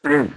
Good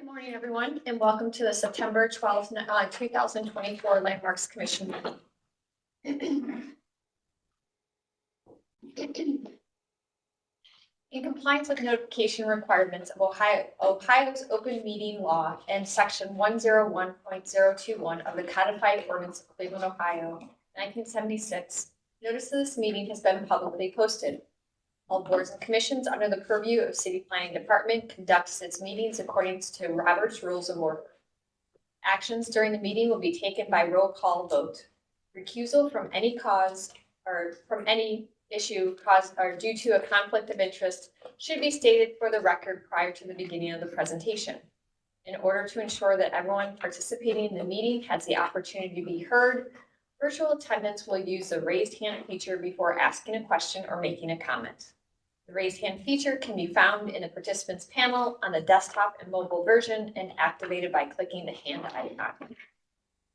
morning, everyone, and welcome to the September 12th, 2024 Landmarks Commission meeting. In compliance with notification requirements of Ohio's open meeting law and section 101.021 of the codified ordinance of Cleveland, Ohio, 1976, notice of this meeting has been publicly posted. All boards and commissions under the purview of City Planning Department conducts its meetings according to Robert's Rules of Order. Actions during the meeting will be taken by roll call vote. Recusal from any cause or from any issue caused or due to a conflict of interest should be stated for the record prior to the beginning of the presentation. In order to ensure that everyone participating in the meeting has the opportunity to be heard, virtual attendants will use the raised hand feature before asking a question or making a comment. The raised hand feature can be found in the participants panel on the desktop and mobile version and activated by clicking the hand icon.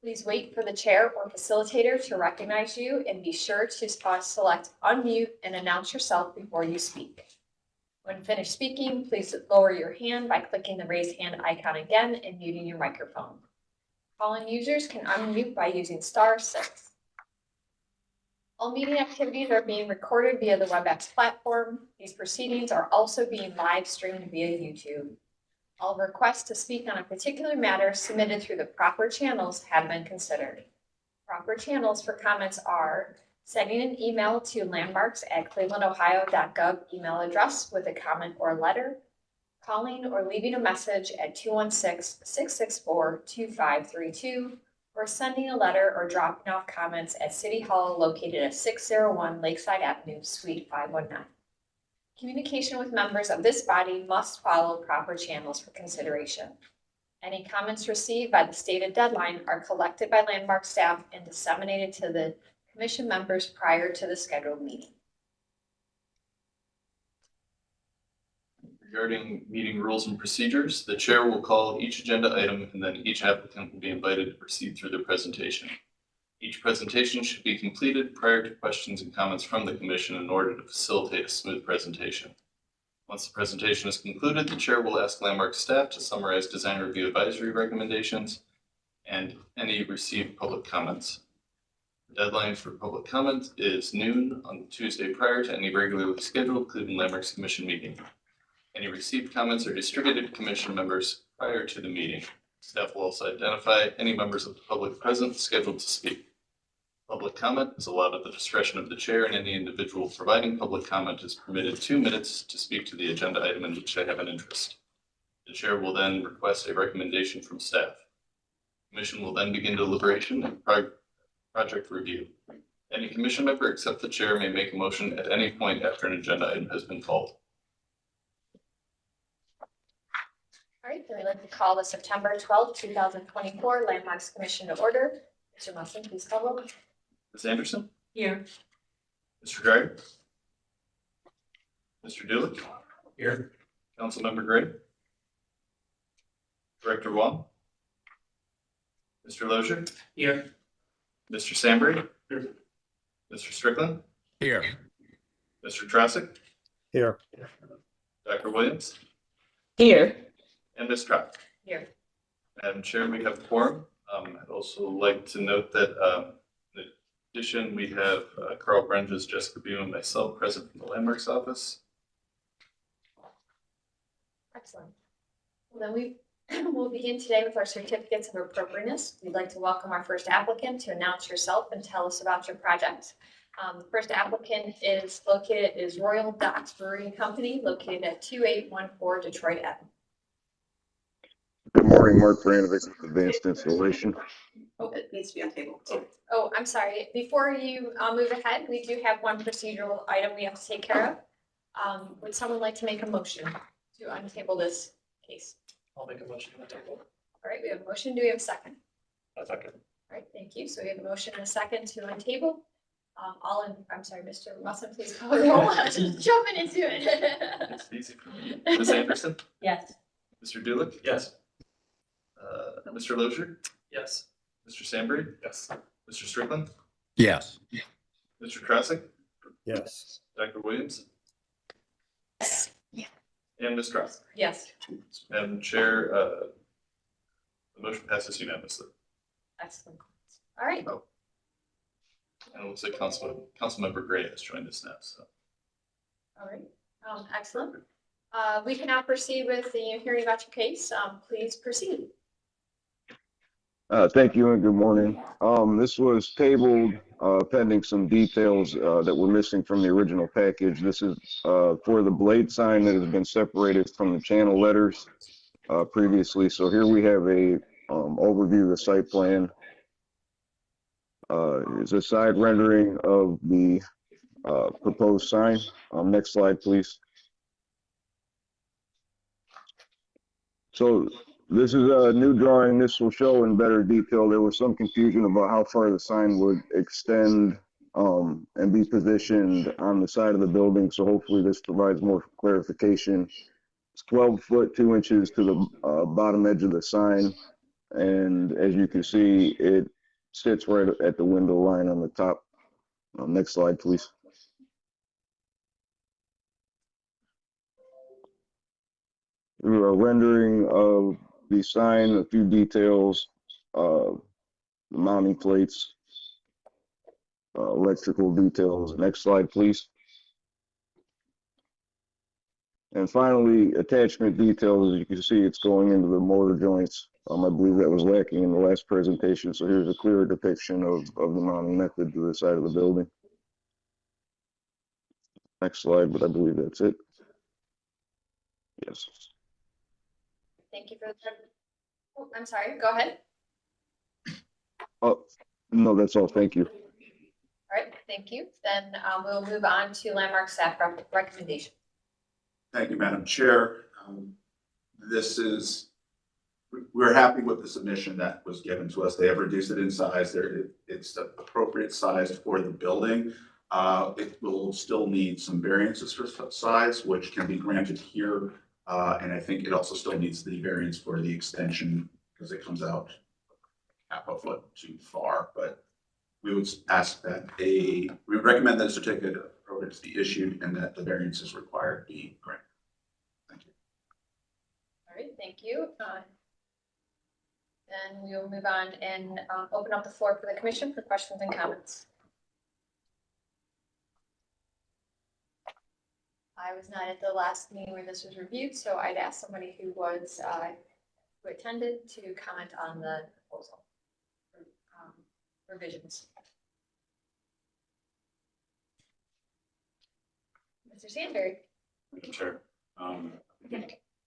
Please wait for the chair or facilitator to recognize you and be sure to select unmute and announce yourself before you speak. When finished speaking, please lower your hand by clicking the raised hand icon again and muting your microphone. Call-in users can unmute by using *6. All meeting activities are being recorded via the WebEx platform. These proceedings are also being live streamed via YouTube. All requests to speak on a particular matter submitted through the proper channels have been considered. Proper channels for comments are sending an email to landmarks@clevelandohio.gov email address with a comment or letter, calling or leaving a message at 216-664-2532, or sending a letter or dropping off comments at City Hall located at 601 Lakeside Avenue, Suite 519. Communication with members of this body must follow proper channels for consideration. Any comments received by the stated deadline are collected by Landmark staff and disseminated to the commission members prior to the scheduled meeting. Regarding meeting rules and procedures, the chair will call each agenda item and then each applicant will be invited to proceed through their presentation. Each presentation should be completed prior to questions and comments from the commission in order to facilitate a smooth presentation. Once the presentation is concluded, the chair will ask Landmark staff to summarize design review advisory recommendations and any received public comments. The deadline for public comment is noon on the Tuesday prior to any regularly scheduled Cleveland Landmarks Commission meeting. Any received comments are distributed to commission members prior to the meeting. Staff will also identify any members of the public present scheduled to speak. Public comment is allowed at the discretion of the chair, and any individual providing public comment is permitted 2 minutes to speak to the agenda item in which they have an interest. The chair will then request a recommendation from staff. The commission will then begin deliberation and project review. Any commission member except the chair may make a motion at any point after an agenda item has been called. All right, then we'd like to call the September 12th, 2024 Landmarks Commission to order. Mr. Musson, please call roll. Ms. Anderson? Here. Mr. Dreyer? Mr. Dulick? Here. Councilmember Gray? Director Wong? Mr. Lozier? Here. Mr. Sandberg. Mr. Strickland. Here. Mr. Trasick. Here. Dr. Williams. Here. And Ms. Trout. Here. Madam Chair, we have a quorum. I'd also like to note that in addition, we have Carl Brenges, Jessica Beam, and myself present from the Landmarks office. Excellent. Well, then we'll begin today with our certificates of appropriateness. We'd like to welcome our first applicant to announce yourself and tell us about your project. The first applicant is Royal Docks Brewing Company, located at 2814 Detroit Ave. Good morning, Mark Brandovich, Advanced Installation. Oh, It needs to be on table too. oh, I'm sorry. Before you move ahead, we do have one procedural item we have to take care of. Would someone like to make a motion to untable this case? I'll make a motion to table. All right, we have a motion. Do we have a second? A second. All right, thank you. So we have a motion and a second to untable. I'm sorry, Mr. Musson, please call the roll. I'm just jumping into it. It's easy for me. Ms. Anderson. Yes. Mr. Dulick. Yes. Mr. Lozier. Yes. Mr. Sandberg. Yes. Mr. Strickland. Yes. Mr. Trasick. Yes. Dr. Williams. Yes. And Ms. Trout. Yes, Madam Chair, the motion passes unanimously. excellent. All right, And it looks like Councilmember Gray has joined us now, so. all right, excellent. We can now proceed with the hearing about your case. Please proceed. Thank you and good morning. This was tabled pending some details that were missing from the original package. This is for the blade sign that has been separated from the channel letters previously. So here we have a overview of the site plan. Here's a side rendering of the proposed sign. Next slide, please. So this is a new drawing. This will show in better detail. There was some confusion about how far the sign would extend and be positioned on the side of the building. So hopefully this provides more clarification. It's 12 foot 2 inches to the bottom edge of the sign. And as you can see, it sits right at the window line on the top. Next slide, please. A rendering of the sign, a few details, the mounting plates, electrical details. Next slide, please. And finally, attachment details. As you can see, it's going into the motor joints. I believe that was lacking in the last presentation. So here's a clearer depiction of the mounting method to the side of the building. Next slide, but I believe that's it. Yes. Thank you for the. Oh, I'm sorry. Go ahead. Oh, no, that's all. Thank you. All right, thank you. Then we'll move on to landmark staff recommendation. Thank you, Madam Chair. We're happy with the submission that was given to us. They have reduced it in size. It's the appropriate size for the building. It will still need some variances for size, which can be granted here. And I think it also still needs the variance for the extension because it comes out half a foot too far. But we would ask that we would recommend that a certificate of appropriateness be issued and that the variances required be granted. Thank you. All right, thank you. Then we will move on and open up the floor for the commission for questions and comments. I was not at the last meeting where this was reviewed, so I'd ask somebody who was who attended to comment on the proposal revisions. Mr. Sandberg. Madam Chair,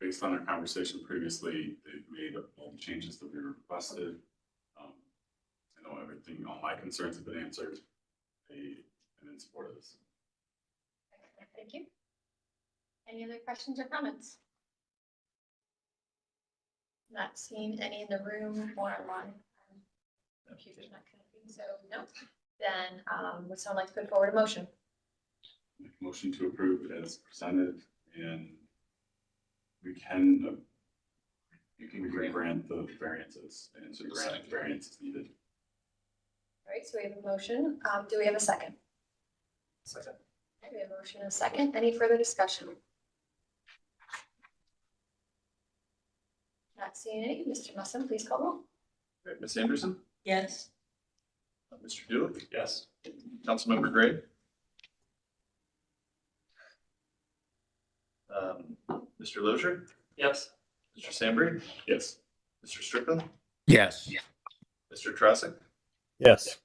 based on our conversation previously, they've made all the changes that we requested. I know everything, all my concerns have been answered. I'm in support of this. Thank you. Any other questions or comments? Not seeing any in the room or online. Computer's not connecting, so no. Then would someone like to put forward a motion? Make a motion to approve as presented, and you can grant the variances and to grant variances needed. All right, so we have a motion. Do we have a second? Second. Okay, we have a motion and a second. Any further discussion? Not seeing any. Mr. Musson, please call roll. All right, Ms. Anderson, Yes. Mr. Dulick, Yes. Councilmember Gray, Mr. Lozier, Yes. Mr. Sembry, Yes. Mr. Strickland, Yes. Mr. Trosik, Yes.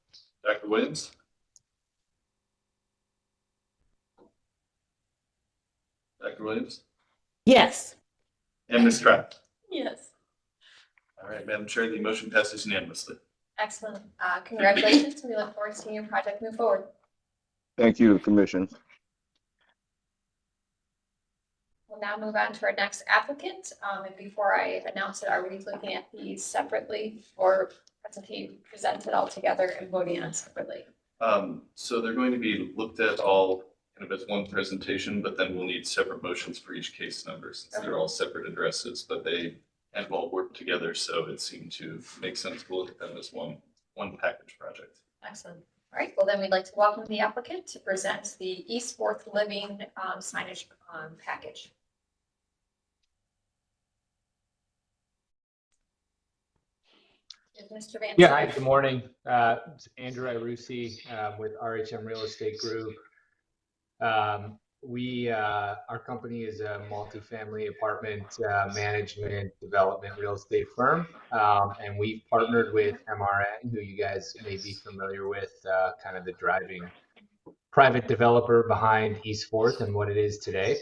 Dr. Williams. Dr. Williams Yes. and Ms. Trapp. Yes. All right, Madam Chair, the motion passes unanimously. Excellent. Congratulations. We look forward to seeing your project move forward. Thank you, Commission. We'll now move on to our next applicant. And before I announce it, are we looking at these separately or presented all together and voting on separately? So they're going to be looked at all kind of as one presentation, but then we'll need separate motions for each case number since they're all separate addresses, but they kind of all work together. So it seemed to make sense to look at them as one package project. Excellent. All right, well then we'd like to welcome the applicant to present the East Fourth Living signage package. Is Mr. Van? Yeah, hi, good morning. It's Andrew Irucci with RHM Real Estate Group. Our company is a multifamily apartment management development real estate firm. And we've partnered with MRN, who you guys may be familiar with, kind of the driving private developer behind East Fourth and what it is today.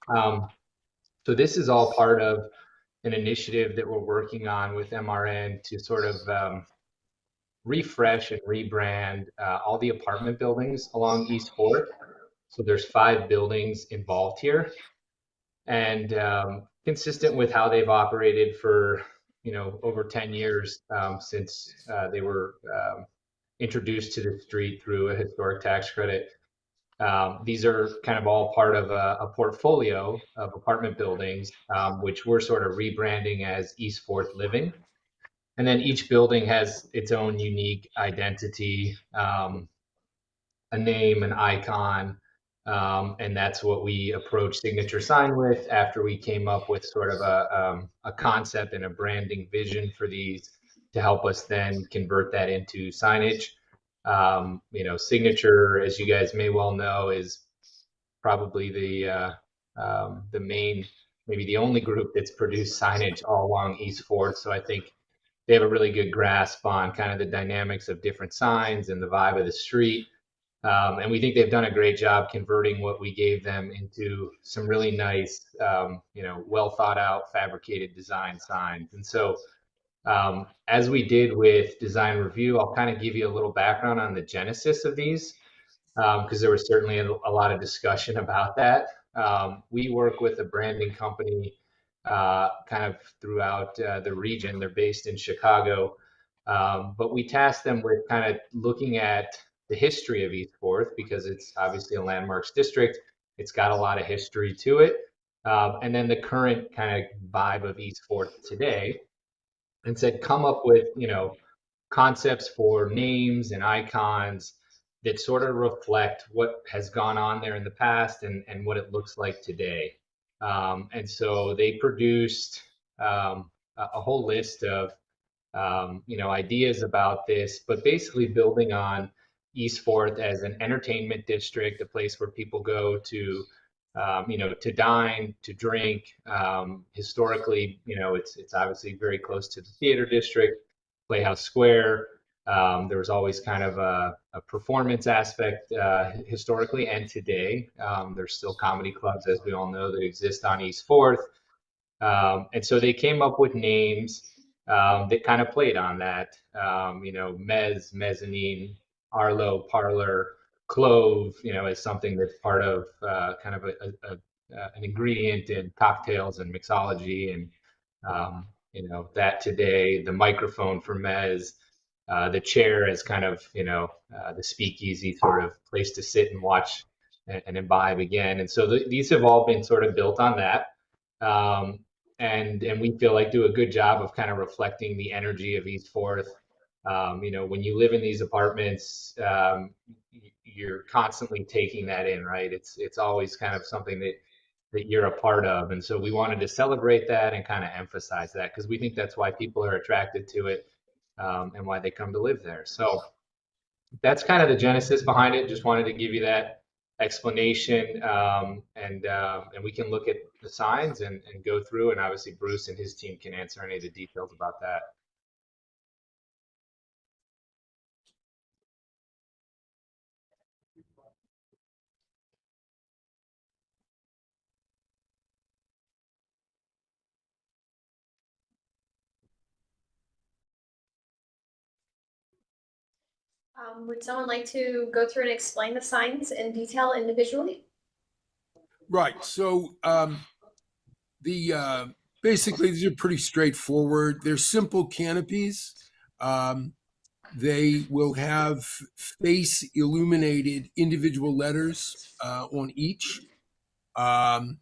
So this is all part of an initiative that we're working on with MRN to sort of refresh and rebrand all the apartment buildings along East Fourth. So there's 5 buildings involved here, and consistent with how they've operated for over 10 years since they were introduced to the street through a historic tax credit. These are kind of all part of a portfolio of apartment buildings, which we're sort of rebranding as East Fourth Living. And then each building has its own unique identity, a name, an icon, and that's what we approached Signature Sign with after we came up with sort of a concept and a branding vision for these to help us then convert that into signage. Signature, as you guys may well know, is probably the main, maybe the only group that's produced signage all along East Fourth. So I think they have a really good grasp on kind of the dynamics of different signs and the vibe of the street. And we think they've done a great job converting what we gave them into some really nice, well thought out fabricated design signs. And so as we did with design review, I'll kind of give you a little background on the genesis of these, because there was certainly a lot of discussion about that. We work with a branding company kind of throughout the region. They're based in Chicago, but we tasked them with kind of looking at the history of East Fourth because it's obviously a landmarks district. It's got a lot of history to it. And then the current kind of vibe of East Fourth today, and said, come up with, concepts for names and icons that sort of reflect what has gone on there in the past and what it looks like today. And so they produced a whole list of, ideas about this, but basically building on East Fourth as an entertainment district, a place where people go to, to dine, to drink. Historically, it's obviously very close to the theater district, Playhouse Square. There was always kind of a performance aspect historically and today. There's still comedy clubs, as we all know, that exist on East Fourth. And so they came up with names that kind of played on that, Mez, Mezzanine, Arlo, Parlor, Clove, as something that's part of kind of an ingredient in cocktails and mixology, and that today, the microphone for Mez, the chair as kind of the speakeasy sort of place to sit and watch and imbibe again. And so these have all been sort of built on that, and we feel like do a good job of kind of reflecting the energy of East Fourth. When you live in these apartments, you're constantly taking that in, right? It's always kind of something that you're a part of. And so we wanted to celebrate that and kind of emphasize that because we think that's why people are attracted to it, and why they come to live there. So that's kind of the genesis behind it. Just wanted to give you that explanation, and we can look at the signs and go through, and obviously Bruce and his team can answer any of the details about that. Would someone like to go through and explain the signs in detail individually? Right. So basically these are pretty straightforward. They're simple canopies. They will have face illuminated individual letters on each. And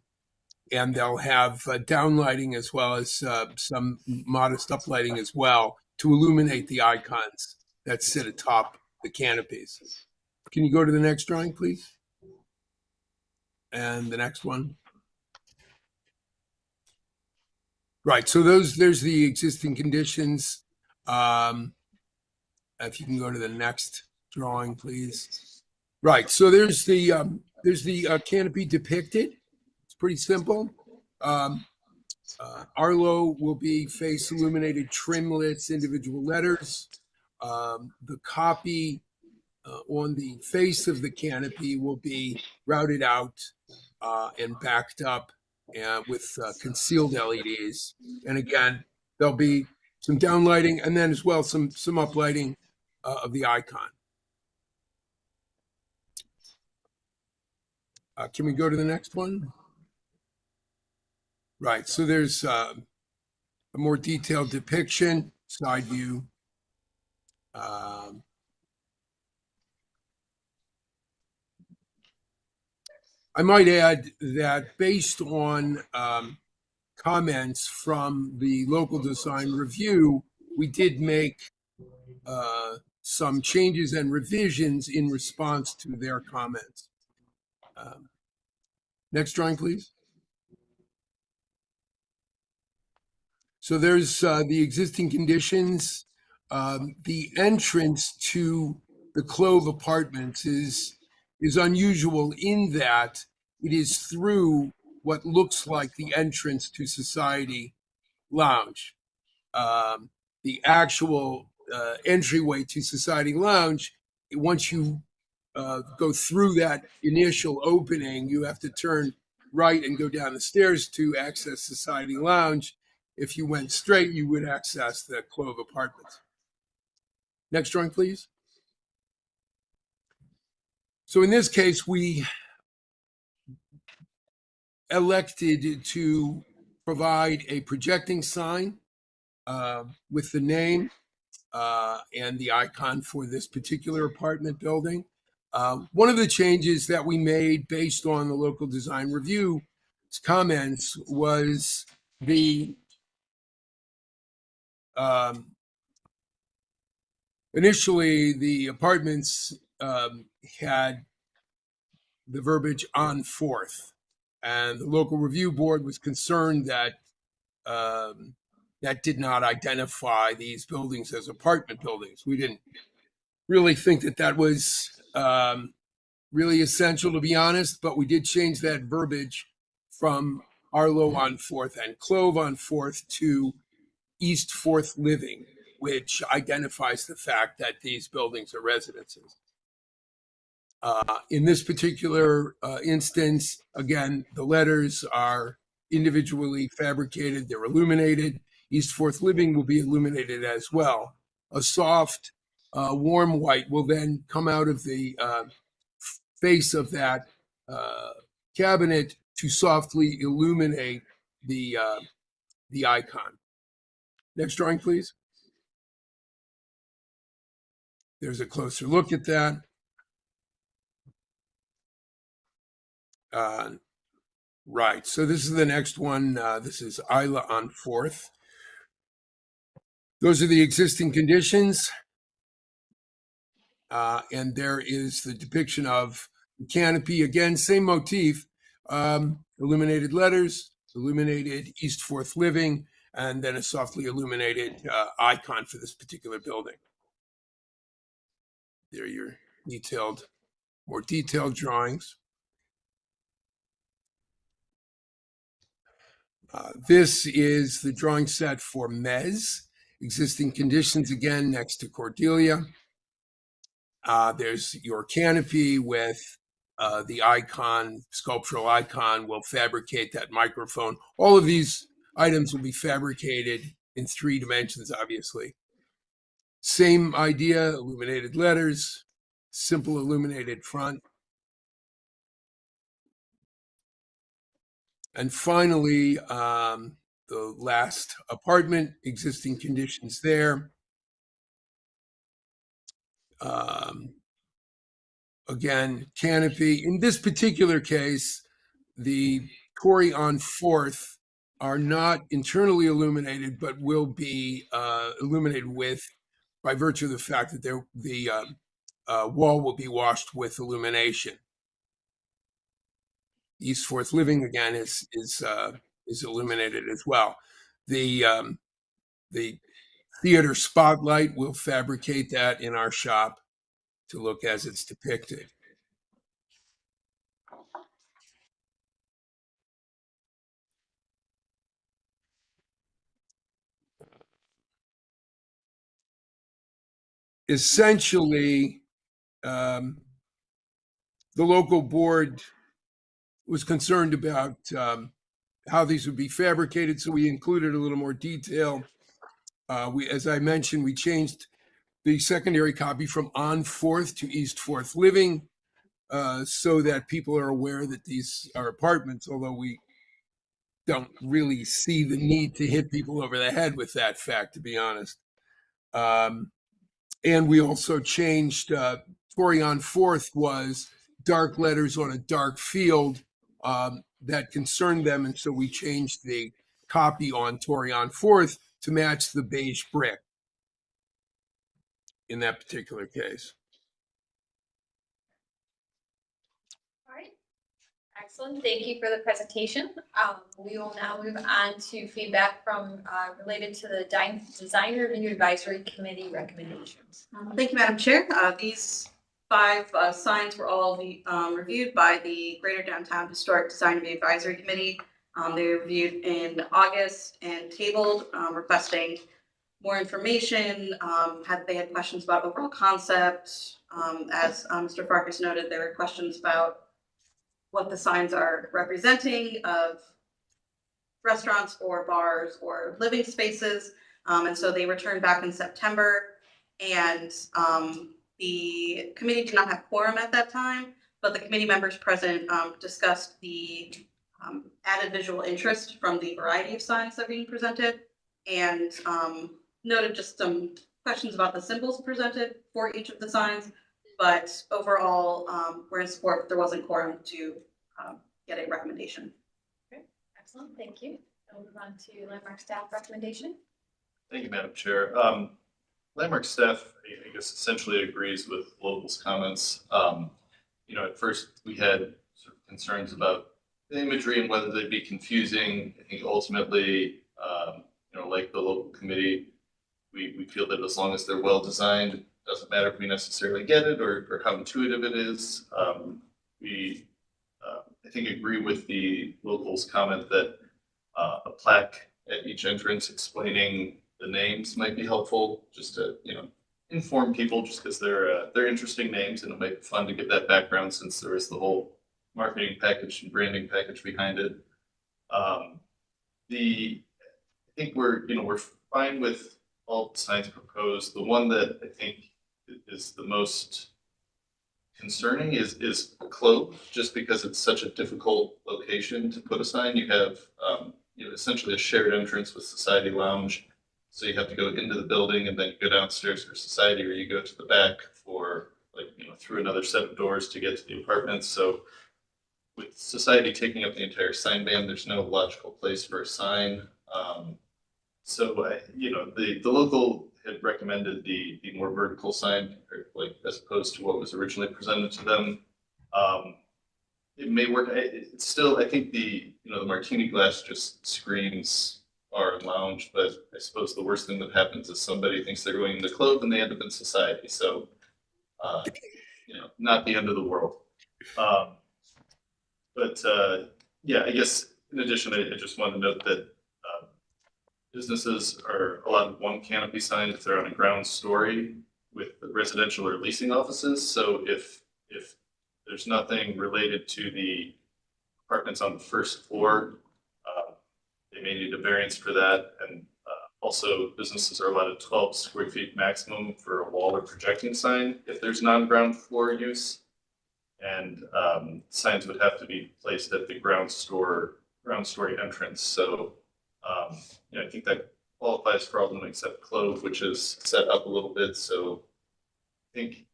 they'll have downlighting as well as some modest uplighting as well to illuminate the icons that sit atop the canopies. Can you go to the next drawing, please? And the next one. Right, so there's the existing conditions. If you can go to the next drawing, please. Right, so there's the canopy depicted. It's pretty simple. Arlo will be face illuminated trimlets, individual letters. The copy on the face of the canopy will be routed out and backed up with concealed LEDs. And again, there'll be some downlighting and then as well some uplighting of the icon. Can we go to the next one? Right, so there's a more detailed depiction, side view. I might add that based on comments from the local design review, we did make some changes and revisions in response to their comments. Next drawing, please. So there's the existing conditions. The entrance to the Clove Apartments is unusual in that it is through what looks like the entrance to Society Lounge. The actual entryway to Society Lounge, once you go through that initial opening, you have to turn right and go down the stairs to access Society Lounge. If you went straight, you would access the Clove Apartments. Next drawing, please. So in this case, we elected to provide a projecting sign with the name and the icon for this particular apartment building. One of the changes that we made based on the local design review comments was the initially the apartments had the verbiage on 4th, and the local review board was concerned that that did not identify these buildings as apartment buildings. We didn't really think that that was really essential, to be honest, but we did change that verbiage from Arlo on 4th and Clove on 4th to East 4th Living, which identifies the fact that these buildings are residences. In this particular instance, again, the letters are individually fabricated, they're illuminated. East 4th Living will be illuminated as well. A soft, warm white will then come out of the face of that cabinet to softly illuminate the icon. Next drawing, please. There's a closer look at that. Right, so this is the next one. This is Isla on 4th. Those are the existing conditions. And there is the depiction of the canopy, again, same motif, illuminated letters, illuminated East Fourth Living, and then a softly illuminated icon for this particular building. There are your more detailed drawings. This is the drawing set for Mez, existing conditions, again, next to Cordelia. There's your canopy with the icon, sculptural icon. We'll fabricate that microphone. All of these items will be fabricated in 3 dimensions, obviously. Same idea, illuminated letters, simple illuminated front. And finally, the last apartment, existing conditions there. Again, canopy. In this particular case, the Corey on 4th are not internally illuminated, but will be illuminated by virtue of the fact that the wall will be washed with illumination. East Fourth Living, again, is illuminated as well. The theater spotlight, will fabricate that in our shop to look as it's depicted. Essentially, the local board was concerned about how these would be fabricated, so we included a little more detail. As I mentioned, we changed the secondary copy from on 4th to East Fourth Living, so that people are aware that these are apartments, although we don't really see the need to hit people over the head with that fact, to be honest. And we also changed, Torrey on 4th was dark letters on a dark field that concerned them. And so we changed the copy on Torrey on 4th to match the beige brick in that particular case. All right. Excellent. Thank you for the presentation. We will now move on to feedback from related to the Design Review Advisory Committee recommendations. Thank you, Madam Chair. These 5 signs were all reviewed by the Greater Downtown Historic Design Review Advisory Committee. They were reviewed in August and tabled, requesting more information. They had questions about overall concept. As Mr. Farkas noted, there were questions about what the signs are representing of restaurants or bars or living spaces. And so they returned back in September, and the committee did not have quorum at that time, but the committee members present discussed the added visual interest from the variety of signs that are being presented, and noted just some questions about the symbols presented for each of the signs. But overall, we're in support. There wasn't quorum to get a recommendation. Okay, excellent. Thank you. We'll move on to Landmark staff recommendation. Thank you, Madam Chair. Landmark staff, I guess, essentially agrees with locals' comments. At first we had sort of concerns about the imagery and whether they'd be confusing. I think ultimately, like the local committee, we feel that as long as they're well designed, it doesn't matter if we necessarily get it or how intuitive it is. We, I think, agree with the locals' comment that a plaque at each entrance explaining the names might be helpful, just to inform people, just because they're interesting names, and it might be fun to get that background since there is the whole marketing package and branding package behind it. I think we're fine with all the signs proposed. The one that I think is the most concerning is Clove, just because it's such a difficult location to put a sign. You have essentially a shared entrance with Society Lounge. So you have to go into the building and then you go downstairs for Society, or you go to the back for through another set of doors to get to the apartments. So with Society taking up the entire sign band, there's no logical place for a sign. So, the local had recommended the more vertical sign, or like, as opposed to what was originally presented to them. It may work, it's still, I think the martini glass just screams bar and lounge, but I suppose the worst thing that happens is somebody thinks they're going in the club and they end up in society, so, not the end of the world. Yeah, I guess in addition, I just want to note that businesses are allowed one canopy sign if they're on a ground story with residential or leasing offices. So if there's nothing related to the apartments on the first floor, they may need a variance for that. And also, businesses are allowed a 12 square feet maximum for a wall or projecting sign if there's non-ground floor use. And signs would have to be placed at the ground story entrance. So I think that qualifies for all of them except Clove, which is set up a little bit. So I think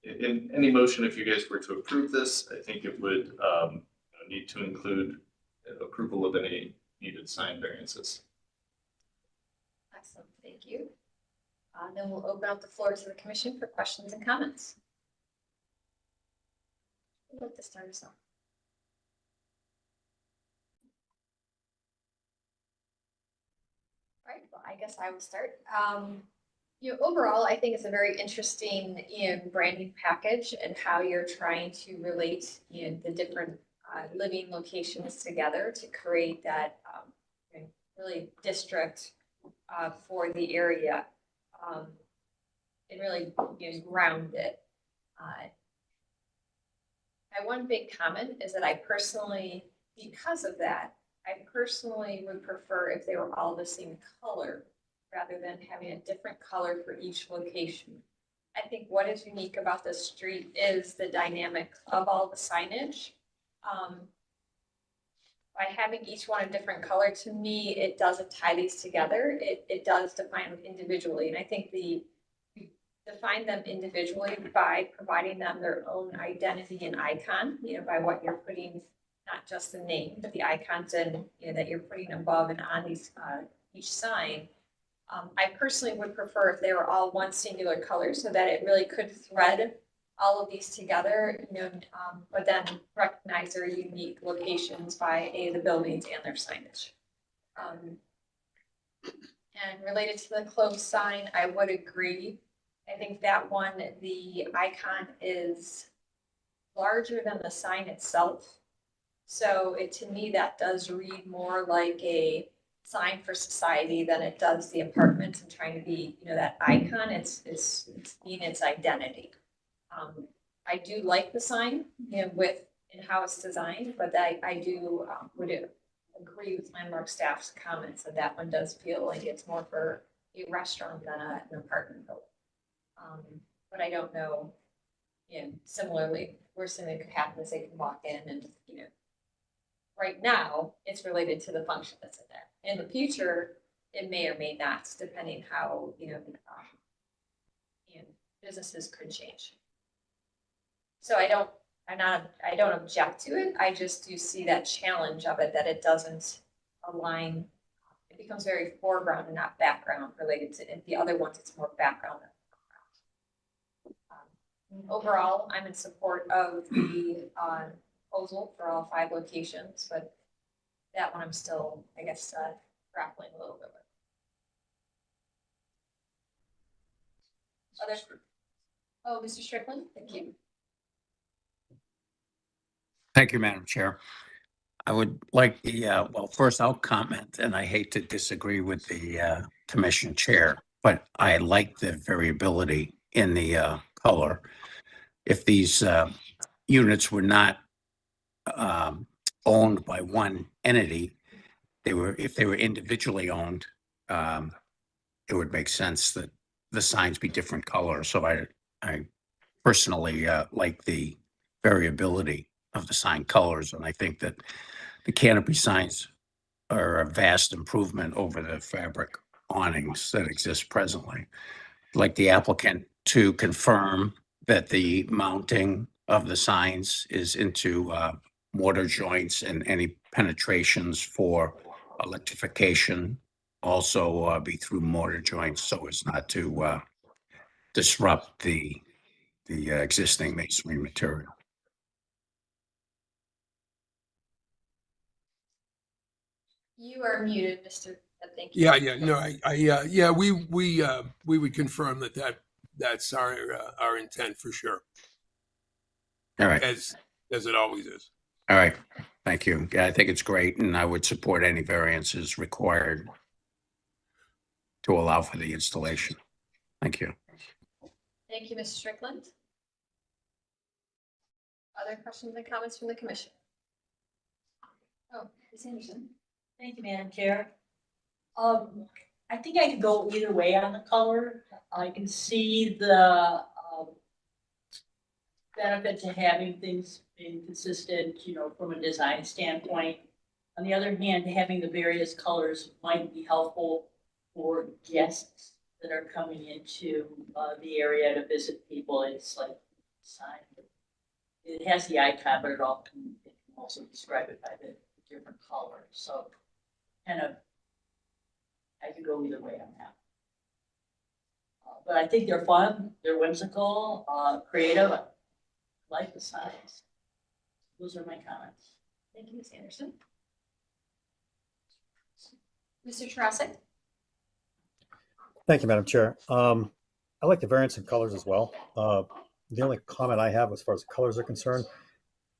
in any motion, if you guys were to approve this, I think it would need to include approval of any needed sign variances. Excellent, thank you. Then we'll open up the floor to the commission for questions and comments. Who'd like to start us off? All right, well, I guess I will start. Overall, I think it's a very interesting, branding package and how you're trying to relate, the different living locations together to create that really district for the area and really ground it. My one big comment is that I personally, because of that, I personally would prefer if they were all the same color rather than having a different color for each location. I think what is unique about this street is the dynamic of all the signage. By having each one a different color, to me, it doesn't tie these together. It does define them individually. And I think we define them individually by providing them their own identity and icon, by what you're putting, not just the name, but the icons and that you're putting above and on these each sign. I personally would prefer if they were all one singular color so that it really could thread all of these together, but then recognize their unique locations by the buildings and their signage. And related to the Clove sign, I would agree. I think that one, the icon is larger than the sign itself. So to me, that does read more like a sign for society than it does the apartments and trying to be, that icon. It's being its identity. I do like the sign, with and how it's designed, but I do would agree with landmark staff's comments that one does feel like it's more for a restaurant than an apartment building. But I don't know, similarly, worst thing that could happen is they can walk in and, right now, it's related to the function that's in there. In the future, it may or may not, depending how, businesses could change. So I don't object to it. I just do see that challenge of it, that it doesn't align. It becomes very foreground and not background related to the other ones. It's more background than foreground. Overall, I'm in support of the proposal for all 5 locations, but that one I'm still, I guess, grappling a little bit with. Mr. Strickland, thank you. Thank you, Madam Chair. I would like well, first I'll comment, and I hate to disagree with the commission chair, but I like the variability in the color. If these units were not owned by one entity, if they were individually owned, it would make sense that the signs be different colors. So I personally like the variability of the sign colors, and I think that the canopy signs are a vast improvement over the fabric awnings that exist presently. I'd like the applicant to confirm that the mounting of the signs is into mortar joints and any penetrations for electrification also be through mortar joints so as not to disrupt the existing masonry material. You are muted, Mr. Thank you. Yeah, no, yeah, we would confirm that's our intent for sure, All right. as it always is. All right. Thank you. Yeah, I think it's great, and I would support any variances required to allow for the installation. Thank you. Thank you, Mr. Strickland. Other questions and comments from the commission? Oh, Ms. Anderson. Thank you, Madam Chair. I think I could go either way on the color. I can see the benefit to having things being consistent, from a design standpoint. On the other hand, having the various colors might be helpful for guests that are coming into the area to visit people. It's like sign. It has the icon, but it can also describe it by the different colors. So kind of, I could go either way on that. But I think they're fun, they're whimsical, creative. I like the signs. Those are my comments. Thank you, Ms. Anderson. Mr. Tarasik? Thank you, Madam Chair. I like the variance in colors as well. The only comment I have as far as colors are concerned,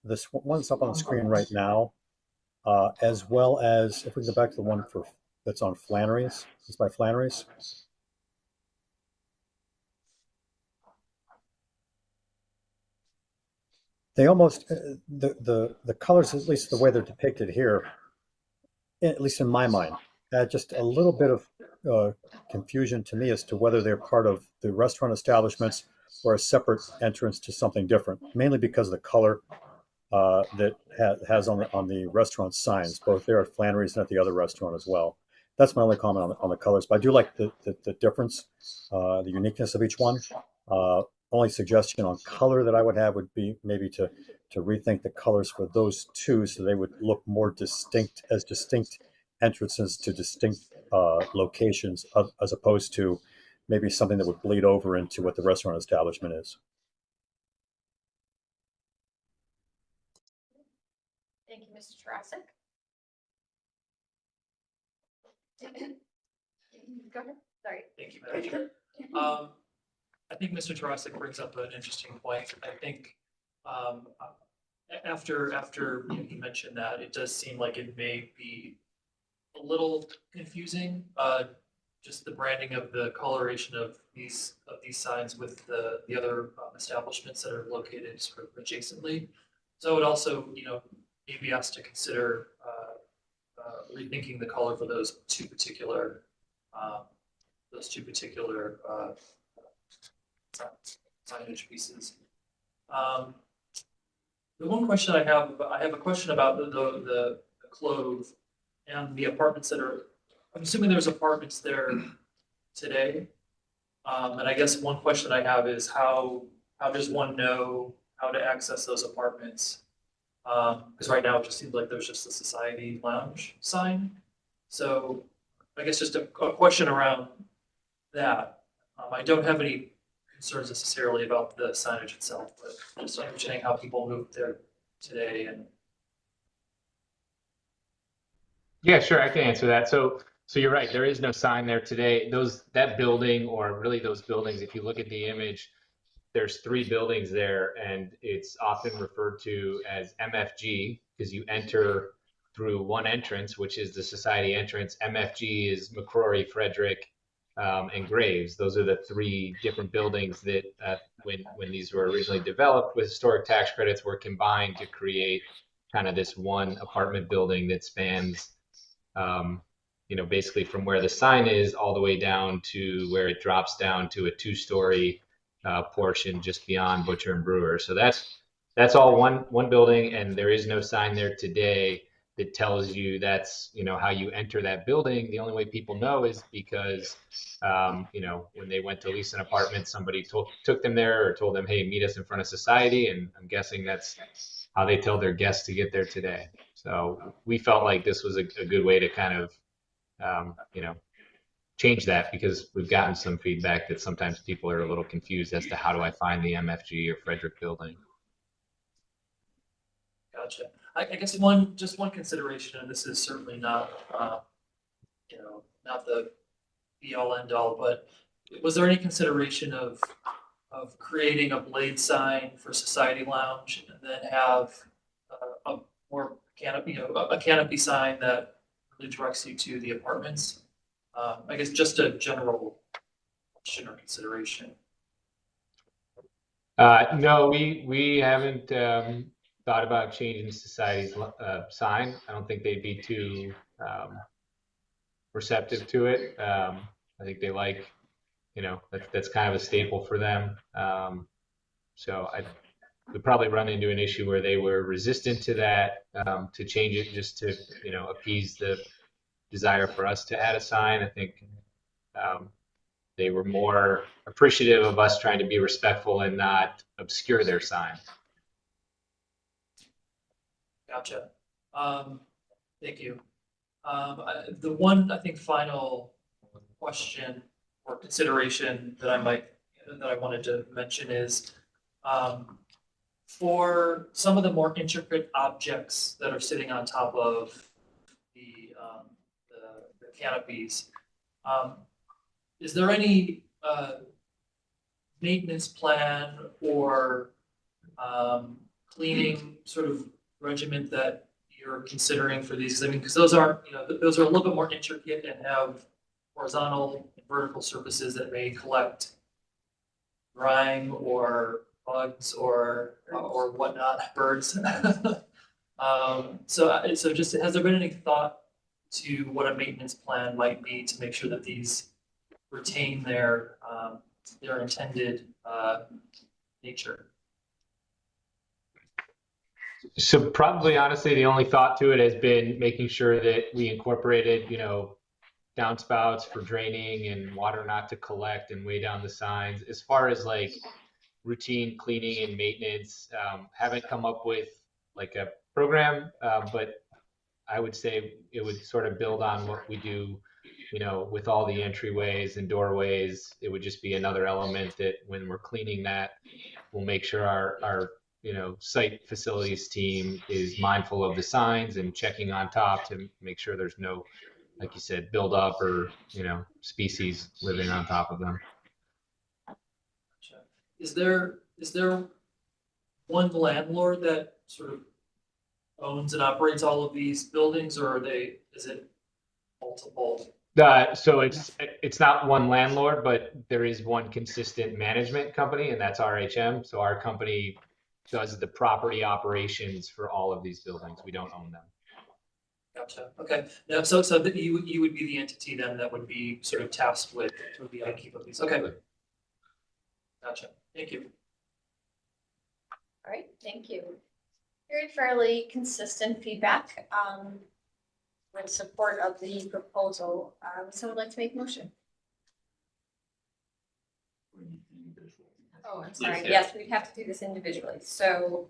this one's up on the screen right now, as well as if we go back to the one that's on Flannery's, it's by Flannery's. They almost, the colors, at least the way they're depicted here, at least in my mind, add just a little bit of confusion to me as to whether they're part of the restaurant establishments or a separate entrance to something different, mainly because of the color that has on the restaurant signs, both there at Flannery's and at the other restaurant as well. That's my only comment on the colors, but I do like the difference, the uniqueness of each one. Only suggestion on color that I would have would be maybe to rethink the colors for those two so they would look more distinct entrances to distinct locations, as opposed to maybe something that would bleed over into what the restaurant establishment is. Thank you, Mr. Tarasik. Go ahead. Sorry. Thank you, Madam Chair. I think Mr. Tarasik brings up an interesting point. I think after you mentioned that, it does seem like it may be a little confusing. Just the branding of the coloration of these signs with the other establishments that are located sort of adjacently. So I would also, maybe asked to consider rethinking the color for those two particular signage pieces. The one question I have a question about the Clove and the apartments that are. I'm assuming there's apartments there today, and I guess one question I have is how does one know how to access those apartments? Because right now it just seems like there's just a Society Lounge sign. So I guess just a question around that. I don't have any concerns necessarily about the signage itself, but just understanding how people move there today. And Yeah, sure, I can answer that. So you're right, there is no sign there today. That building, or really those buildings, if you look at the image, there's 3 buildings there, and it's often referred to as MFG because you enter through one entrance, which is the Society entrance. MFG is McCrory, Frederick, and Graves. Those are the 3 different buildings that when these were originally developed with historic tax credits were combined to create kind of this one apartment building that spans basically from where the sign is all the way down to where it drops down to a 2-story portion just beyond Butcher and Brewer. So that's all one building, and there is no sign there today that tells you that's how you enter that building. The only way people know is because when they went to lease an apartment, somebody took them there or told them, hey, meet us in front of Society, and I'm guessing that's how they tell their guests to get there today. So we felt like this was a good way to kind of change that, because we've gotten some feedback that sometimes people are a little confused as to how do I find the MFG or Frederick building. Gotcha. I guess just one consideration, and this is certainly not, not the be all end all, but was there any consideration of creating a blade sign for Society Lounge and then have a more canopy, a canopy sign that really directs you to the apartments? I guess just a general question or consideration. No, we haven't thought about changing Society's sign. I don't think they'd be too receptive to it. I think they like, that's kind of a staple for them. So I would probably run into an issue where they were resistant to that, to change it just to, appease the desire for us to add a sign. I think they were more appreciative of us trying to be respectful and not obscure their sign. Gotcha. Thank you. The one, I think, final question or consideration that I wanted to mention is, for some of the more intricate objects that are sitting on top of the canopies, is there any maintenance plan or cleaning sort of regiment that you're considering for these? I mean, because those are a little bit more intricate and have horizontal and vertical surfaces that may collect grime or bugs or whatnot, birds. So just, has there been any thought to what a maintenance plan might be to make sure that these retain their intended nature? So probably, honestly, the only thought to it has been making sure that we incorporated, downspouts for draining and water not to collect and weigh down the signs. As far as like routine cleaning and maintenance, haven't come up with like a program, but I would say it would sort of build on what we do, with all the entryways and doorways. It would just be another element that when we're cleaning that, we'll make sure our site facilities team is mindful of the signs and checking on top to make sure there's no, like you said, build up or, species living on top of them. Is there one landlord that sort of owns and operates all of these buildings, or is it multiple? So it's not one landlord, but there is one consistent management company, and that's RHM. So our company does the property operations for all of these buildings. We don't own them. Gotcha. Okay. Yeah, so that you would be the entity then that would be sort of tasked with the upkeep of these. Okay. Gotcha. Thank you. All right, thank you. Very fairly consistent feedback with support of the proposal. Would someone like to make a motion? Oh, I'm sorry. Yes, we'd have to do this individually. So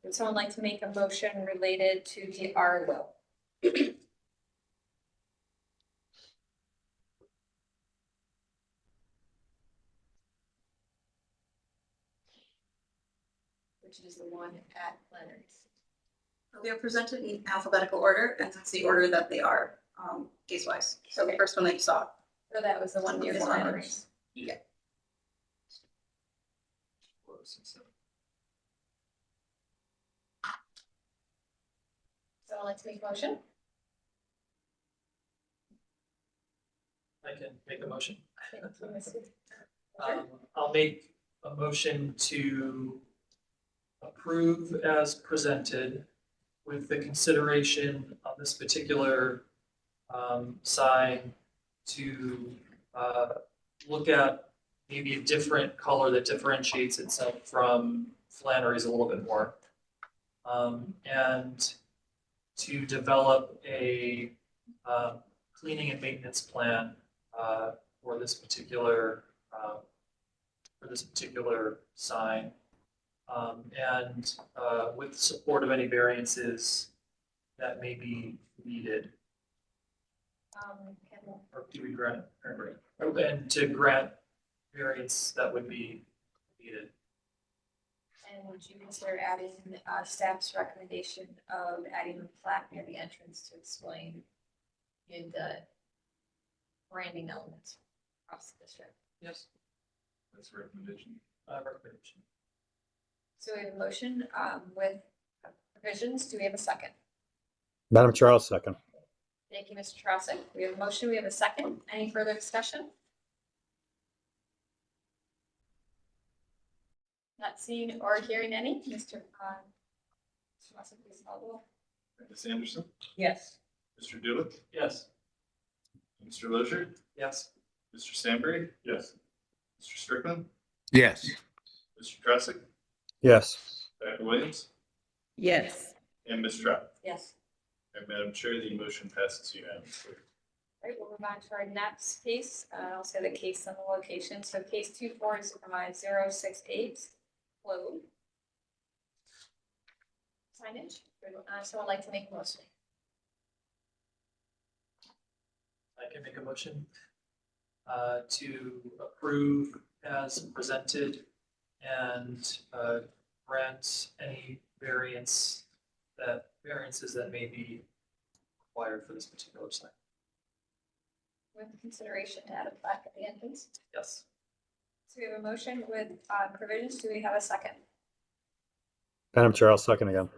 would someone like to make a motion related to the R will? Which is the one at Leonard's. They are presented in alphabetical order, and that's the order that they are, case-wise. So the first one that you saw. So that was the one near the Leonard's. Yeah. Someone like to make a motion? I can make a motion. I'll make a motion to approve as presented with the consideration on this particular sign to look at maybe a different color that differentiates itself from Flannery's a little bit more. And to develop a cleaning and maintenance plan for this particular sign, and with support of any variances that may be needed. Or do we grant, and to grant variance that would be needed? And would you consider adding staff's recommendation of adding a plaque near the entrance to explain in the branding elements across the district? Yes. That's a recommendation. Recommendation. So we have a motion with provisions. Do we have a second? Madam Chair, I'll second. Thank you, Mr. Trosik. We have a motion. We have a second. Any further discussion? Not seeing or hearing any. Mr. Trosik, please call the roll. Ms. Anderson, Yes. Mr. Dulick, Yes. Mr. Lozier, Yes. Mr. Sandberg, Yes. Mr. Strickland, Yes. Mr. Tressi, Yes. Dr. Williams, Yes. and Ms. Trout. Yes. And Madam Chair, the motion passes unanimously. All right, we'll move on to our next case. I'll say the case and the location. So case 24068, Clove. Signage. Someone like to make a motion? I can make a motion to approve as presented and grant any variances that may be required for this particular site. With consideration to add a plaque at the entrance. Yes. So we have a motion with provisions. Do we have a second? Madam Chair, I'll second again.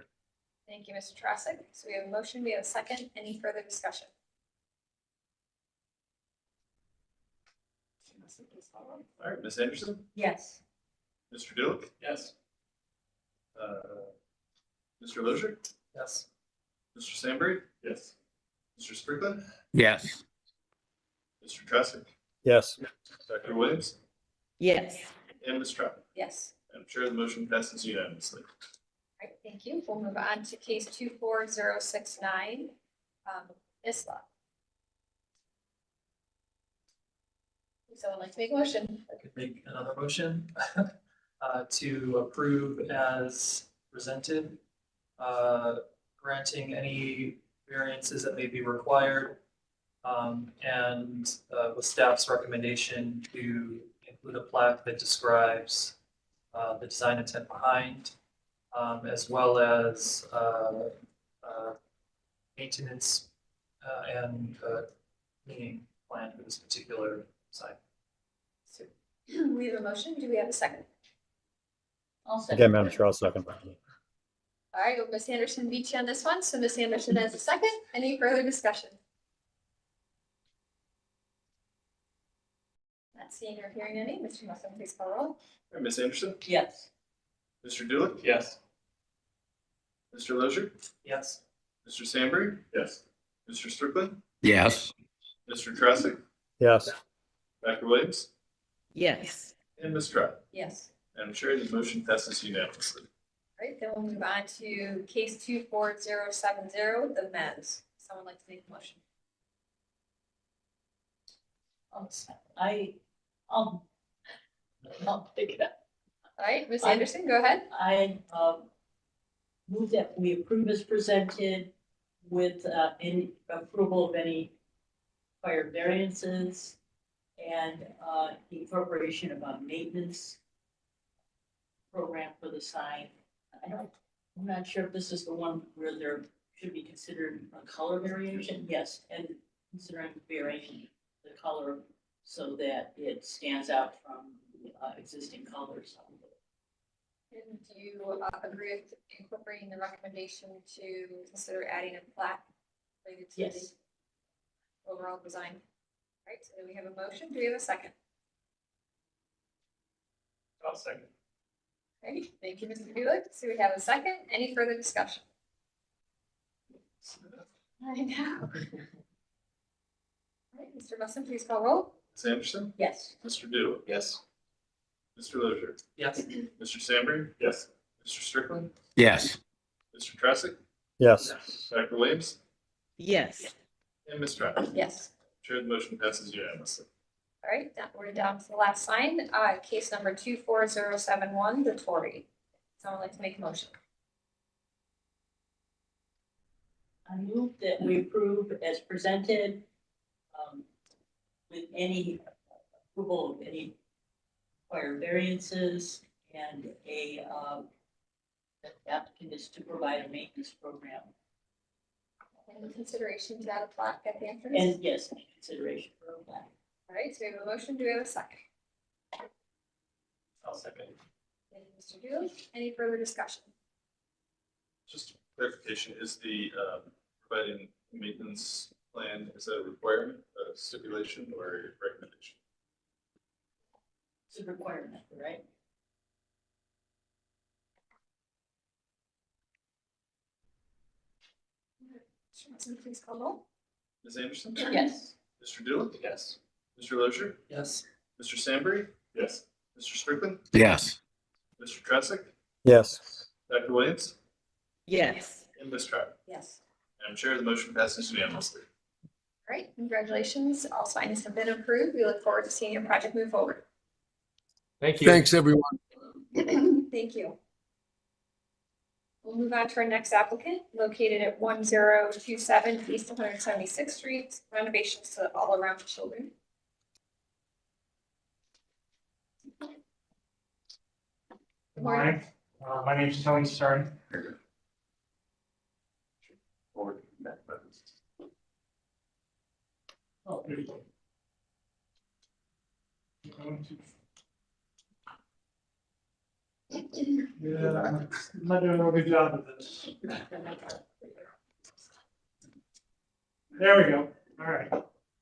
Thank you, Mr. Trosik. So we have a motion. We have a second. Any further discussion? All right, Ms. Anderson, Yes. Mr. Dulick, Yes. Mr. Lozier, Yes. Mr. Sandberg, Yes. Mr. Strickland, Yes. Mr. Tressi, Yes. Dr. Williams, Yes. and Ms. Trout. Yes. Madam Chair, the motion passes unanimously. All right, thank you. We'll move on to case 24069, Isla. Would someone like to make a motion? I could make another motion to approve as presented, granting any variances that may be required, and with staff's recommendation to include a plaque that describes the design intent behind, as well as maintenance and cleaning plan for this particular site. So we have a motion. Do we have a second? Again, Madam Chair, I'll second. All right, well, Ms. Anderson beat you on this one. So Ms. Anderson has a second. Any further discussion? Not seeing or hearing any. Mr. Muslim, please call roll. All right, Ms. Anderson, Yes. Mr. Dulick, Yes. Mr. Lozier, Yes. Mr. Sandberg, Yes. Mr. Strickland, Yes. Mr. Tressi, Yes. Dr. Williams, Yes. and Ms. Trout. Yes. Madam Chair, the motion passes unanimously. All right, then we'll move on to case 24070, the Mez. Someone like to make a motion? I'll pick it up. All right, Ms. Anderson, go ahead. I move that we approve as presented with any approval of any required variances and incorporation of a maintenance program for the sign. I'm not sure if this is the one where there should be considered a color variation. Yes, and considering varying the color so that it stands out from existing colors. And do you agree with incorporating the recommendation to consider adding a plaque related to the Yes. overall design? All right, so we have a motion. Do we have a second? I'll second. Great, thank you, Mr. Buick. So we have a second. Any further discussion? I know. All right, Mr. Muslim, please call roll. Ms. Anderson, Yes. Mr. Dulick, Yes. Mr. Lozier, Yes. Mr. Sandberg, Yes. Mr. Strickland, Yes. Mr. Tressi, Yes. Dr. Williams, Yes. and Ms. Trout. Yes. Chair, the motion passes unanimously. All right, now we're down to the last sign, case number 24071, the Tory. Someone like to make a motion? I move that we approve as presented with any approval of any required variances and that the applicant is to provide a maintenance program. And consideration to that a plaque at the entrance? And yes, consideration for that. All right, so we have a motion. Do we have a second? I'll second. Thank you, Mr. Dooley. Any further discussion? Just clarification, is the providing maintenance plan, is that a requirement, a stipulation, or a recommendation? It's a requirement, right? Johnson, please call roll. Ms. Anderson? Yes. Mr. Dooley? Yes. Mr. Lozier? Yes. Mr. Sandberg? Yes. Mr. Strickland? Yes. Mr. Tresek? Yes. Dr. Williams? Yes. And Ms. Trout? Yes. Madam Chair, the motion passes unanimously. All right, congratulations. All signs have been approved. We look forward to seeing your project move forward. Thank you. Thanks, everyone. Thank you. We'll move on to our next applicant, located at 1027 East 176th Street, renovations to All Around Children. Good morning. My name is Tony Stern. Forward, back buttons. Oh, there you go. Yeah, I'm not doing a good job of this. There we go. All right.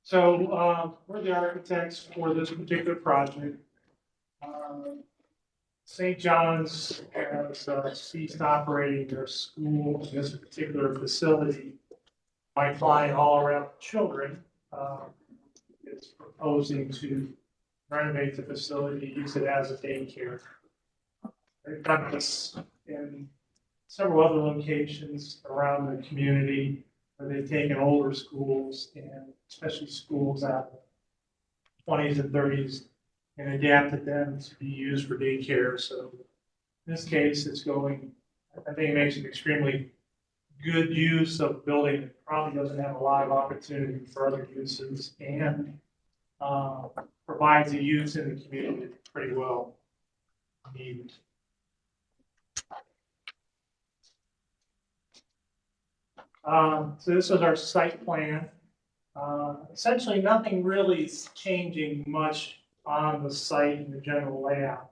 So we're the architects for this particular project. St. John's has ceased operating their school in this particular facility. My client, All Around Children, is proposing to renovate the facility, use it as a daycare. They've done this in several other locations around the community where they've taken older schools and especially schools out in the 20s and 30s and adapted them to be used for daycare. So in this case, it's going, I think it makes an extremely good use of a building that probably doesn't have a lot of opportunity for other uses and provides a use in the community that's pretty well needed. So this is our site plan. Essentially, nothing really is changing much on the site in the general layout.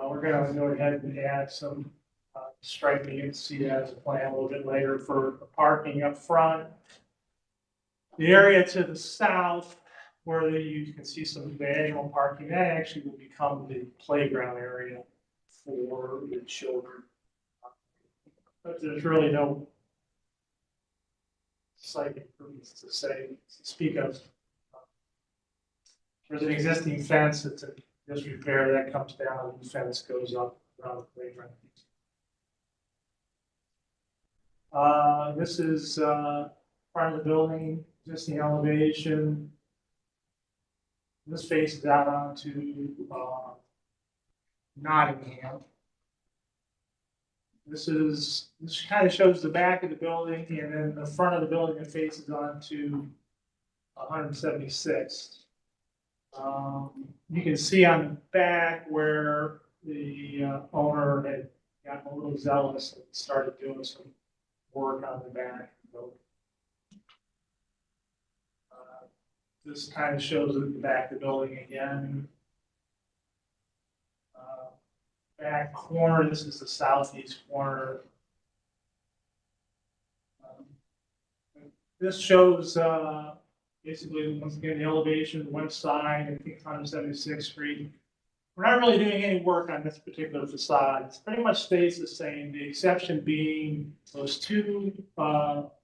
We're going to go ahead and add some striping. You can see that as a plan a little bit later for the parking up front. The area to the south, where you can see some diagonal parking, that actually will become the playground area for the children. But there's really no site improvements to speak of. There's an existing fence that's in disrepair that comes down and the fence goes up around the playground. This is part of the building, existing elevation. This faces out onto Nottingham. This kind of shows the back of the building, and then the front of the building that faces onto 176. You can see on the back where the owner had gotten a little zealous and started doing some work on the back. This kind of shows the back of the building again. Back corner, this is the southeast corner. This shows basically, once again, the elevation, the west side, I think 176th Street. We're not really doing any work on this particular facade. It pretty much stays the same, the exception being those two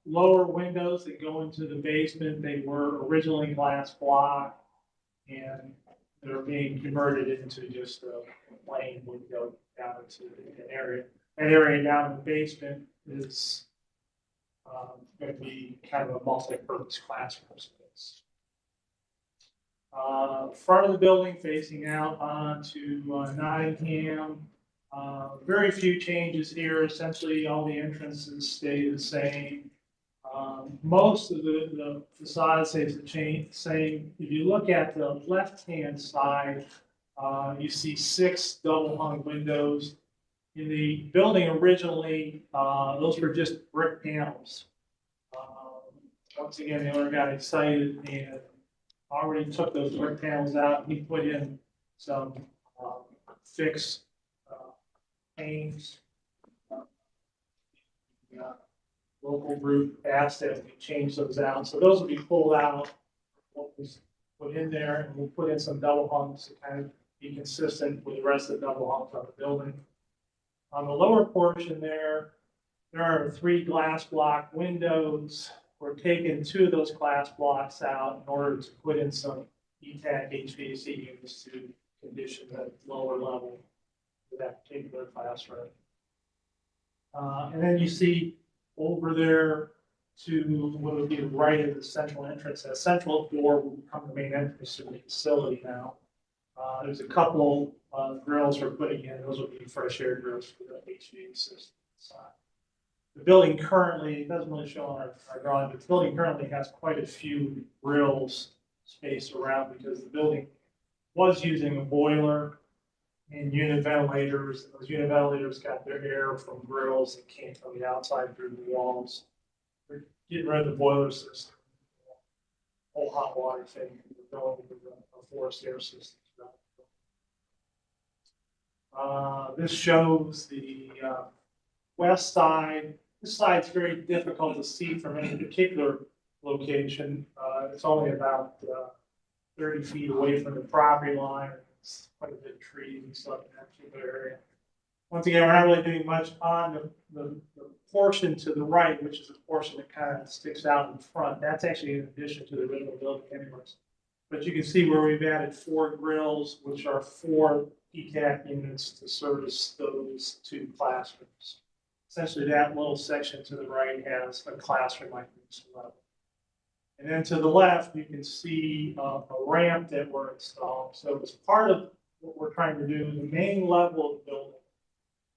lower windows that go into the basement. They were originally glass block, and they're being converted into just a plain window down into an area. That area down in the basement is going to be kind of a multi-purpose classroom space. Front of the building facing out onto Nottingham. Very few changes here. Essentially, all the entrances stay the same. Most of the facade stays the same. If you look at the left-hand side, you see 6 double hung windows. In the building originally, those were just brick panels. Once again, the owner got excited and already took those brick panels out. He put in some fixed panes. Local group asked that we change those out. So those will be pulled out, what was put in there, and we'll put in some double hungs to kind of be consistent with the rest of the double hungs on the building. On the lower portion there are 3 glass block windows. We're taking 2 of those glass blocks out in order to put in some ETAC HVAC units to condition the lower level for that particular classroom. And then you see over there to what would be the right of the central entrance. That central door will become the main entrance to the facility now. There's a couple grills we're putting in. Those will be fresh air grills for the HVAC system inside. The building currently, it doesn't really show on our drawing, but the building currently has quite a few grills spaced around because the building was using a boiler and unit ventilators. Those unit ventilators got their air from grills that came from the outside through the walls. We're getting rid of the boiler system, whole hot water thing, we're going with a forced air system. This shows the west side. This side's very difficult to see from any particular location. It's only about 30 feet away from the property line. It's quite a bit of trees and stuff in that particular area. Once again, we're not really doing much on the portion to the right, which is the portion that kind of sticks out in front. That's actually in addition to the original building anyways. But you can see where we've added 4 grills, which are 4 ETAC units to service those 2 classrooms. Essentially, that little section to the right has a classroom like this level. And then to the left, you can see a ramp that we're installing. So as part of what we're trying to do, the main level of the building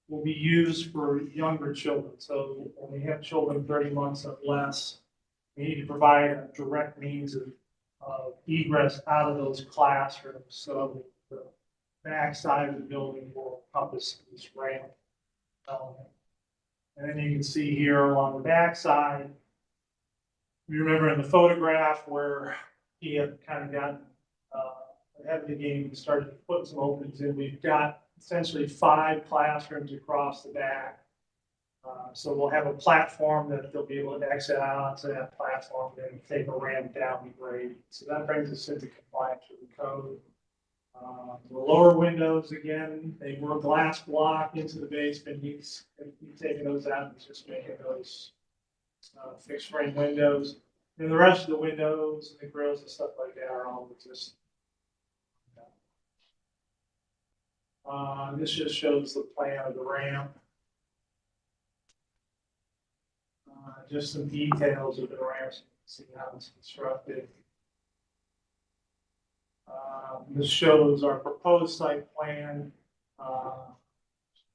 will be used for younger children. So when we have children 30 months or less, we need to provide a direct means of egress out of those classrooms. So the back side of the building will encompass this ramp element. And then you can see here along the back side, you remember in the photograph where he had kind of gotten ahead of the game and started to put some openings in. We've got essentially 5 classrooms across the back. So we'll have a platform that they'll be able to exit out onto that platform and take a ramp down the grade. So that brings us into compliance with the code. The lower windows, again, they were glass block into the basement. He's taking those out and just making those fixed frame windows. And the rest of the windows and the grills and stuff like that are all existing. This just shows the plan of the ramp. Just some details of the ramp so you can see how it's constructed. This shows our proposed site plan.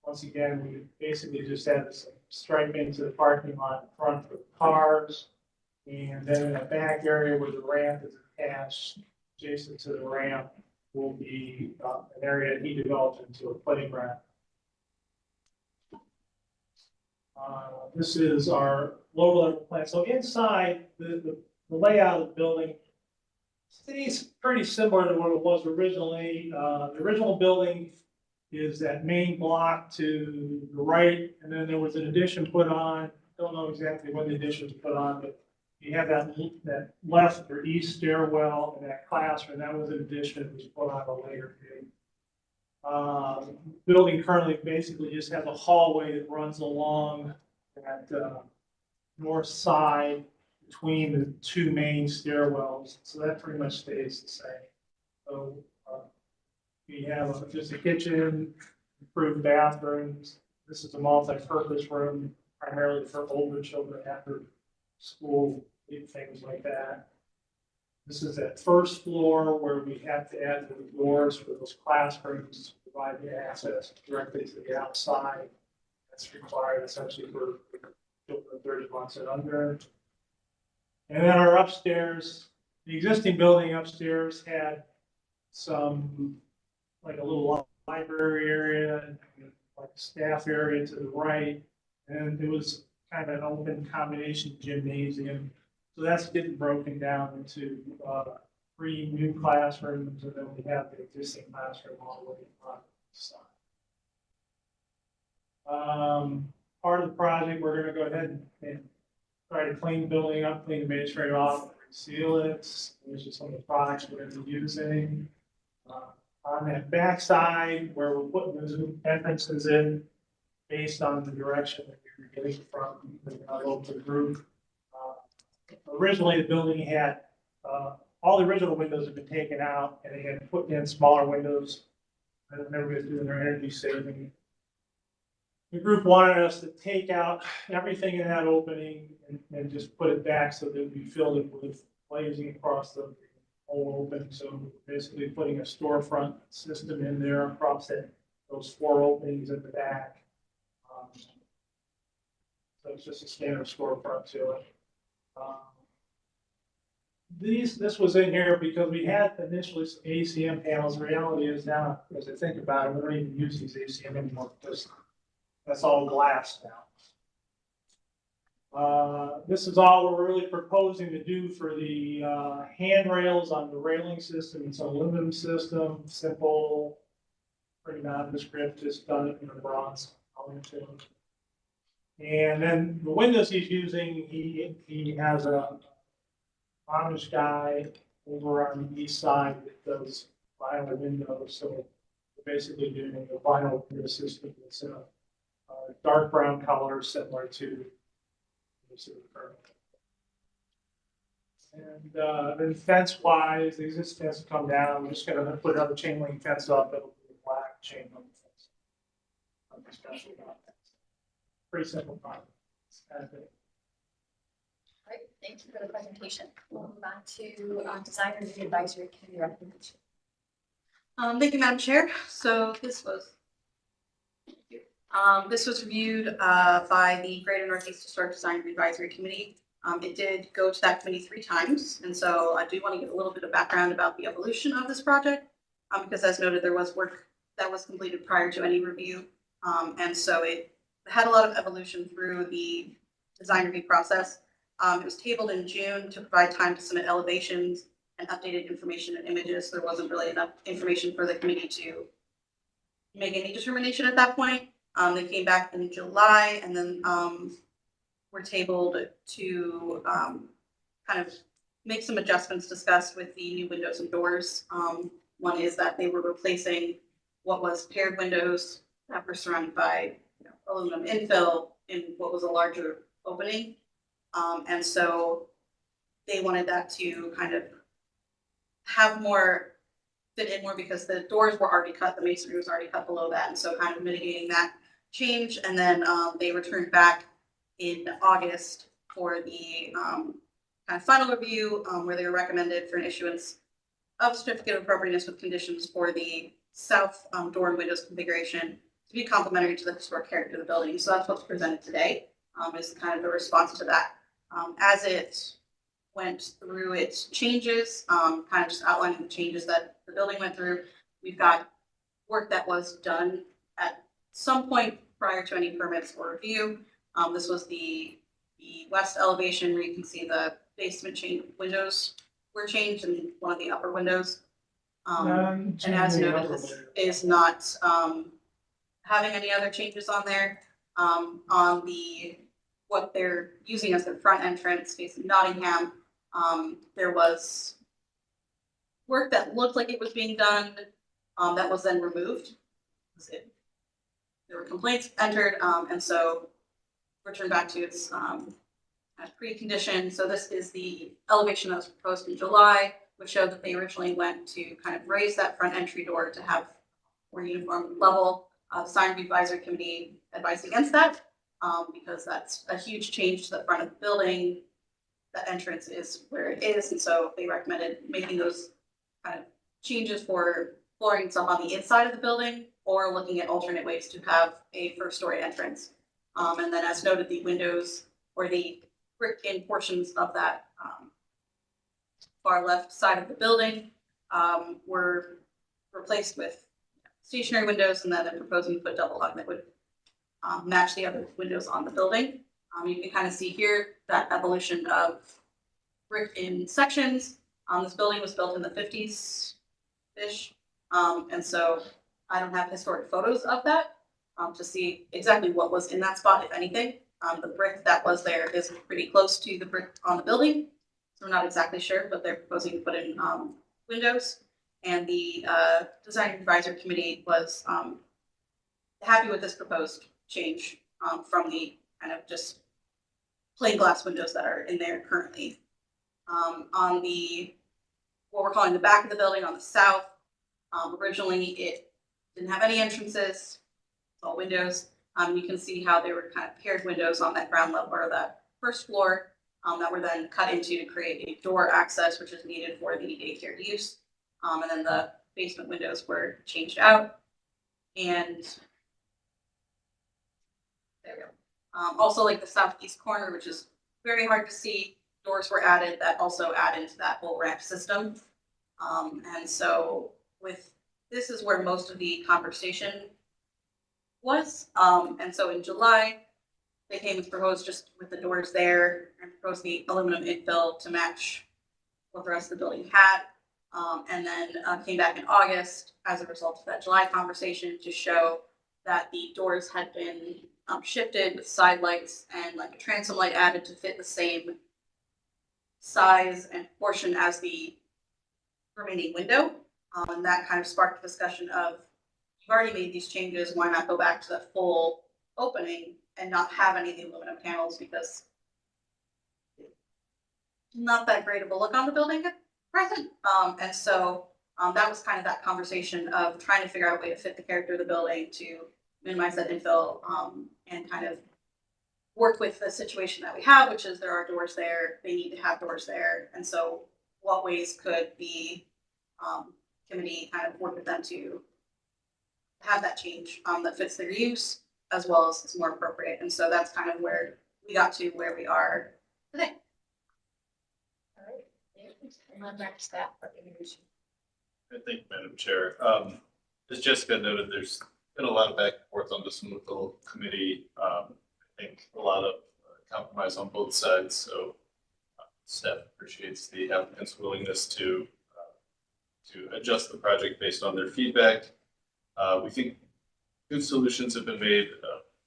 Once again, we basically just added some striping to the parking lot in front for the cars. And then in the back area where the ramp is attached, adjacent to the ramp, will be an area that he developed into a playground. This is our lower level plan. So inside, the layout of the building stays pretty similar to what it was originally. The original building is that main block to the right, and then there was an addition put on. Don't know exactly when the addition was put on, but you have that left or east stairwell and that classroom. That was an addition that was put on a later date. Building currently basically just has a hallway that runs along that north side between the 2 main stairwells. So that pretty much stays the same. So we have just a kitchen, improved bathrooms. This is a multi-purpose room, primarily for older children after school, things like that. This is that first floor where we have to add the doors for those classrooms to provide the access directly to the outside. That's required essentially for children 30 months and under. And then our upstairs, the existing building upstairs had some, like a little library area, and like a staff area to the right. And it was kind of an open combination gymnasium. So that's getting broken down into, 3 new classrooms, and then we have the existing classroom all the way on the side. Part of the project, we're gonna go ahead and try to clean the building up, clean the administrative office, seal it. These are some of the products we're gonna be using. On that backside, where we're putting those new entrances in, based on the direction that we were getting from the local group. Originally, the building had, all the original windows have been taken out, and they had put in smaller windows. And everybody's doing their energy saving. The group wanted us to take out everything in that opening and just put it back so that we filled it with glazing across the whole opening. So basically putting a storefront system in there across those 4 openings at the back. So it's just a standard storefront to it. This was in here because we had initially some ACM panels. The reality is now, as I think about it, we don't even use these ACM anymore because that's all glass now. This is all we're really proposing to do for the handrails on the railing system. It's an aluminum system, simple, pretty nondescript, just done in the bronze color to it. And then the windows he's using, he has a Amish guy over on the east side that does vinyl windows. So we're basically doing a vinyl window system that's a dark brown color similar to the current. And then fence wise, the existing fence will come down. We're just gonna put another chain link fence up. It'll be a black chain link fence. Nothing special about that. Pretty simple project. All right, thank you for the presentation. We'll move on to Design Review Advisory Committee recommendation. Thank you, Madam Chair. So this was reviewed by the Greater Northeast Historic Design Review Advisory Committee. It did go to that committee 3 times, and so I do want to give a little bit of background about the evolution of this project, because as noted, there was work that was completed prior to any review, and so it had a lot of evolution through the design review process. It was tabled in June to provide time to submit elevations and updated information and images. There wasn't really enough information for the committee to make any determination at that point. They came back in July and then were tabled to kind of make some adjustments discussed with the new windows and doors. One is that they were replacing what was paired windows that were surrounded by aluminum infill in what was a larger opening. And so they wanted that to kind of have more fit in more because the doors were already cut, the masonry was already cut below that, and so kind of mitigating that change. And then they returned back in August for the kind of final review where they were recommended for an issuance of certificate of appropriateness with conditions for the south door and windows configuration to be complementary to the historic character of the building. So that's what's presented today, is kind of the response to that. As it went through its changes, kind of just outlining the changes that the building went through, we've got work that was done at some point prior to any permits or review. This was the west elevation where you can see the basement windows were changed and one of the upper windows. And as noted, this is not having any other changes on there. On what they're using as their front entrance facing Nottingham, there was work that looked like it was being done that was then removed. There were complaints entered, and so returned back to its pre-condition. So this is the elevation that was proposed in July, which showed that they originally went to kind of raise that front entry door to have more uniform level. The Design Review Advisory Committee advised against that because that's a huge change to the front of the building. The entrance is where it is, and so they recommended making those kind of changes for flooring some on the inside of the building or looking at alternate ways to have a first-story entrance. And then as noted, the windows or the brick-in portions of that far left side of the building were replaced with stationary windows, and then they're proposing to put double hung that would match the other windows on the building. You can kind of see here that evolution of brick in sections. This building was built in the 50s-ish, and so I don't have historic photos of that to see exactly what was in that spot, if anything. The brick that was there is pretty close to the brick on the building, so we're not exactly sure, but they're proposing to put in windows. And the design advisor committee was happy with this proposed change from the kind of just plain glass windows that are in there currently. On the, what we're calling the back of the building on the south, originally it didn't have any entrances, it's all windows. You can see how they were kind of paired windows on that ground level or that first floor that were then cut into to create a door access, which is needed for the daycare use. And then the basement windows were changed out. And there we go. Also, like the southeast corner, which is very hard to see, doors were added that also add into that whole ramp system. And so with this is where most of the conversation was. And so in July, they came with proposed just with the doors there and proposed the aluminum infill to match what the rest of the building had. And then came back in August as a result of that July conversation to show that the doors had been shifted with side lights and like a transom light added to fit the same size and portion as the remaining window. And that kind of sparked the discussion of, you've already made these changes, why not go back to the full opening and not have any of the aluminum panels, because not that great of a look on the building at present. And so that was kind of that conversation of trying to figure out a way to fit the character of the building to minimize that infill and kind of work with the situation that we have, which is there are doors there, they need to have doors there. And so what ways could the committee kind of work with them to have that change that fits their use as well as is more appropriate. And so that's kind of where we got to where we are today. All right. And then back to that recommendation. I think, Madam Chair, as Jessica noted, there's been a lot of back and forth on this one with the whole committee. I think a lot of compromise on both sides. So staff appreciates the applicant's willingness to adjust the project based on their feedback. We think good solutions have been made,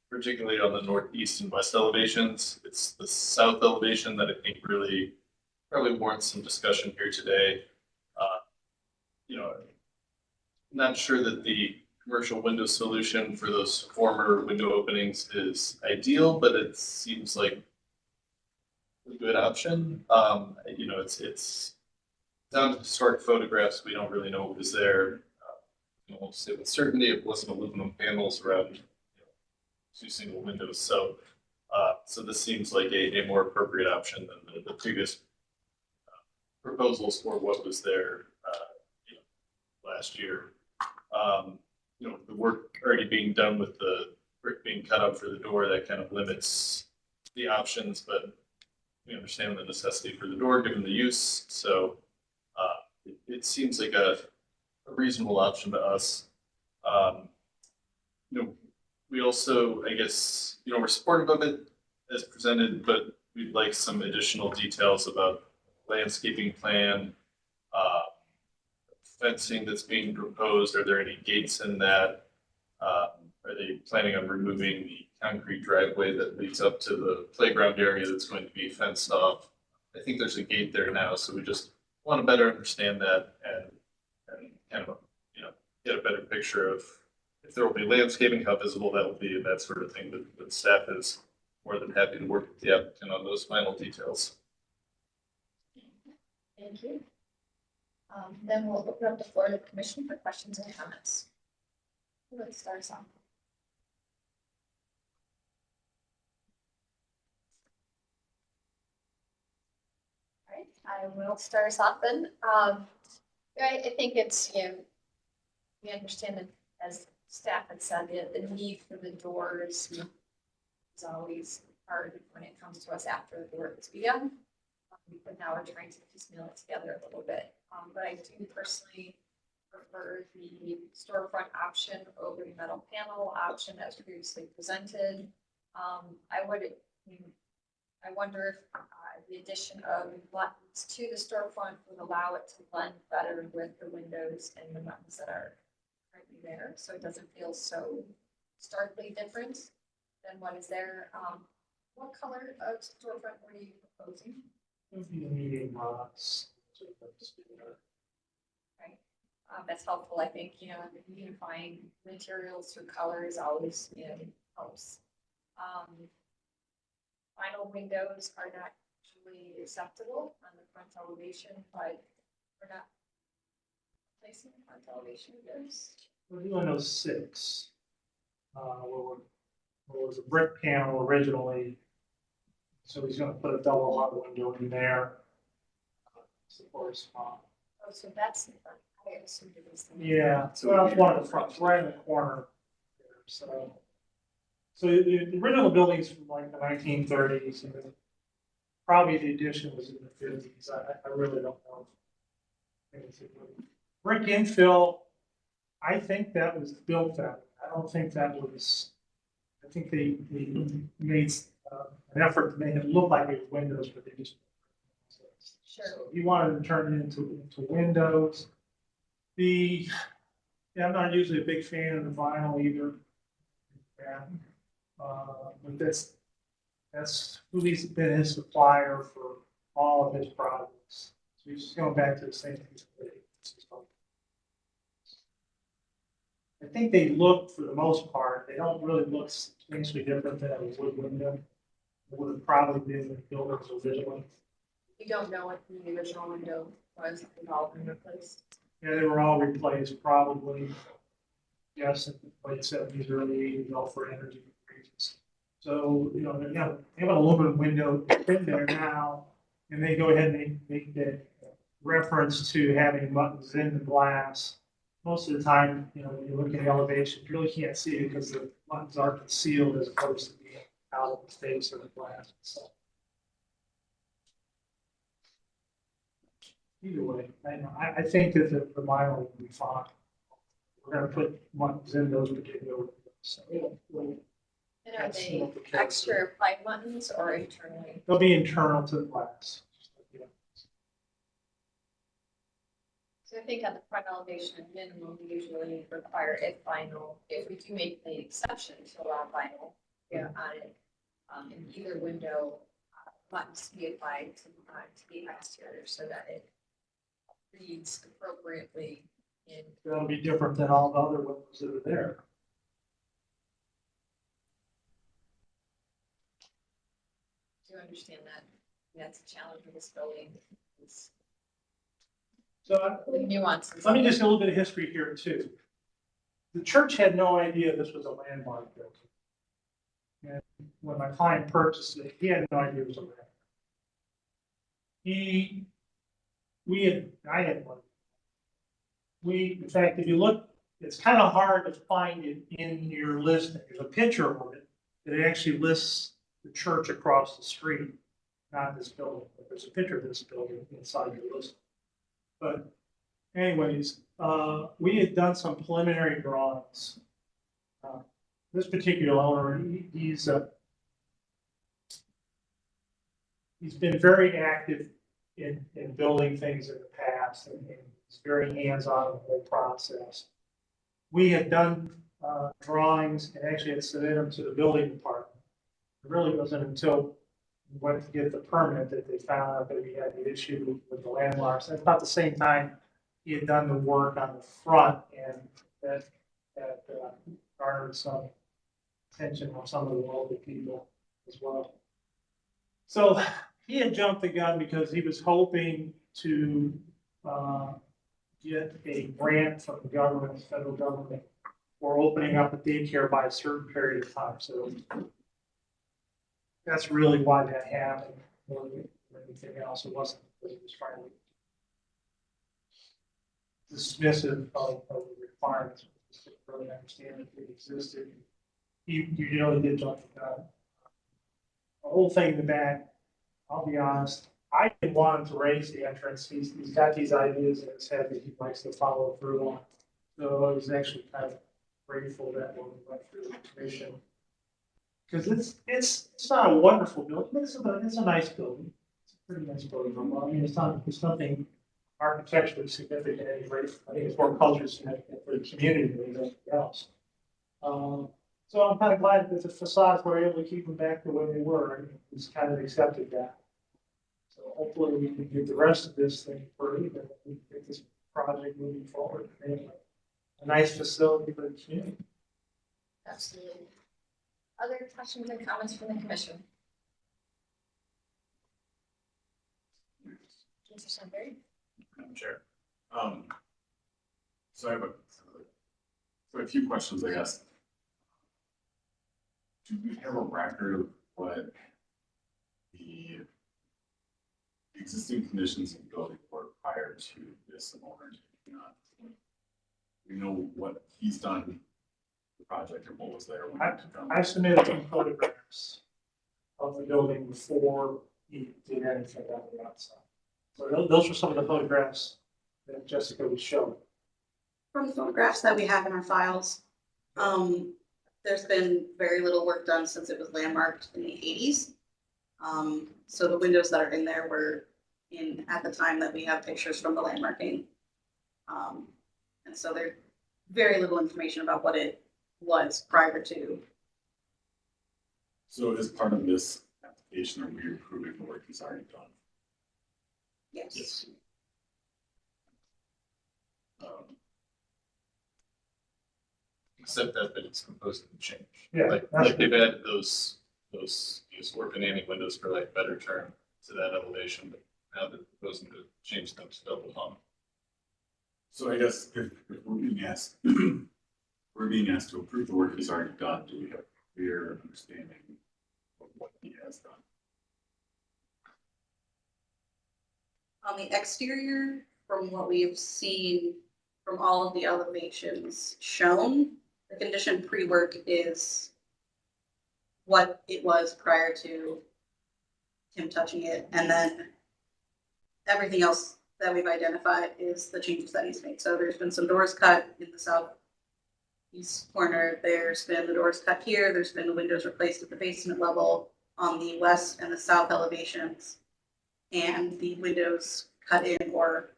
particularly on the northeast and west elevations. It's the south elevation that I think really probably warrants some discussion here today. Not sure that the commercial window solution for those former window openings is ideal, but it seems like a good option. It's down to historic photographs. We don't really know what was there. I won't say with certainty it wasn't aluminum panels around two single windows. So this seems like a more appropriate option than the previous proposals for what was there last year. The work already being done with the brick being cut out for the door, that kind of limits the options, but we understand the necessity for the door given the use. So it seems like a reasonable option to us. We also, I guess, we're supportive of it as presented, but we'd like some additional details about landscaping plan, fencing that's being proposed. Are there any gates in that? Are they planning on removing the concrete driveway that leads up to the playground area that's going to be fenced off? I think there's a gate there now, so we just want to better understand that and kind of, get a better picture of if there will be landscaping, how visible that will be, and that sort of thing. But staff is more than happy to work with the applicant on those final details. Thank you. Then we'll open up the floor to the commission for questions and comments. Let's start us off. All right, I will start us off then. I think it's, we understand that as staff had said, the need for the doors is always hard when it comes to us after the work is begun. but now we're trying to piecemeal it together a little bit. But I do personally prefer the storefront option over the metal panel option as previously presented. I wonder if the addition of buttons to the storefront would allow it to blend better with the windows and the buttons that are currently there, so it doesn't feel so starkly different than what is there. What color of storefront were you proposing? Medium lots. Right. That's helpful, I think, unifying materials through colors always, helps. Vinyl windows are not usually acceptable on the front elevation, but we're not placing front elevation windows. We're doing those 6. Where it was a brick panel originally. So he's gonna put a double hot window in there. Supports. Oh, so that's the front. I assumed it was the. Yeah, so that's one of the fronts, right in the corner there, so. So the original building's from like the 1930s, and probably the addition was in the 50s. I really don't know. Brick infill, I think that was built that way. I don't think that was, I think they made an effort to make it look like it was windows, but they just. Sure. So he wanted to turn it into windows. I'm not usually a big fan of the vinyl either. Yeah. But that's who he's been his supplier for all of his products. So he's just going back to the same thing. I think they look, for the most part, they don't really look substantially different than a wood window. It would have probably been the buildings originally. You don't know what the original window was, they've all been replaced. Yeah, they were all replaced probably, yes, in the late 70s, early 80s, all for energy reasons. So, they have an aluminum window in there now, and they go ahead and make the reference to having buttons in the glass. Most of the time, when you look at the elevation, you really can't see it because the buttons are concealed as opposed to being out of the face of the glass. So, either way, I think that the vinyl will be fine. We're going to put buttons in those particular windows. So And are they extra applied buttons or internally? they'll be internal to the glass. So I think at the front elevation minimum, we usually require if vinyl, if we do make the exception to allow vinyl on it, in either window, buttons to be applied to the exterior so that it reads appropriately in. That'll be different than all the other windows that are there. Do you understand that? That's a challenge with this building. So Nuances. let me just get a little bit of history here too. The church had no idea this was a landmark building. And when my client purchased it, he had no idea it was a landmark. I had one. In fact, if you look, it's kind of hard to find it in your listing. There's a picture of it that actually lists the church across the street, not this building, but there's a picture of this building inside your listing. But anyways, we had done some preliminary drawings. This particular owner, he's been very active in building things in the past, and he's very hands-on in the whole process. We had done drawings and actually had submitted them to the building department. It really wasn't until we went to get the permit that they found out that we had the issue with the landmarks. At about the same time, he had done the work on the front, and that garnered some attention from some of the local people as well. So he had jumped the gun because he was hoping to get a grant from the government, the federal government, for opening up a daycare by a certain period of time. So that's really why that happened more than anything else. It wasn't because he was trying to dismissive of the requirements. Just didn't really understand that they existed. He really did jump the gun. The whole thing in the back, I'll be honest, I didn't want him to raise the entrance. He's got these ideas in his head that he likes to follow through on. So I was actually kind of grateful that when we went through the commission. Because it's not a wonderful building, but it's a nice building. It's a pretty nice building. I mean, it's nothing architecturally significant anyway. I think it's more culturally significant for the community than anything else. So I'm kind of glad that the facades were able to keep them back the way they were, and he's kind of accepted that. So hopefully we can get the rest of this thing free, and we can get this project moving forward. And a nice facility for the community. Absolutely. Other questions and comments from the commission? Mr. Sunbury? Madam Chair. So I have a few questions, I guess. Do we have a record of what the existing conditions of the building were prior to this owner taking on? We know what he's done, the project, and what was there when it was done. I submitted some photographs of the building before he did anything on the outside. So those were some of the photographs that Jessica was showing. From the photographs that we have in our files, there's been very little work done since it was landmarked in the 80s. So the windows that are in there were in at the time that we have pictures from the landmarking. And so there's very little information about what it was prior to. So as part of this application, are we approving the work he's already done? Yes. Except that it's proposed to change. Yeah, Like they've added those organanic windows for like better term to that elevation, but now they're proposing to change them to double hung. So I guess if we're being asked, we're being asked to approve the work he's already done, do we have a clear understanding of what he has done? On the exterior, from what we've seen from all of the elevations shown, the condition pre-work is what it was prior to him touching it. And then everything else that we've identified is the changes that he's made. So there's been some doors cut in the southeast corner. There's been the doors cut here. There's been the windows replaced at the basement level on the west and the south elevations. And the windows cut in or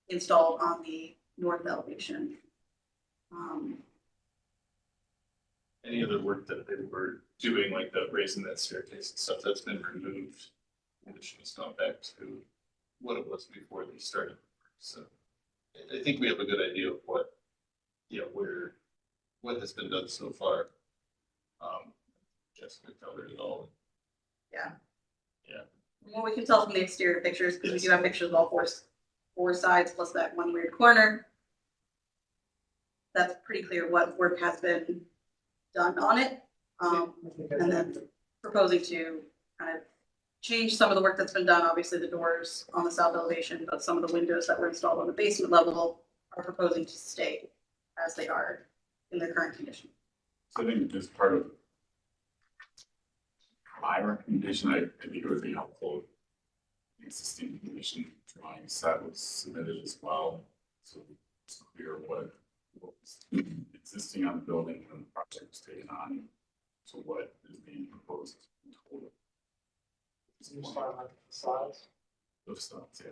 installed on the north elevation. Any other work that they were doing, like the raising that staircase and stuff, that's been removed. And it's just gone back to what it was before they started. So I think we have a good idea of what has been done so far. Jessica covered it all. Yeah. Yeah. Well, we can tell from the exterior pictures, because we do have pictures of all four sides plus that one weird corner. That's pretty clear what work has been done on it. And then proposing to kind of change some of the work that's been done. Obviously the doors on the south elevation, but some of the windows that were installed on the basement level are proposing to stay as they are in their current condition. So I think as part of my recommendation, I think it would be helpful if the existing condition drawing set was submitted as well. So it's clear what was existing on the building when the project was taken on. So what is being proposed in total. You start with the sides. Those stuff, yeah.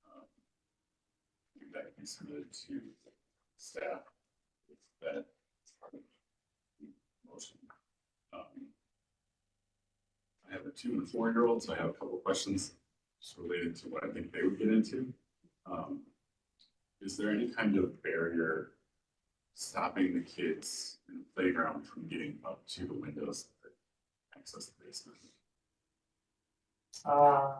I think that can be submitted to staff with that as part of the motion. I have a 2 and 4-year-old, so I have a couple of questions just related to what I think they would get into. Is there any kind of barrier stopping the kids in the playground from getting up to the windows that access the basement? I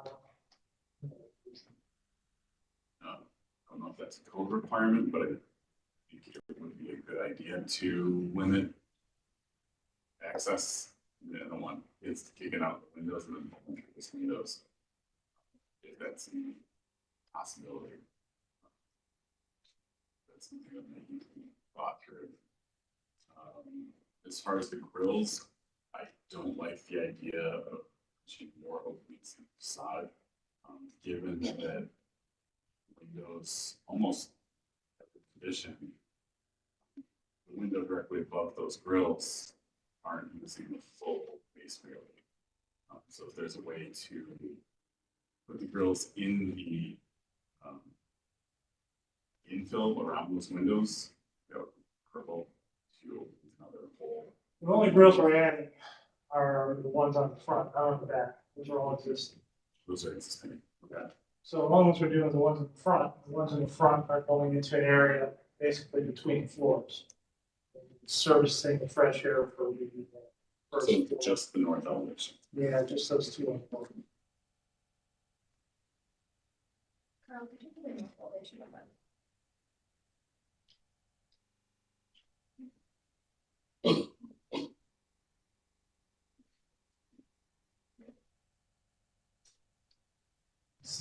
don't know if that's a code requirement, but I think it would be a good idea to limit access. And the other one is kicking out the windows and then pulling through these windows. If that's a possibility. That's something that may need to be thought through. As far as the grills, I don't like the idea of achieve more openings in the facade, given that windows almost at the condition, the window directly above those grills aren't using the full base railing. So if there's a way to put the grills in the infill around those windows, purple to another hole. The only grills we're adding are the ones on the front, not on the back, which are all existing. Those are existing. Okay. So the ones we're doing, the ones in the front, are going into an area basically between floors. Servicing the fresh air for the first So floor. just the north elevation. Yeah, just those two on the floor. Carl, could you give me an explanation of that?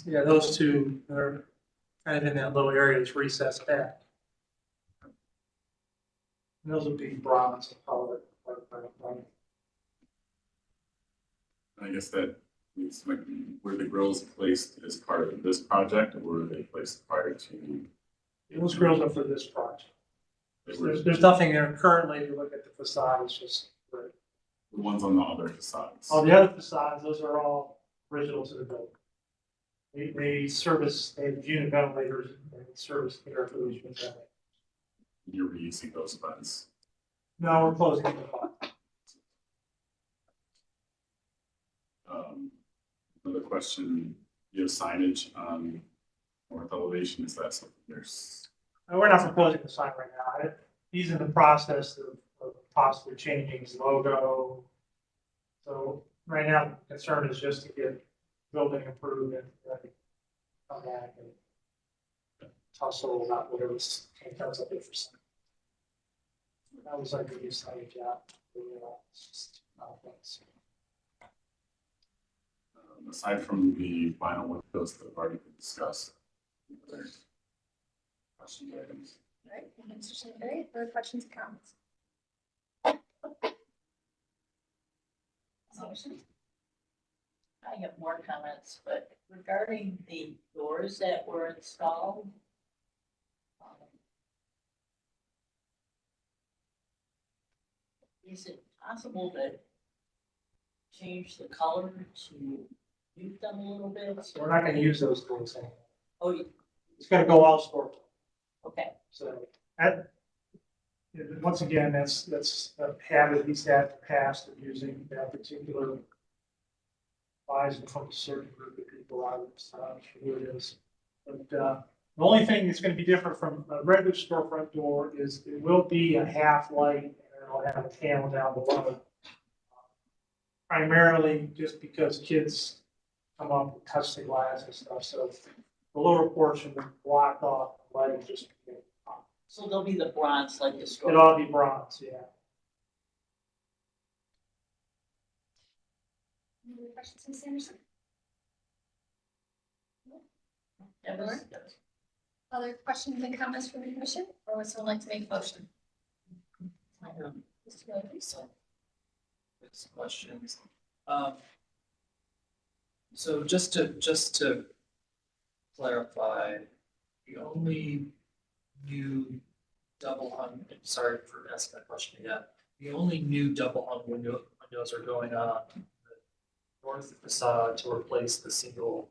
Yeah, those two are kind of in that little area that's recessed back. And those would be bronze color. I guess that means like, were the grills placed as part of this project, or were they placed prior to? Those grills are for this project. They were There's nothing there currently. If you look at the facade, it's just, the ones on the other facades. all the other facades, those are all original to the building. They service, they have unit ventilators, and service air for those unit ventilators. You're reusing those vents. No, we're closing the lot. Another question, you have signage on north elevation, is that something there's? We're not proposing the sign right now. He's in the process of possibly changing his logo. So right now, the concern is just to get building approved and come back and tussle about whatever comes up with for sign. That was like a new sign job. It's just not things. Aside from the vinyl windows that have already been discussed, other question items? All right, Mr. Shinbury, other questions, comments? I have more comments, but regarding the doors that were installed. Is it possible to change the color to mute them a little bit? We're not gonna use those doors anymore. Oh, It's gonna go all store. okay. So that, once again, that's a habit he's had in the past of using that particular advisor from a certain group of people. I was not sure who it is. But the only thing that's gonna be different from a regular storefront door is it will be a half light and it'll have a panel down below. Primarily just because kids come up and touch the glass and stuff, so the lower portion will block off the light and just. So they'll be the bronze like the store. It'll all be bronze, yeah. Any other questions, Ms. Anderson? That was- Other questions and comments from the commission, or would someone like to make a motion? Mr. Miller, please. There's questions. So just to clarify, the only new double hung, sorry for asking that question again. The only new double hung windows are going on the north facade to replace the single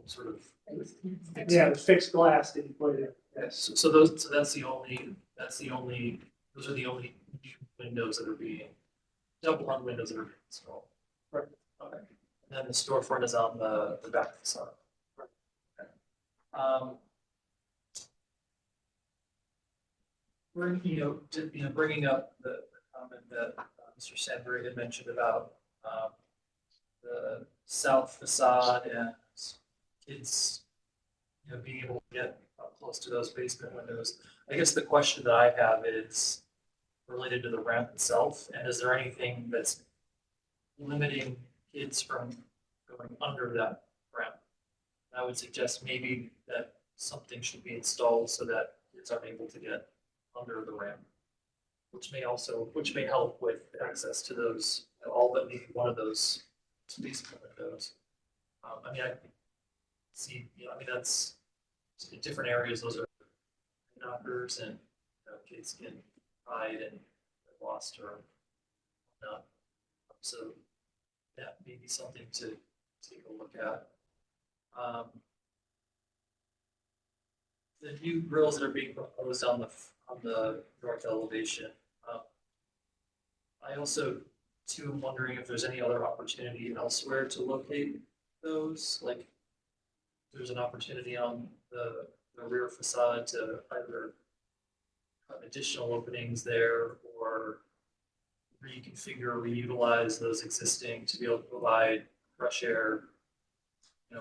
sort of. Yeah, the fixed glass that you put in. Yes, so that's the only, those are the only new windows that are being, double hung windows that are being installed. Right. Okay, and then the storefront is on the back facade. Okay. We're, bringing up the comment that Mr. Sandberg had mentioned about, the south facade and kids, being able to get up close to those basement windows. I guess the question that I have is related to the ramp itself, and is there anything that's limiting kids from going under that ramp? I would suggest maybe that something should be installed so that kids aren't able to get under the ramp, which may help with access to those all but maybe one of those space windows. I mean, I see, I mean, that's in different areas, those are knockers and kids can hide and get lost or not. So that may be something to take a look at. The new grills that are being proposed on the north elevation. I also too am wondering if there's any other opportunity elsewhere to locate those, like there's an opportunity on the rear facade to either have additional openings there or reconfigure or reutilize those existing to be able to provide fresh air,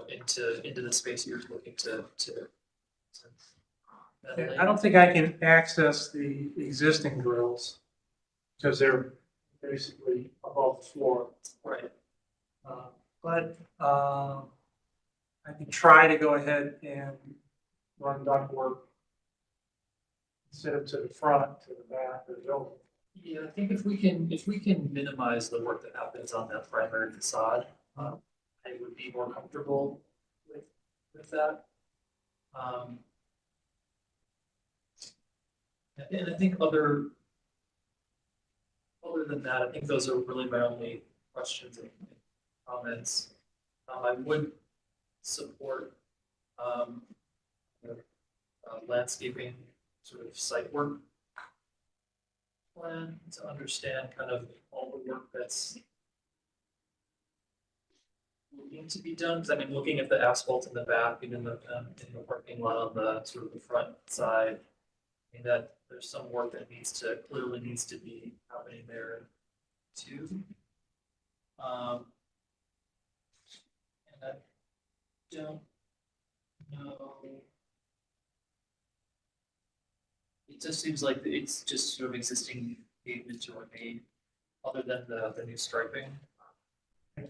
into the space you're looking to Yeah, I don't think I can access the existing grills because they're basically above the floor. Right. But I can try to go ahead and run ductwork instead of to the front, to the back, or the building. Yeah, I think if we can minimize the work that happens on that primary facade, I would be more comfortable with that. And I think other than that, I think those are really my only questions and comments. I would support landscaping sort of site work plan to understand kind of all the work that's needing to be done. Because I mean, looking at the asphalt in the back and in the parking lot on the sort of the front side, I mean that there's some work that clearly needs to be happening there too. And I don't know. It just seems like it's just sort of existing pavement to remain, other than the new striping.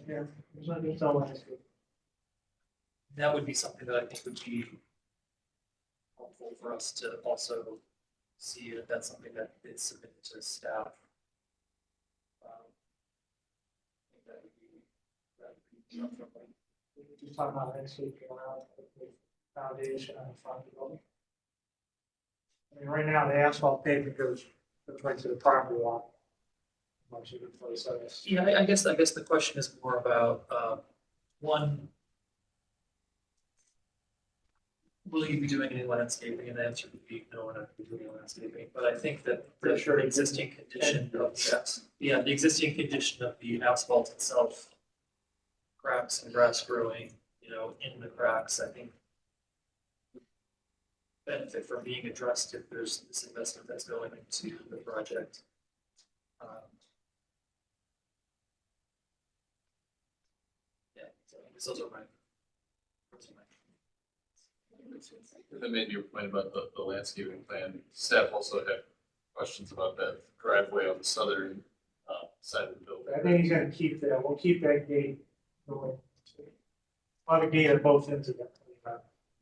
Yeah, there's no landscape. That would be something that I think would be helpful for us to also see if that's something that is submitted to staff. I think that would be helpful. You're talking about landscaping around the foundation on the front of the building. I mean, right now, the asphalt pavement goes right to the property line. Much of it place, I guess. Yeah, I guess the question is more about, one, will you be doing any landscaping? And the answer would be no, we're not doing any landscaping. But I think that the existing condition of, the existing condition of the asphalt itself, cracks and grass growing, in the cracks, I think benefit from being addressed if there's this investment that's going into the project. Yeah, so I guess those are my. And then maybe your point about the landscaping plan, staff also had questions about that driveway on the southern side of the building. I think he's gonna keep that, we'll keep that gate going. On the gate at both ends of that.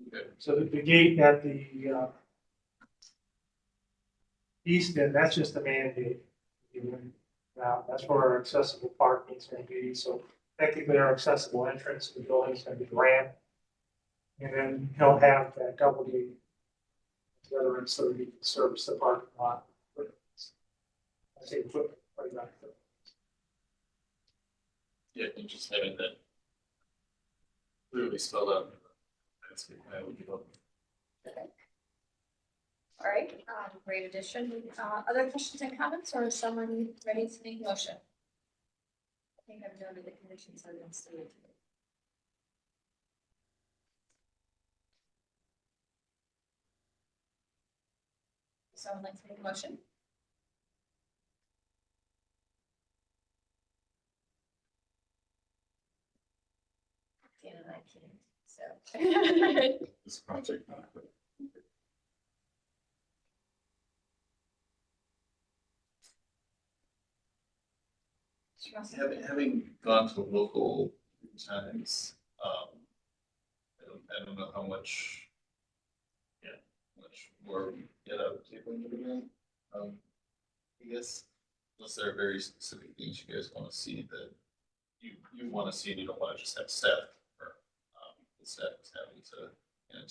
Okay. So the gate at the east end, that's just the man gate. Now, that's where our accessible parking is gonna be, so technically our accessible entrance to the building is gonna be the ramp. And then he'll have that double gate at the other end, so he can service the parking lot. I say foot, right back there. Yeah, and just having that clearly spelled out. That would be helpful. All right, great addition. Other questions and comments, or is someone ready to make a motion? I think I've noted the conditions are been stated. Someone like to make a motion? Dan and I can't, so. This project. Having gone to local times, I don't know how much more we get out of people. I guess Unless there are very specific things you guys want to see that you want to see, and you don't want to just have staff or the staff is having to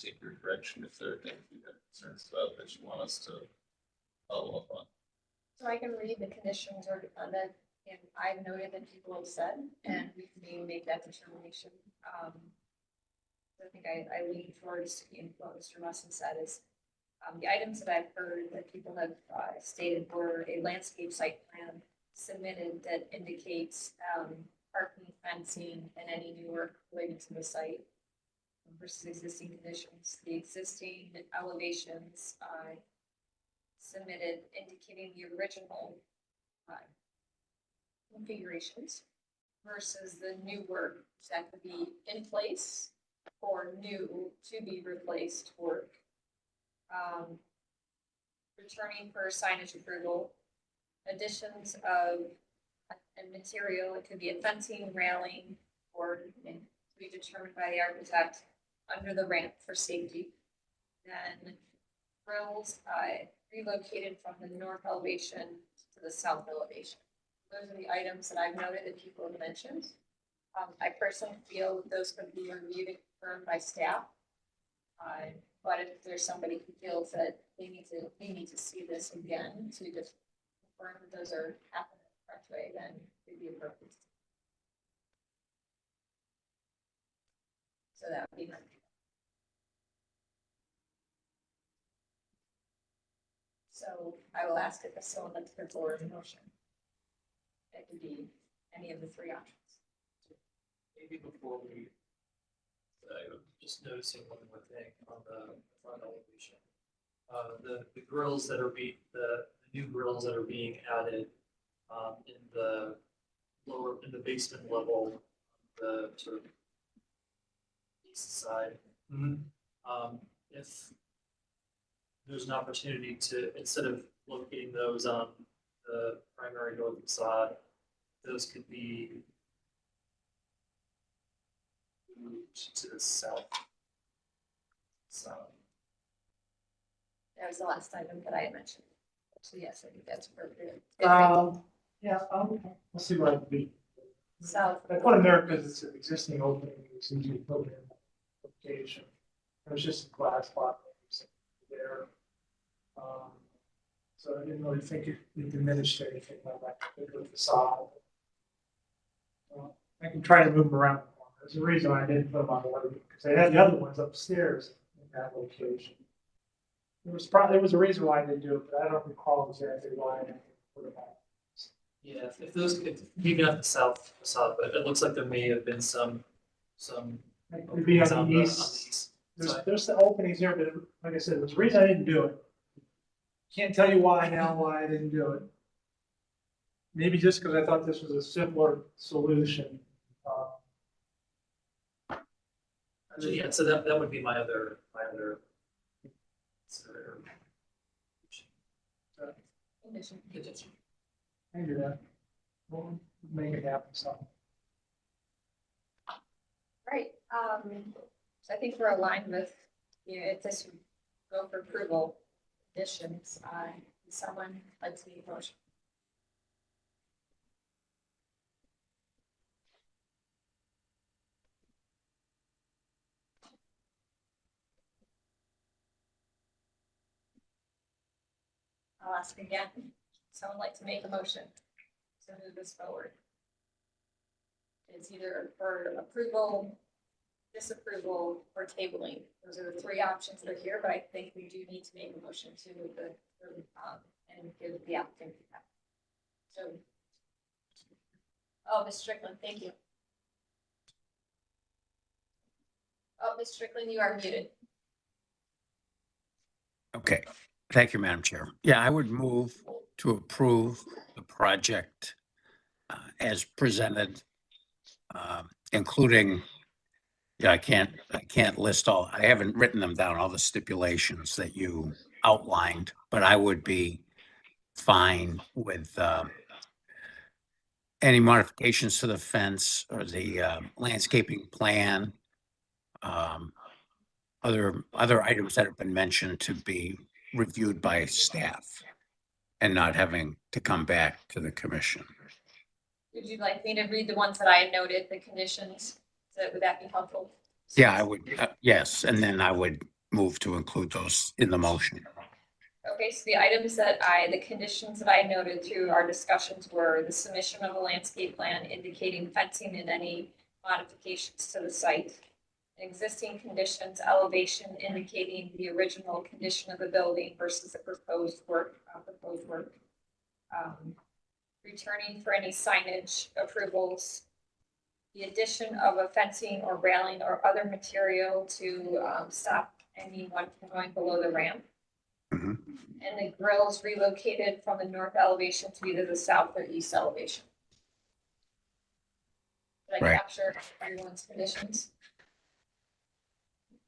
take your direction if there are things you have concerns about that you want us to follow up on. So I can read the conditions or that, and I've noted that people have said, and we can make that determination. I think I lean towards what Mr. Musson said is, the items that I've heard that people have stated were a landscape site plan submitted that indicates parking, fencing, and any new work related to the site versus existing conditions. The existing elevations submitted indicating the original configurations versus the new work that could be in place or new to be replaced work. Returning for signage approval, additions of and material, it could be a fencing, railing, or to be determined by the architect under the ramp for safety. Then grills relocated from the north elevation to the south elevation. Those are the items that I've noted that people have mentioned. I personally feel that those could be reviewed and confirmed by staff. But if there's somebody who feels that they need to see this again to just confirm that those are happening the correct way, then it'd be appropriate. So that would be my. So I will ask if someone wants to put forward a motion. It could be any of the three options. Maybe before we, just noticing one more thing on the front elevation. The grills that are the new grills that are being added in the in the basement level, the sort of east side. If there's an opportunity to, instead of locating those on the primary north facade, those could be moved to the south. So That was the last item that I had mentioned. So yes, I think that's appropriate. Yeah, I'll see what I can do. South. I put it there because it's an existing opening, it's easy to put in location. There's just a glass block there. So I didn't really think it diminished anything by that particular facade. I can try to move them around. There's a reason I didn't put them on the way, because I had the other ones upstairs in that location. There was a reason why I didn't do it, but I don't recall exactly why I didn't put them on. yeah, if those could, maybe not the south facade, but it looks like there may have been some It'd be on on the the east. east side. There's the openings there, but like I said, there's a reason I didn't do it. Can't tell you why I didn't do it. Maybe just because I thought this was a simpler solution. Actually, yeah, so that would be my other Condition. condition. I can do that. We'll make it happen, so. Right, so I think we're aligned with, if this would go for approval, additions, someone like to make a motion. I'll ask again, someone like to make a motion to move this forward. It's either for approval, disapproval, or tabling. Those are the three options that are here, but I think we do need to make a motion to move and give the applicant feedback. So, oh, Ms. Strickland, thank you. Oh, Ms. Strickland, you are muted. Okay, thank you, Madam Chair. Yeah, I would move to approve the project as presented, including, yeah, I can't list all, I haven't written them down, all the stipulations that you outlined, but I would be fine with any modifications to the fence or the landscaping plan. Other items that have been mentioned to be reviewed by staff. and not having to come back to the commission. Would you like me to read the ones that I had noted, the conditions? Would that be helpful? Yeah, I would, yes, and then I would move to include those in the motion. Okay, so the conditions that I noted through our discussions were the submission of a landscape plan indicating fencing and any modifications to the site. Existing conditions, elevation indicating the original condition of the building versus the proposed work. Returning for any signage approvals. The addition of a fencing or railing or other material to stop anyone from going below the ramp. Mhm. And the grills relocated from the north elevation to either the south or east elevation. Did I Right. capture everyone's conditions?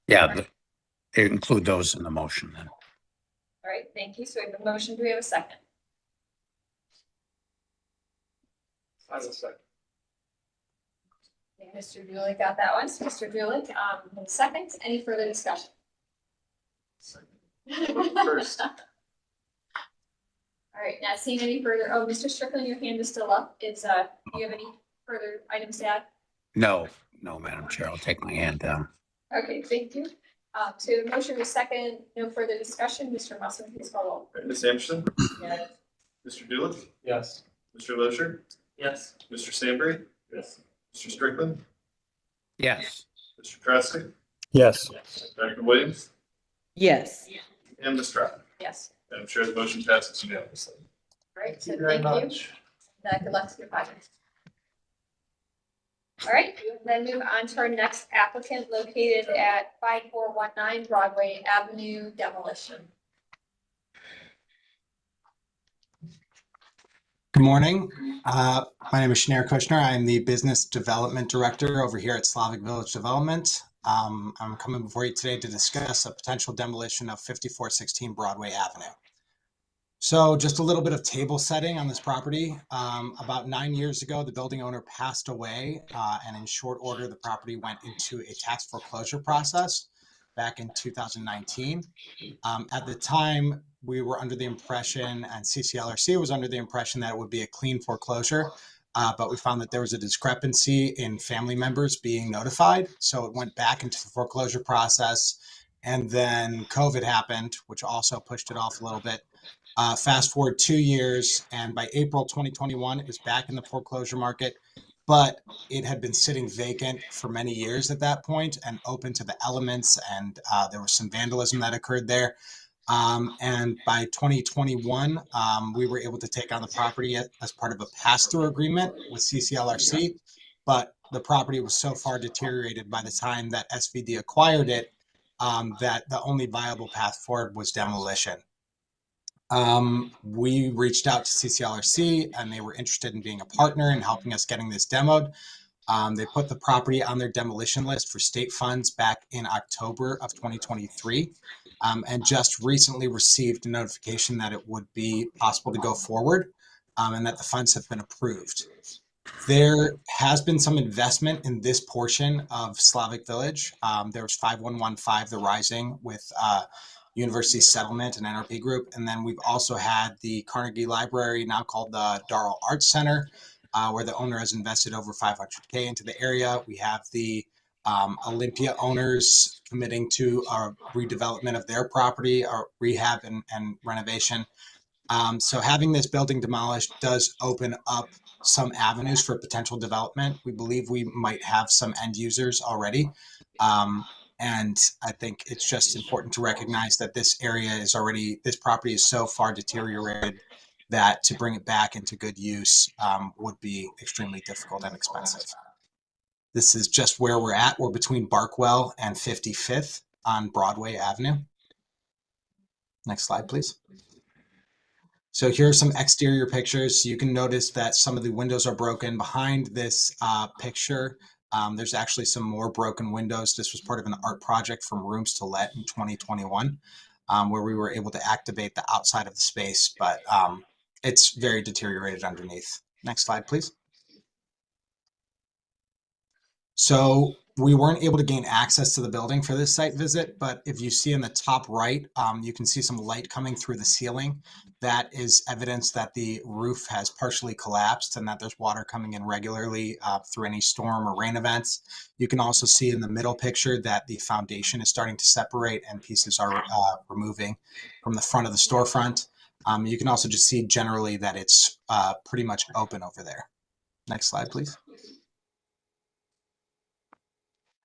Yeah, include those in the motion then. All right, thank you. So we have a motion. Do we have a second? I will second. Okay, Mr. Julick got that one. So Mr. Julick, second. Any further discussion? First. All right, not seeing any further. Oh, Mr. Strickland, your hand is still up. Do you have any further items to add? No, Madam Chair, I'll take my hand down. Okay, thank you. So the motion is second, no further discussion. Mr. Musson, please call roll. Ms. Anderson? Yes. Mr. Doolittle? Yes. Mr. Loescher? Yes. Mr. Stanbury? Yes. Mr. Strickland? Yes, Mr. Trusty? Yes. Dr. Williams? Yes. And Ms. Stratton? Yes. Madam Chair, the motion passes unanimously. All right, so Thank you very thank you. much. Good luck to your project. All right, we will then move on to our next applicant located at 5419 Broadway Avenue demolition. Good morning. My name is Shneur Kushner. I'm the Business Development Director over here at Slavic Village Development. I'm coming before you today to discuss a potential demolition of 5416 Broadway Avenue. So just a little bit of table setting on this property. About 9 years ago, the building owner passed away, and in short order, the property went into a tax foreclosure process back in 2019. At the time, we were under the impression, and CCLRC was under the impression, that it would be a clean foreclosure, but we found that there was a discrepancy in family members being notified. So it went back into the foreclosure process, and then COVID happened, which also pushed it off a little bit. Fast forward 2 years, and by April 2021, it was back in the foreclosure market, but it had been sitting vacant for many years at that point and open to the elements, and there was some vandalism that occurred there. And by 2021, we were able to take on the property as part of a pass-through agreement with CCLRC, but the property was so far deteriorated by the time that SVD acquired it that the only viable path forward was demolition. We reached out to CCLRC, and they were interested in being a partner and helping us getting this demoed. They put the property on their demolition list for state funds back in October of 2023, and just recently received a notification that it would be possible to go forward, and that the funds have been approved. There has been some investment in this portion of Slavic Village. There was 5115 The Rising with University Settlement and NRP Group. And then we've also had the Carnegie Library, now called the Darrell Arts Center, where the owner has invested over $500K into the area. We have the Olympia owners committing to a redevelopment of their property, or rehab and renovation. So having this building demolished does open up some avenues for potential development. We believe we might have some end users already. And I think it's just important to recognize that this property is so far deteriorated that to bring it back into good use would be extremely difficult and expensive. This is just where we're at. We're between Barkwell and 55th on Broadway Avenue. Next slide, please. So here are some exterior pictures. You can notice that some of the windows are broken. Behind this picture, there's actually some more broken windows. This was part of an art project from Rooms to Let in 2021, where we were able to activate the outside of the space, but it's very deteriorated underneath. Next slide, please. So we weren't able to gain access to the building for this site visit, but if you see in the top right, you can see some light coming through the ceiling. That is evidence that the roof has partially collapsed and that there's water coming in regularly through any storm or rain events. You can also see in the middle picture that the foundation is starting to separate and pieces are removing from the front of the storefront. You can also just see generally that it's pretty much open over there. Next slide, please.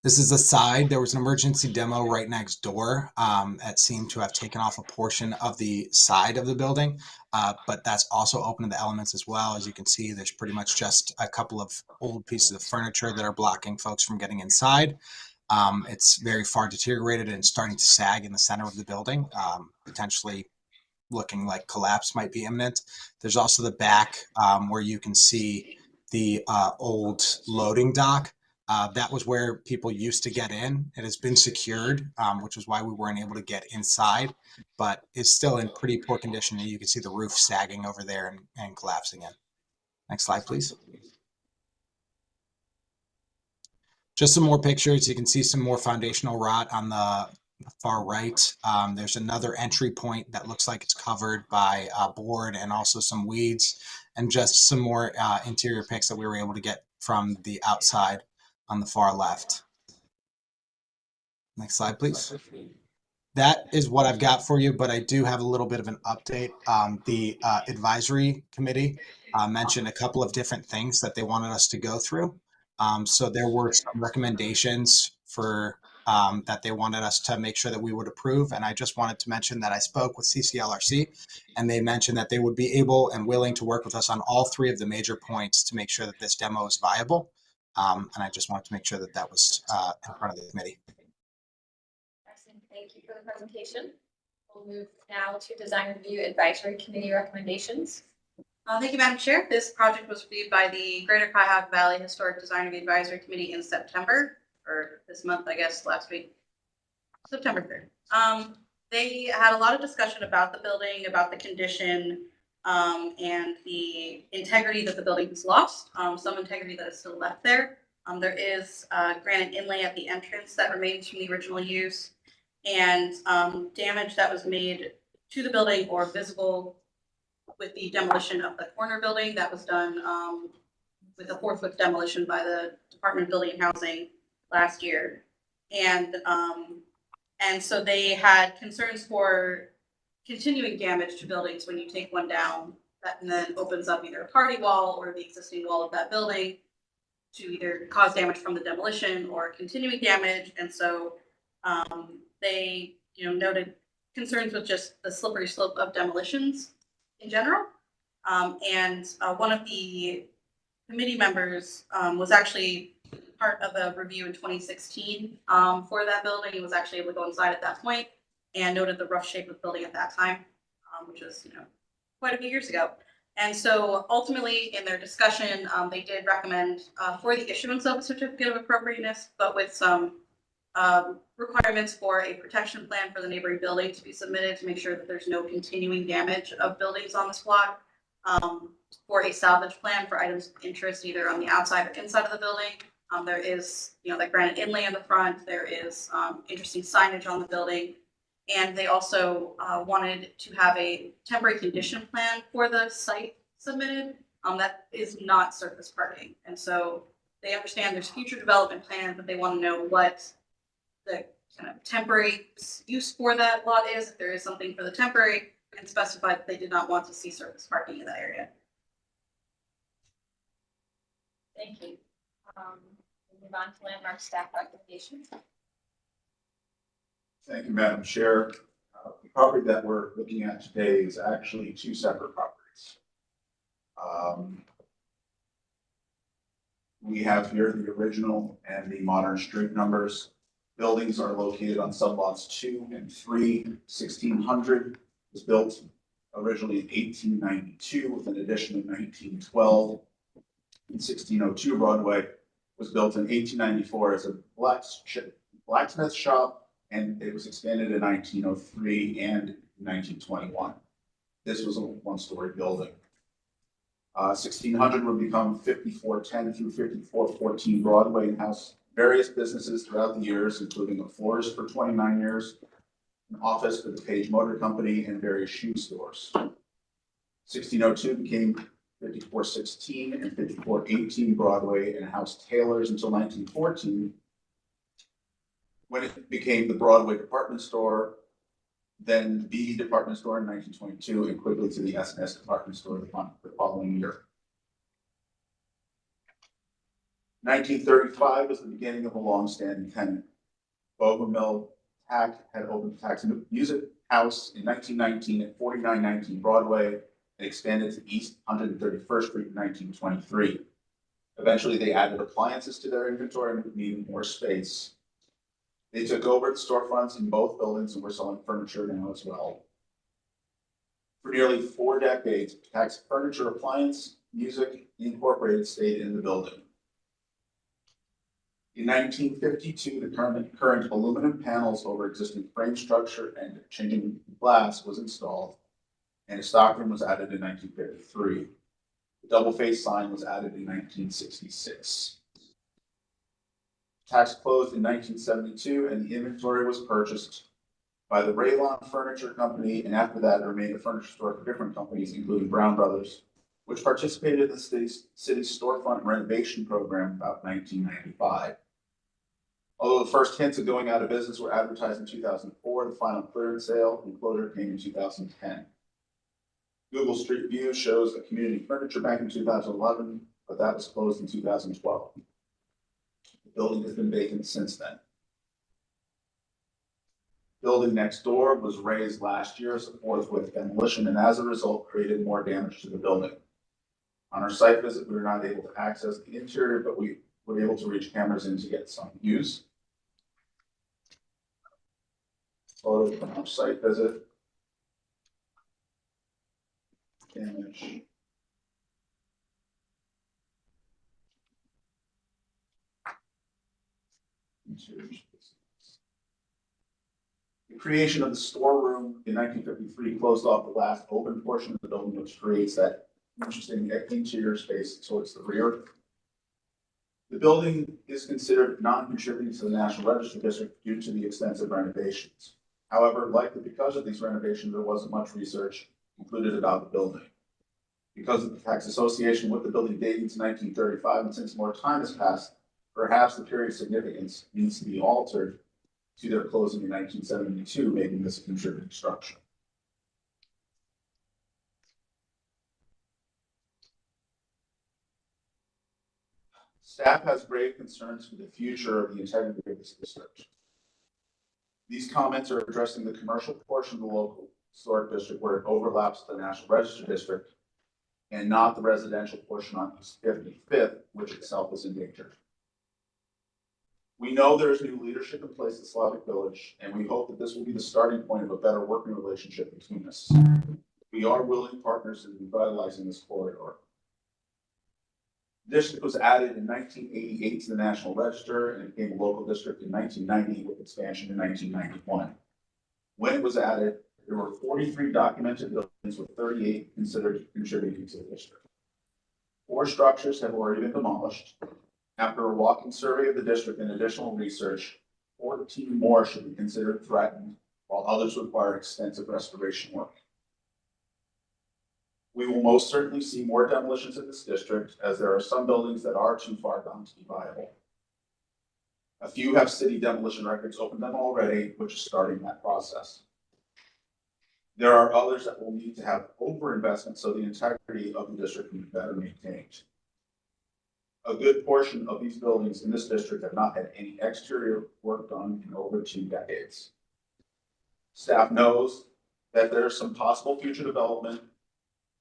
This is the side. There was an emergency demo right next door that seemed to have taken off a portion of the side of the building, but that's also open to the elements as well. As you can see, there's pretty much just a couple of old pieces of furniture that are blocking folks from getting inside. It's very far deteriorated and starting to sag in the center of the building, potentially looking like collapse might be imminent. There's also the back where you can see the old loading dock. That was where people used to get in. It has been secured, which is why we weren't able to get inside, but it's still in pretty poor condition. You can see the roof sagging over there and collapsing in. Next slide, please. Just some more pictures. You can see some more foundational rot on the far right. There's another entry point that looks like it's covered by board and also some weeds, and just some more interior pics that we were able to get from the outside on the far left. Next slide, please. That is what I've got for you, but I do have a little bit of an update. The advisory committee mentioned a couple of different things that they wanted us to go through. So there were some recommendations for that they wanted us to make sure that we would approve. And I just wanted to mention that I spoke with CCLRC, and they mentioned that they would be able and willing to work with us on all three of the major points to make sure that this demo is viable. And I just wanted to make sure that that was in front of the committee. Excellent. Thank you for the presentation. We'll move now to Design Review Advisory Committee recommendations. Thank you, Madam Chair. This project was reviewed by the Greater Cuyahoga Valley Historic Design Review Advisory Committee in September, or this month, I guess, last week, September 3rd. They had a lot of discussion about the building, about the condition, and the integrity that the building has lost, some integrity that is still left there. There is granite inlay at the entrance that remains from the original use, and damage that was made to the building or visible with the demolition of the corner building that was done with a 4-foot demolition by the Department of Building and Housing last year. And so they had concerns for continuing damage to buildings when you take one down that and then opens up either a party wall or the existing wall of that building to either cause damage from the demolition or continuing damage. And so they, noted concerns with just the slippery slope of demolitions in general. And one of the committee members was actually part of a review in 2016 for that building. He was actually able to go inside at that point and noted the rough shape of the building at that time, which was, quite a few years ago. And so ultimately in their discussion, they did recommend for the issuance of a certificate of appropriateness, but with some requirements for a protection plan for the neighboring building to be submitted to make sure that there's no continuing damage of buildings on this block, for a salvage plan for items of interest either on the outside or inside of the building. There is, that granite inlay in the front. There is interesting signage on the building. And they also wanted to have a temporary condition plan for the site submitted that is not surface parking. And so they understand there's future development plans, but they want to know what the kind of temporary use for that lot is, if there is something for the temporary, and specify that they did not want to see surface parking in that area. Thank you. We'll move on to landmark staff recommendations. Thank you, Madam Chair. The property that we're looking at today is actually two separate properties. We have here the original and the modern street numbers. Buildings are located on sublots 2 and 3. 1600 was built originally in 1892 with an addition in 1912. In 1602, Broadway was built in 1894 as a blacksmith shop, and it was expanded in 1903 and 1921. This was a one-story building. 1600 would become 5410 through 5414 Broadway and house various businesses throughout the years, including a florist for 29 years, an office for the Page Motor Company, and various shoe stores. 1602 became 5416 and 5418 Broadway and housed Taylor's until 1914, when it became the Broadway department store, then the B department store in 1922, and quickly to the S&S department store the following year. 1935 was the beginning of a long-standing tenant. Bougainville Tack had opened Tack's Music House in 1919 at 4919 Broadway and expanded to East 131st Street in 1923. Eventually, they added appliances to their inventory and needed more space. They took over the storefronts in both buildings and were selling furniture now as well. For nearly 4 decades, Tack's Furniture, Appliance, Music Incorporated stayed in the building. In 1952, the current aluminum panels over existing frame structure and changing glass was installed, and a stockroom was added in 1953. The double-faced sign was added in 1966. Tax closed in 1972, and the inventory was purchased by the Raylon Furniture Company, and after that, it remained a furniture store for different companies, including Brown Brothers, which participated in the city's storefront renovation program about 1995. Although the first hints of going out of business were advertised in 2004, the final clearance sale and closure came in 2010. Google Street View shows a community furniture bank in 2011, but that was closed in 2012. The building has been vacant since then. Building next door was raised last year as a forthwith demolition, and as a result created more damage to the building. On our site visit, we were not able to access the interior, but we were able to reach cameras in to get some views. Photo from our site visit. Damage. Interior. The creation of the storeroom in 1953 closed off the last open portion of the building, which creates that interesting interior space towards the rear. The building is considered non-contributing to the National Register District due to the extensive renovations. However, likely because of these renovations, there wasn't much research included about the building. Because of the tax association with the building dating to 1935, and since more time has passed, perhaps the period of significance needs to be altered to their closing in 1972, making this a contributing structure. Staff has grave concerns for the future of the integrity of this district. These comments are addressing the commercial portion of the local historic district where it overlaps the National Register District, and not the residential portion on East 55th, which itself is endangered. We know there is new leadership in place at Slavic Village, and we hope that this will be the starting point of a better working relationship between us. We are willing partners in revitalizing this corridor. The district was added in 1988 to the National Register and became a local district in 1990 with expansion in 1991. When it was added, there were 43 documented buildings with 38 considered contributing to the district. 4 structures have already been demolished. After a walking survey of the district and additional research, 14 more should be considered threatened, while others require extensive restoration work. We will most certainly see more demolitions in this district, as there are some buildings that are too far gone to be viable. A few have city demolition records open them already, which is starting that process. There are others that will need to have overinvestment so the integrity of the district can be better maintained. A good portion of these buildings in this district have not had any exterior work done in over 2 decades. Staff knows that there's some possible future development,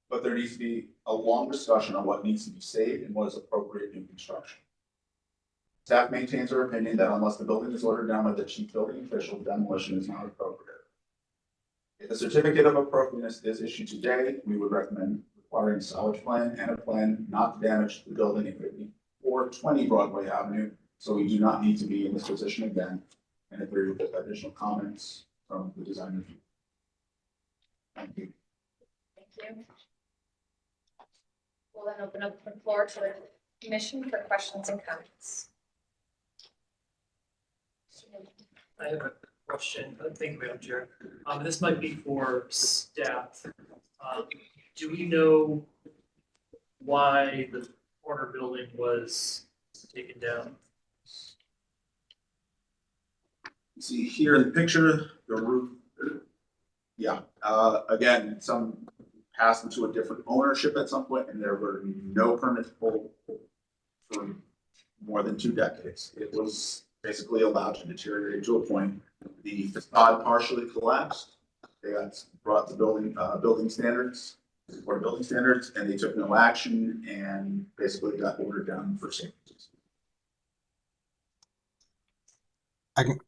but there needs to be a long discussion on what needs to be saved and what is appropriate new construction. Staff maintains our opinion that unless the building is ordered down by the chief building official, demolition is not appropriate. If a certificate of appropriateness is issued today, we would recommend requiring a salvage plan and a plan not to damage the building at 5420 Broadway Avenue, so we do not need to be in this position again, and agree with the additional comments from the design review. Thank you. Thank you. We'll then open up the floor to the commission for questions and comments. I have a question. Thank you, Madam Chair. This might be for staff. do we know why the corner building was taken down? See here in the picture, the roof, yeah, again, some passed into a different ownership at some point, and there were no permits pulled for more than 2 decades. It was basically allowed to deteriorate to a point. The facade partially collapsed. They got brought to building standards, or building standards, and they took no action and basically got ordered down for safety.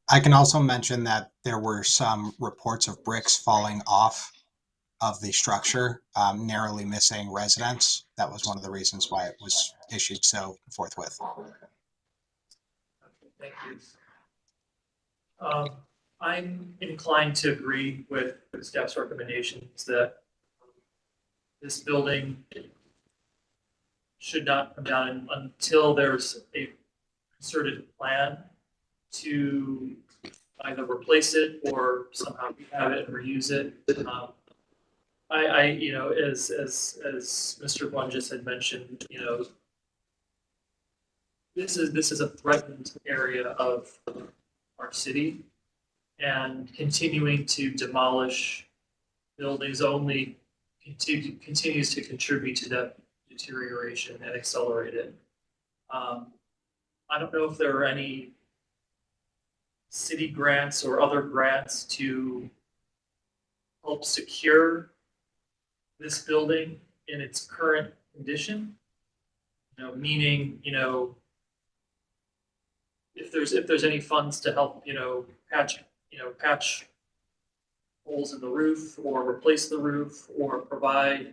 I can also mention that there were some reports of bricks falling off of the structure, narrowly missing residents. That was one of the reasons why it was issued so forthwith. Thank you. I'm inclined to agree with staff's recommendations that this building should not come down until there's a concerted plan to either replace it or somehow have it and reuse it. You know, as Mr. Blunt just had mentioned, you know, this is a threatened area of our city, and continuing to demolish buildings only continues to contribute to that deterioration and accelerate it. I don't know if there are any city grants or other grants to help secure this building in its current condition. You know, meaning, you know, if there's any funds to help, patch holes in the roof or replace the roof or provide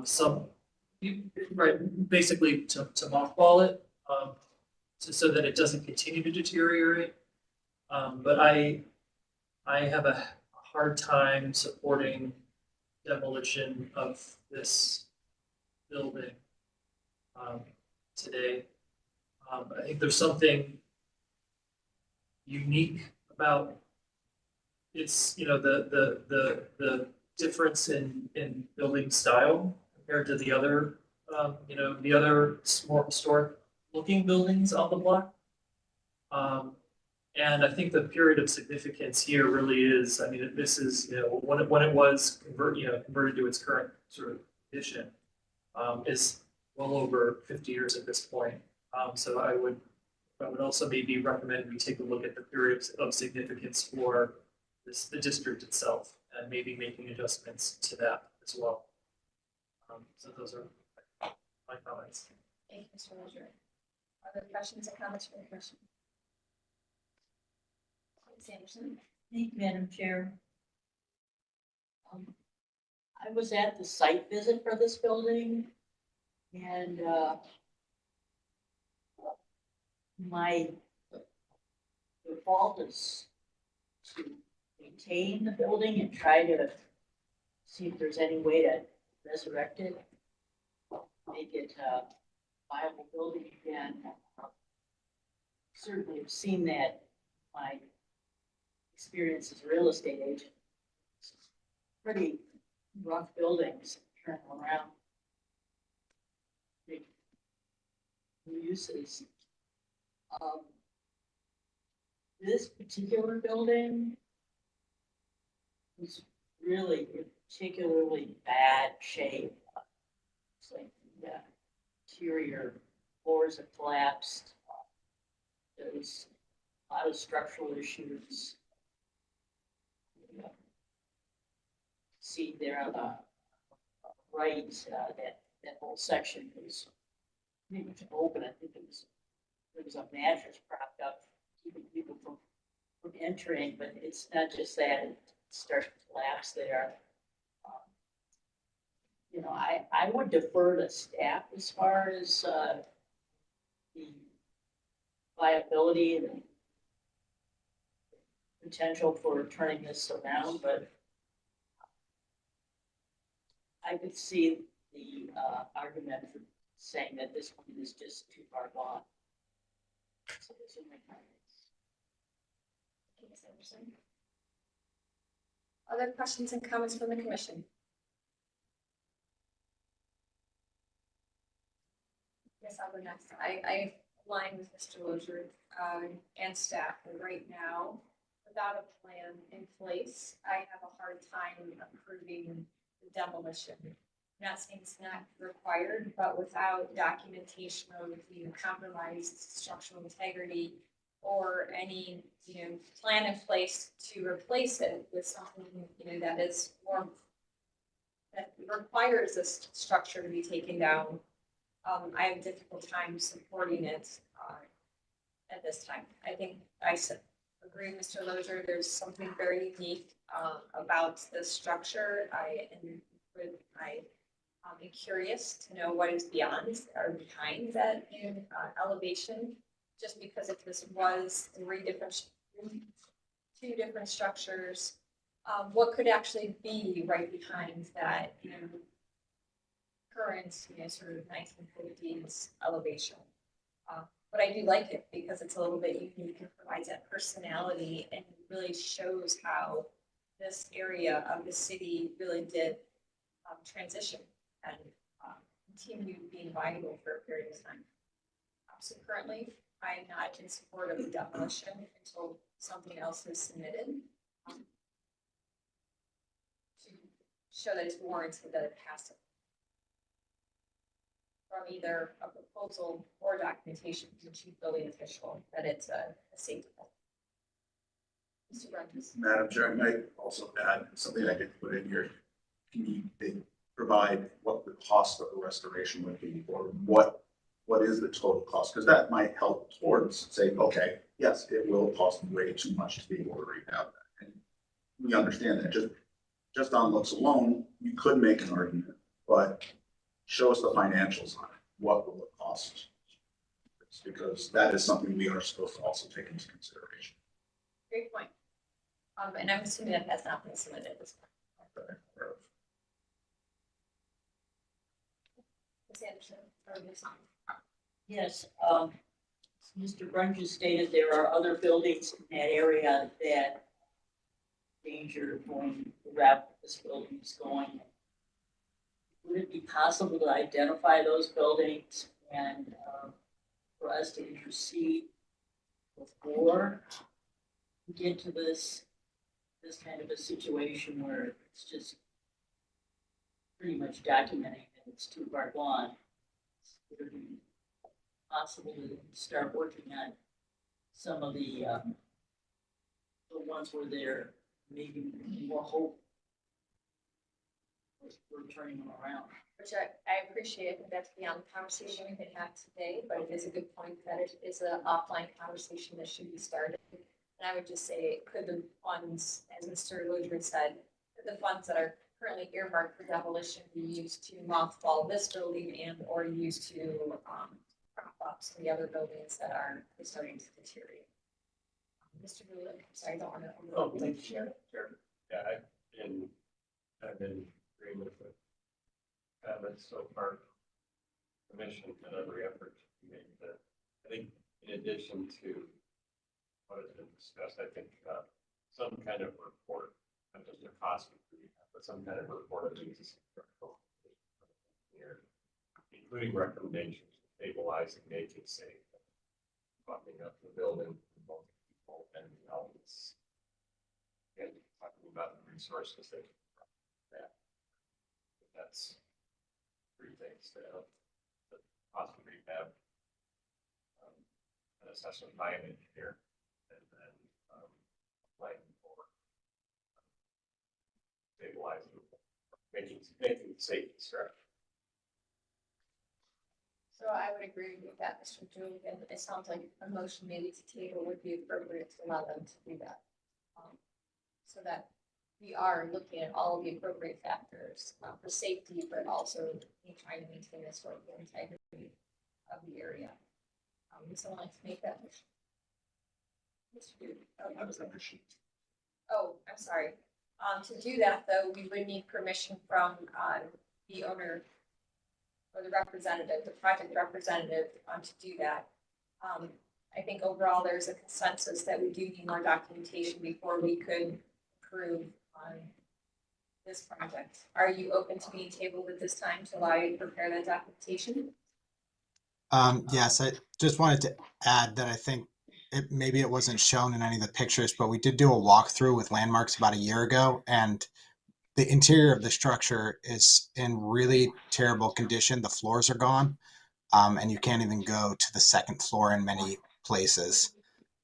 some, right, basically to mothball it, so that it doesn't continue to deteriorate. But I have a hard time supporting demolition of this building today. I think there's something unique about its, the difference in building style compared to the other, the other more historic looking buildings on the block. And I think the period of significance here really is, I mean, this is, when it was converted to its current sort of condition, is well over 50 years at this point. So I would also maybe recommend we take a look at the periods of significance for the district itself, and maybe making adjustments to that as well. So those are my comments. Thank you, Mr. Mosher. Other questions or comments from the commission? Ms. Anderson? Thank you, Madam Chair. I was at the site visit for this building, and my default is to maintain the building and try to see if there's any way to resurrect it, make it a viable building again. Certainly have seen that in my experience as a real estate agent. It's pretty rough buildings, turn them around. Big uses. This particular building was really in particularly bad shape. It's like the interior floors have collapsed. There's a lot of structural issues. See there on the right, that whole section was pretty much open. I think there was a mattress propped up, keeping people from entering, but it's not just that, it starts to collapse there. I would defer to staff as far as the viability and potential for turning this around, but I could see the argument for saying that this one is just too far gone. So those are my comments. Thank you, Ms. Anderson. Other questions and comments from the commission? guess I'll go next. I align with Mr. Lozier, and staff, and right now, without a plan in place, I have a hard time approving the demolition. I'm not saying it's not required, but without documentation of, compromised structural integrity or any, plan in place to replace it with something, that is more, that requires this structure to be taken down, I have a difficult time supporting it, at this time. I think agree with Mr. Lozier, there's something very unique, about this structure. I am curious to know what is beyond or behind that, elevation. Just because if this was two different structures, what could actually be right behind that, current, sort of 1950s elevation. But I do like it because it's a little bit unique and provides that personality and really shows how this area of the city really did transition and continue being viable for a period of time. So currently, I am not in support of the demolition until something else is submitted to show that it's warranted that it passes from either a proposal or documentation from the chief building official that it's a safety. Mr. Brentis. Madam Chair, I might also add something I did put in here. Can they provide what the cost of the restoration would be, or what is the total cost? Because that might help towards saying, okay, yes, it will cost way too much to be able to rehab that. And we understand that. Just on looks alone, you could make an argument, but show us the financials on it. What will it cost? Because that is something we are supposed to also take into consideration. Great point. And I'm assuming that has not been submitted at this point. Ms. Anderson, or Ms. Yes, Mr. Brunge stated there are other buildings in that area that danger going the route this building is going. Would it be possible to identify those buildings and for us to intercede before we get to this kind of a situation where it's just pretty much documenting that it's too far gone? Would it be possible to start working on some of the ones where there maybe more hope we're turning them around? Which I appreciate. I think that's beyond the conversation we can have today, but it is a good point that it is an offline conversation that should be started. And I would just say, could the funds, as Mr. Lozier said, the funds that are currently earmarked for demolition be used to mothball this building and or used to prop up some of the other buildings that are starting to deteriorate? Mr. Gulick, I'm sorry, I don't want to. Oh, thank you. Sure. Yeah, I've been agreeing with the comments so far. Commission and every effort to make that. I think in addition to what has been discussed, I think some kind of report, not just a cost, but some kind of report of these here, including recommendations to stabilize and make it safe, bumping up the building for both people and the elements. And talking about the resources that that's three things to possibly have an assessment by an engineer and then plan for stabilizing, making it safe and structure. So I would agree with that, Mr. Julian. It sounds like a motion maybe to table would be appropriate to allow them to do that. So that we are looking at all of the appropriate factors for safety, but also trying to maintain the historical integrity of the area. Would someone like to make that motion? Mr. Duke. Oh, I'm sorry. To do that, though, we would need permission from the owner or the representative, the project representative, to do that. I think overall there's a consensus that we do need more documentation before we could approve on this project. Are you open to being tabled at this time to allow you to prepare that documentation? Yes, I just wanted to add that I think maybe it wasn't shown in any of the pictures, but we did do a walkthrough with Landmarks about a year ago, and the interior of the structure is in really terrible condition. The floors are gone, and you can't even go to the second floor in many places.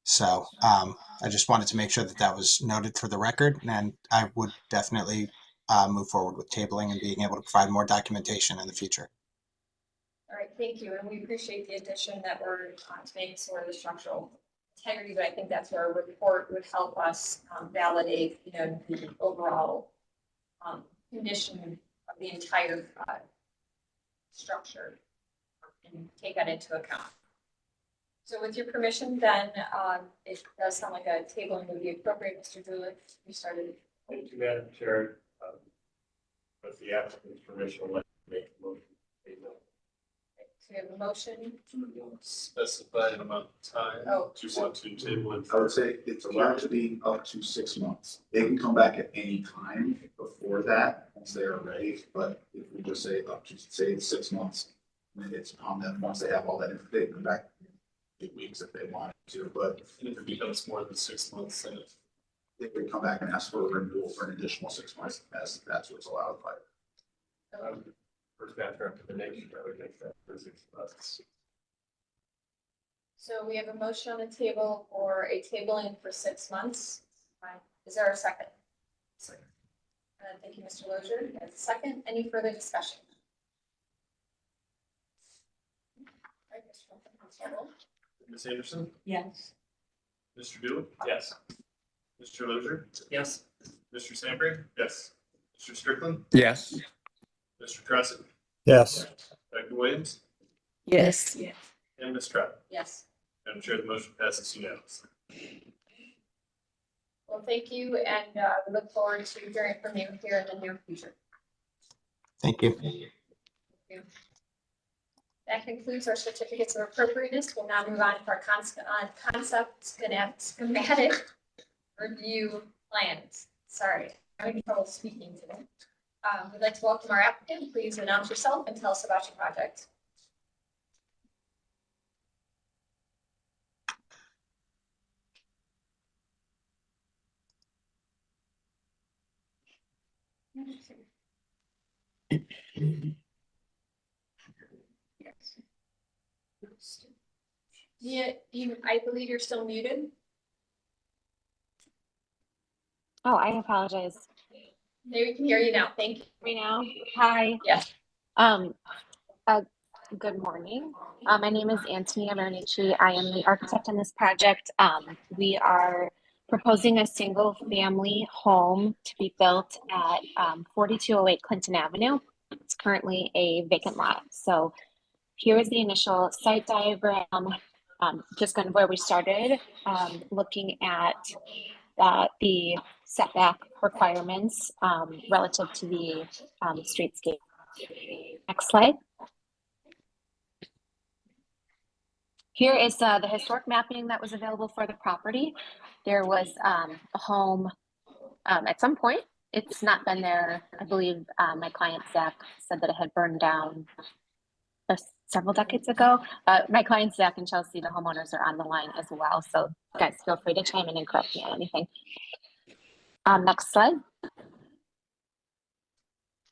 So I just wanted to make sure that that was noted for the record, and I would definitely move forward with tabling and being able to provide more documentation in the future. All right, thank you, and we appreciate the addition that we're to make sort of the structural integrity, but I think that's where a report would help us validate, you know, the overall condition of the entire structure and take that into account. So with your permission, then it does sound like a tabling would be appropriate, Mr. Julick. You started. Thank you, Madam Chair. With the applicant's permission, I'd like to make a motion. So we have a motion. Specify an amount of time. Oh. Do you want to table it? I would say it's allowed to be up to 6 months. They can come back at any time before that, once they are ready, but if we just say up to, say, 6 months, then it's on them, once they have all that, they can come back 8 weeks if they wanted to, but And if it becomes more than 6 months, then it's they could come back and ask for a renewal for an additional 6 months, as that's what's allowed by. For staff recommendation, I would make that for 6 months. So we have a motion on the table for a tabling for 6 months. Is there a second? Second. Thank you, Mr. Lozier. As a second, any further discussion? All right, Mr. Rumpel. Ms. Anderson, Yes. Mr. Dooley, Yes. Mr. Lozier, Yes. Mr. Sandberg, Yes. Mr. Strickland, Yes. Mr. Tressi, Yes. Dr. Williams, Yes. and Ms. Trout. Yes. Madam Chair, the motion passes unanimously. Well, thank you, and we look forward to hearing from you here in the near future. Thank you. That concludes our certificates of appropriateness. We'll now move on to our concept schematic review plans. Sorry, I'm having trouble speaking today. We'd like to welcome our applicant. Please announce yourself and tell us about your project. Yeah, I believe you're still muted. Oh, I apologize. There, we can hear you now. Thank you. Me now. Hi. Yes. Good morning. My name is Antony Amarnici. I am the architect on this project. We are proposing a single family home to be built at 4208 Clinton Avenue. It's currently a vacant lot. So here is the initial site diagram. Just kind of where we started, looking at the setback requirements relative to the streetscape. Next slide. Here is the historic mapping that was available for the property. There was a home at some point. It's not been there. I believe my client Zach said that it had burned down several decades ago. My clients Zach and Chelsea, the homeowners, are on the line as well. So guys, feel free to chime in and correct me on anything. Next slide.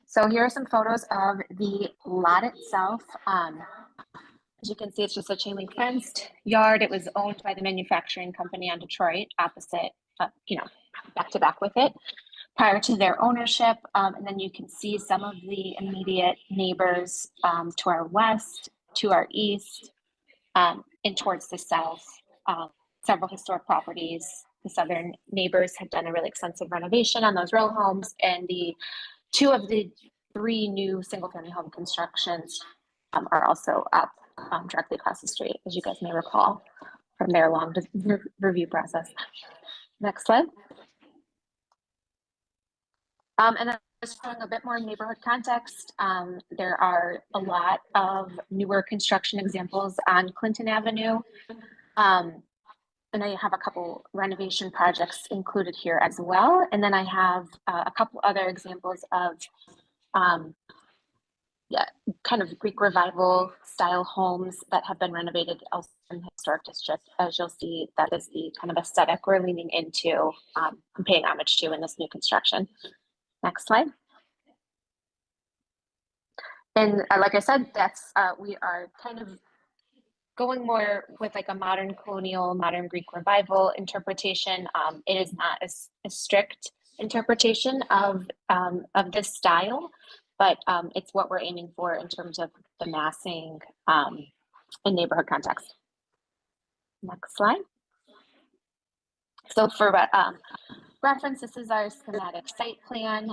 So here are some photos of the lot itself. As you can see, it's just a chain link fenced yard. It was owned by the manufacturing company on Detroit, opposite, back to back with it prior to their ownership. And then you can see some of the immediate neighbors to our west, to our east, and towards the south. Several historic properties. The southern neighbors had done a really extensive renovation on those row homes, and the two of the three new single family home constructions are also up directly across the street, as you guys may recall from their long review process. Next slide. And then just showing a bit more neighborhood context, there are a lot of newer construction examples on Clinton Avenue. And I have a couple renovation projects included here as well. And then I have a couple other examples of kind of Greek revival style homes that have been renovated elsewhere in the historic district. As you'll see, that is the kind of aesthetic we're leaning into and paying homage to in this new construction. Next slide. And like I said, that's we are kind of going more with like a modern colonial, modern Greek revival interpretation. It is not a strict interpretation of this style, but it's what we're aiming for in terms of the massing and neighborhood context. Next slide. So for reference, this is our schematic site plan.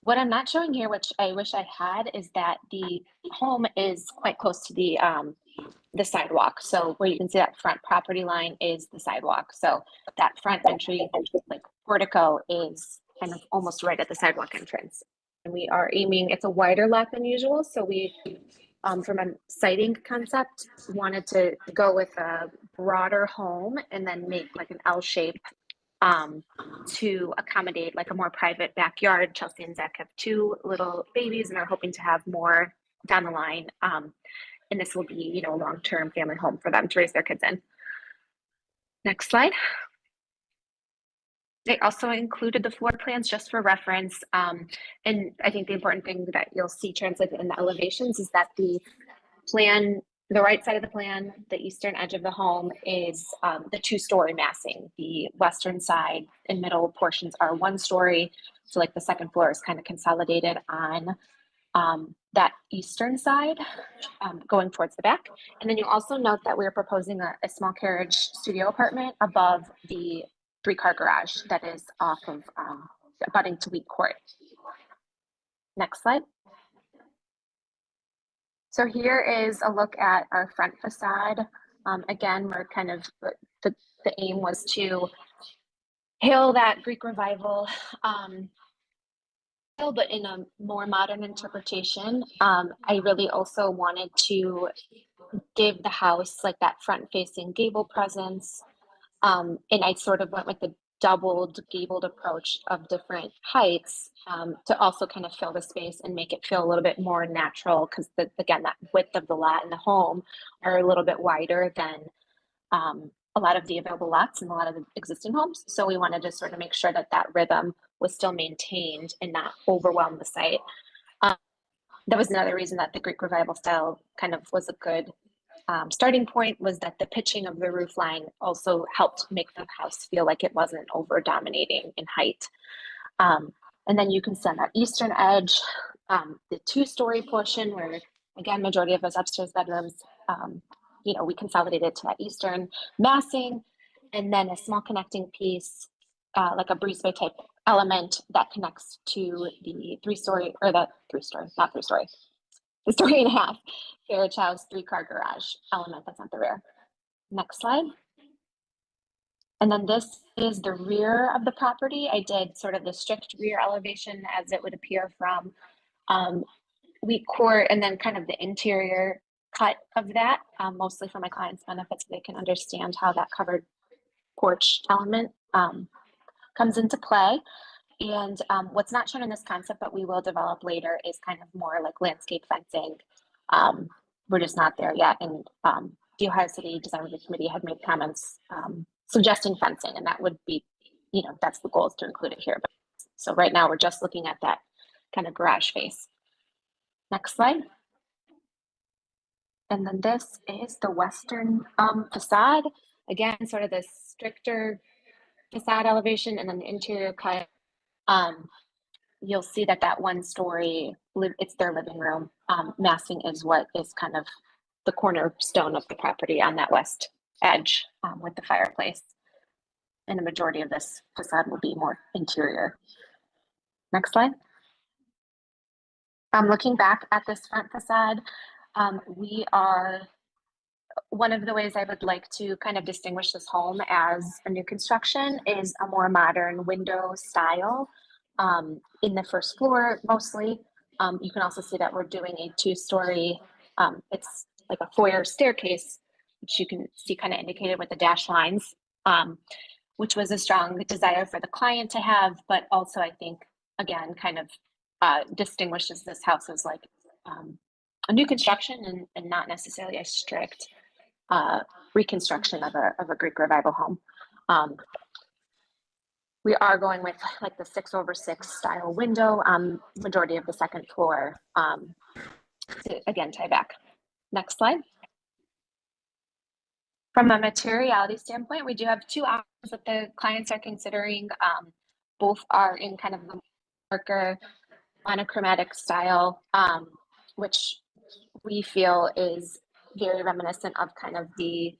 What I'm not showing here, which I wish I had, is that the home is quite close to the sidewalk. So where you can see that front property line is the sidewalk. So that front entry, like portico, is kind of almost right at the sidewalk entrance. And we are aiming, it's a wider lot than usual. So we, from a siting concept, wanted to go with a broader home and then make like an L shape to accommodate like a more private backyard. Chelsea and Zach have 2 little babies and are hoping to have more down the line. And this will be, you know, a long-term family home for them to raise their kids in. Next slide. They also included the floor plans just for reference. And I think the important thing that you'll see translated in the elevations is that the plan, the right side of the plan, the eastern edge of the home, is the 2-story massing. The western side and middle portions are 1-story. So like the second floor is kind of consolidated on that eastern side going towards the back. And then you also note that we're proposing a small carriage studio apartment above the 3-car garage that is off of abutting to Wheat Court. Next slide. So here is a look at our front facade. Again, we're kind of, the aim was to hail that Greek revival, but in a more modern interpretation. I really also wanted to give the house like that front facing gable presence. And I sort of went with the doubled gabled approach of different heights to also kind of fill the space and make it feel a little bit more natural, because again, that width of the lot and the home are a little bit wider than a lot of the available lots and a lot of the existing homes. So we wanted to sort of make sure that that rhythm was still maintained and not overwhelm the site. That was another reason that the Greek revival style kind of was a good starting point, was that the pitching of the roof line also helped make the house feel like it wasn't over dominating in height. And then you can see on that eastern edge, the 2-story portion where, again, majority of those upstairs bedrooms, you know, we consolidated to that eastern massing, and then a small connecting piece, like a breezeway type element that connects to the 3-story, or the 3-story, not 3-story, the 3.5 carriage house, 3-car garage element that's at the rear. Next slide. And then this is the rear of the property. I did sort of the strict rear elevation as it would appear from Wheat Court, and then kind of the interior cut of that, mostly for my clients' benefit, so they can understand how that covered porch element comes into play. And what's not shown in this concept, but we will develop later, is kind of more like landscape fencing. We're just not there yet. And the Ohio City Design Review Committee had made comments suggesting fencing, and that would be, you know, that's the goal, is to include it here. But, so right now we're just looking at that kind of garage face. Next slide. And then this is the western facade. Again, sort of this stricter facade elevation, and then the interior cut. You'll see that that 1-story, it's their living room. Massing is what is kind of the cornerstone of the property on that west edge with the fireplace. And the majority of this facade will be more interior. Next slide. Looking back at this front facade, we are, one of the ways I would like to kind of distinguish this home as a new construction is a more modern window style in the first floor mostly. You can also see that we're doing a 2-story, it's like a foyer staircase, which you can see kind of indicated with the dash lines, which was a strong desire for the client to have, but also I think, again, kind of distinguishes this house as like a new construction and not necessarily a strict reconstruction of a Greek revival home. We are going with like the 6/6 style window on majority of the second floor to again tie back. Next slide. From a materiality standpoint, we do have two options that the clients are considering. Both are in kind of the darker monochromatic style, which we feel is very reminiscent of kind of the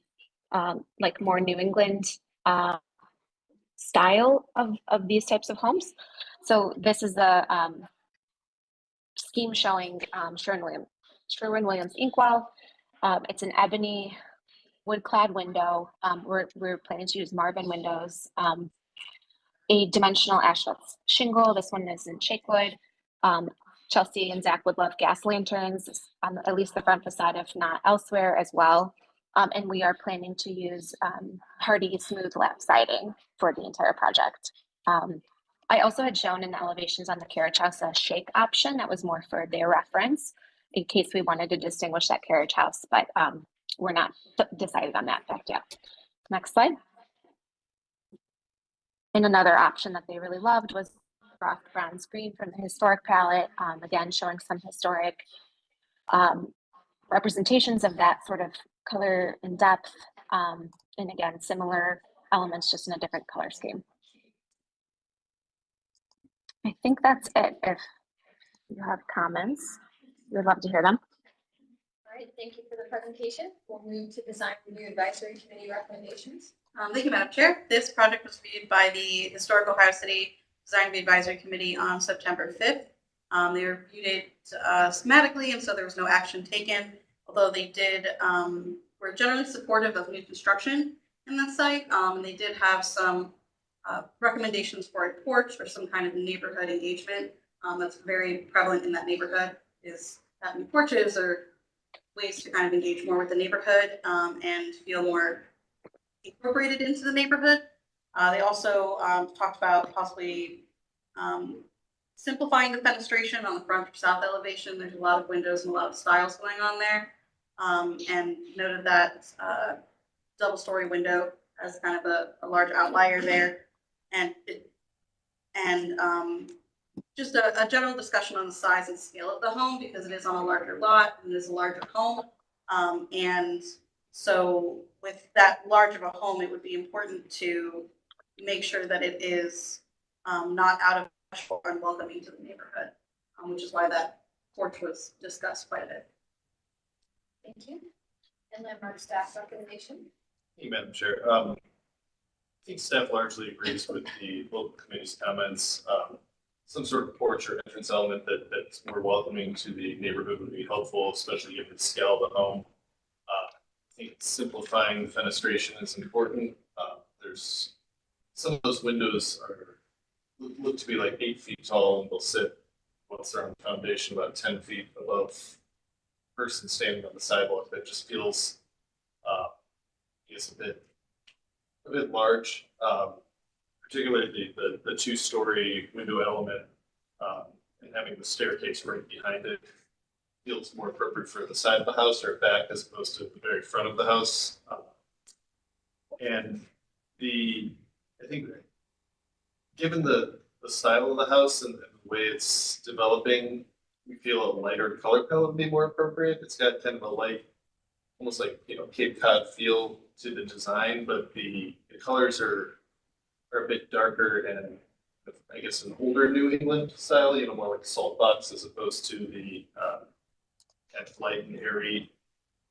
like more New England style of these types of homes. So this is the scheme showing Sherwin-Williams Inkwell. It's an ebony wood-clad window. We're planning to use Marvin windows. A dimensional asphalt shingle. This one is in shakewood. Chelsea and Zach would love gas lanterns on at least the front facade, if not elsewhere as well. And we are planning to use hardy smooth lap siding for the entire project. I also had shown in the elevations on the carriage house a shake option that was more for their reference in case we wanted to distinguish that carriage house, but we're not decided on that fact yet. Next slide. And another option that they really loved was Roth brown screen from the historic palette. Again, showing some historic representations of that sort of color and depth. And again, similar elements, just in a different color scheme. I think that's it. If you have comments, we'd love to hear them. All right, thank you for the presentation. We'll move to Design Review Advisory Committee recommendations. Thank you, Madam Chair. This project was reviewed by the Historic Ohio City Design Review Advisory Committee on September 5th. They reviewed it schematically, and so there was no action taken, although they did were generally supportive of new construction in that site. And they did have some recommendations for a porch or some kind of neighborhood engagement that's very prevalent in that neighborhood, is having porches or ways to kind of engage more with the neighborhood and feel more incorporated into the neighborhood. They also talked about possibly simplifying the fenestration on the front or south elevation. There's a lot of windows and a lot of styles going on there. And noted that double-story window as kind of a large outlier there. And just a general discussion on the size and scale of the home, because it is on a larger lot and it is a larger home. And so with that large of a home, it would be important to make sure that it is not out of touch or unwelcoming to the neighborhood, which is why that porch was discussed quite a bit. Thank you. And Landmark staff recommendation. Thank you, Madam Chair. I think staff largely agrees with the local committee's comments. Some sort of porch or entrance element that's more welcoming to the neighborhood would be helpful, especially given the scale of the home. I think simplifying the fenestration is important. There's some of those windows look to be like 8 feet tall, and they'll sit once they're on the foundation about 10 feet above the person standing on the sidewalk. That just feels a bit large, particularly the 2-story window element and having the staircase right behind it feels more appropriate for the side of the house or back as opposed to the very front of the house. And I think given the style of the house and the way it's developing, we feel a lighter color palette would be more appropriate. It's got kind of a light, almost like, Cape Cod feel to the design, but the colors are a bit darker and I guess an older New England style, more like salt box as opposed to the kind of light and airy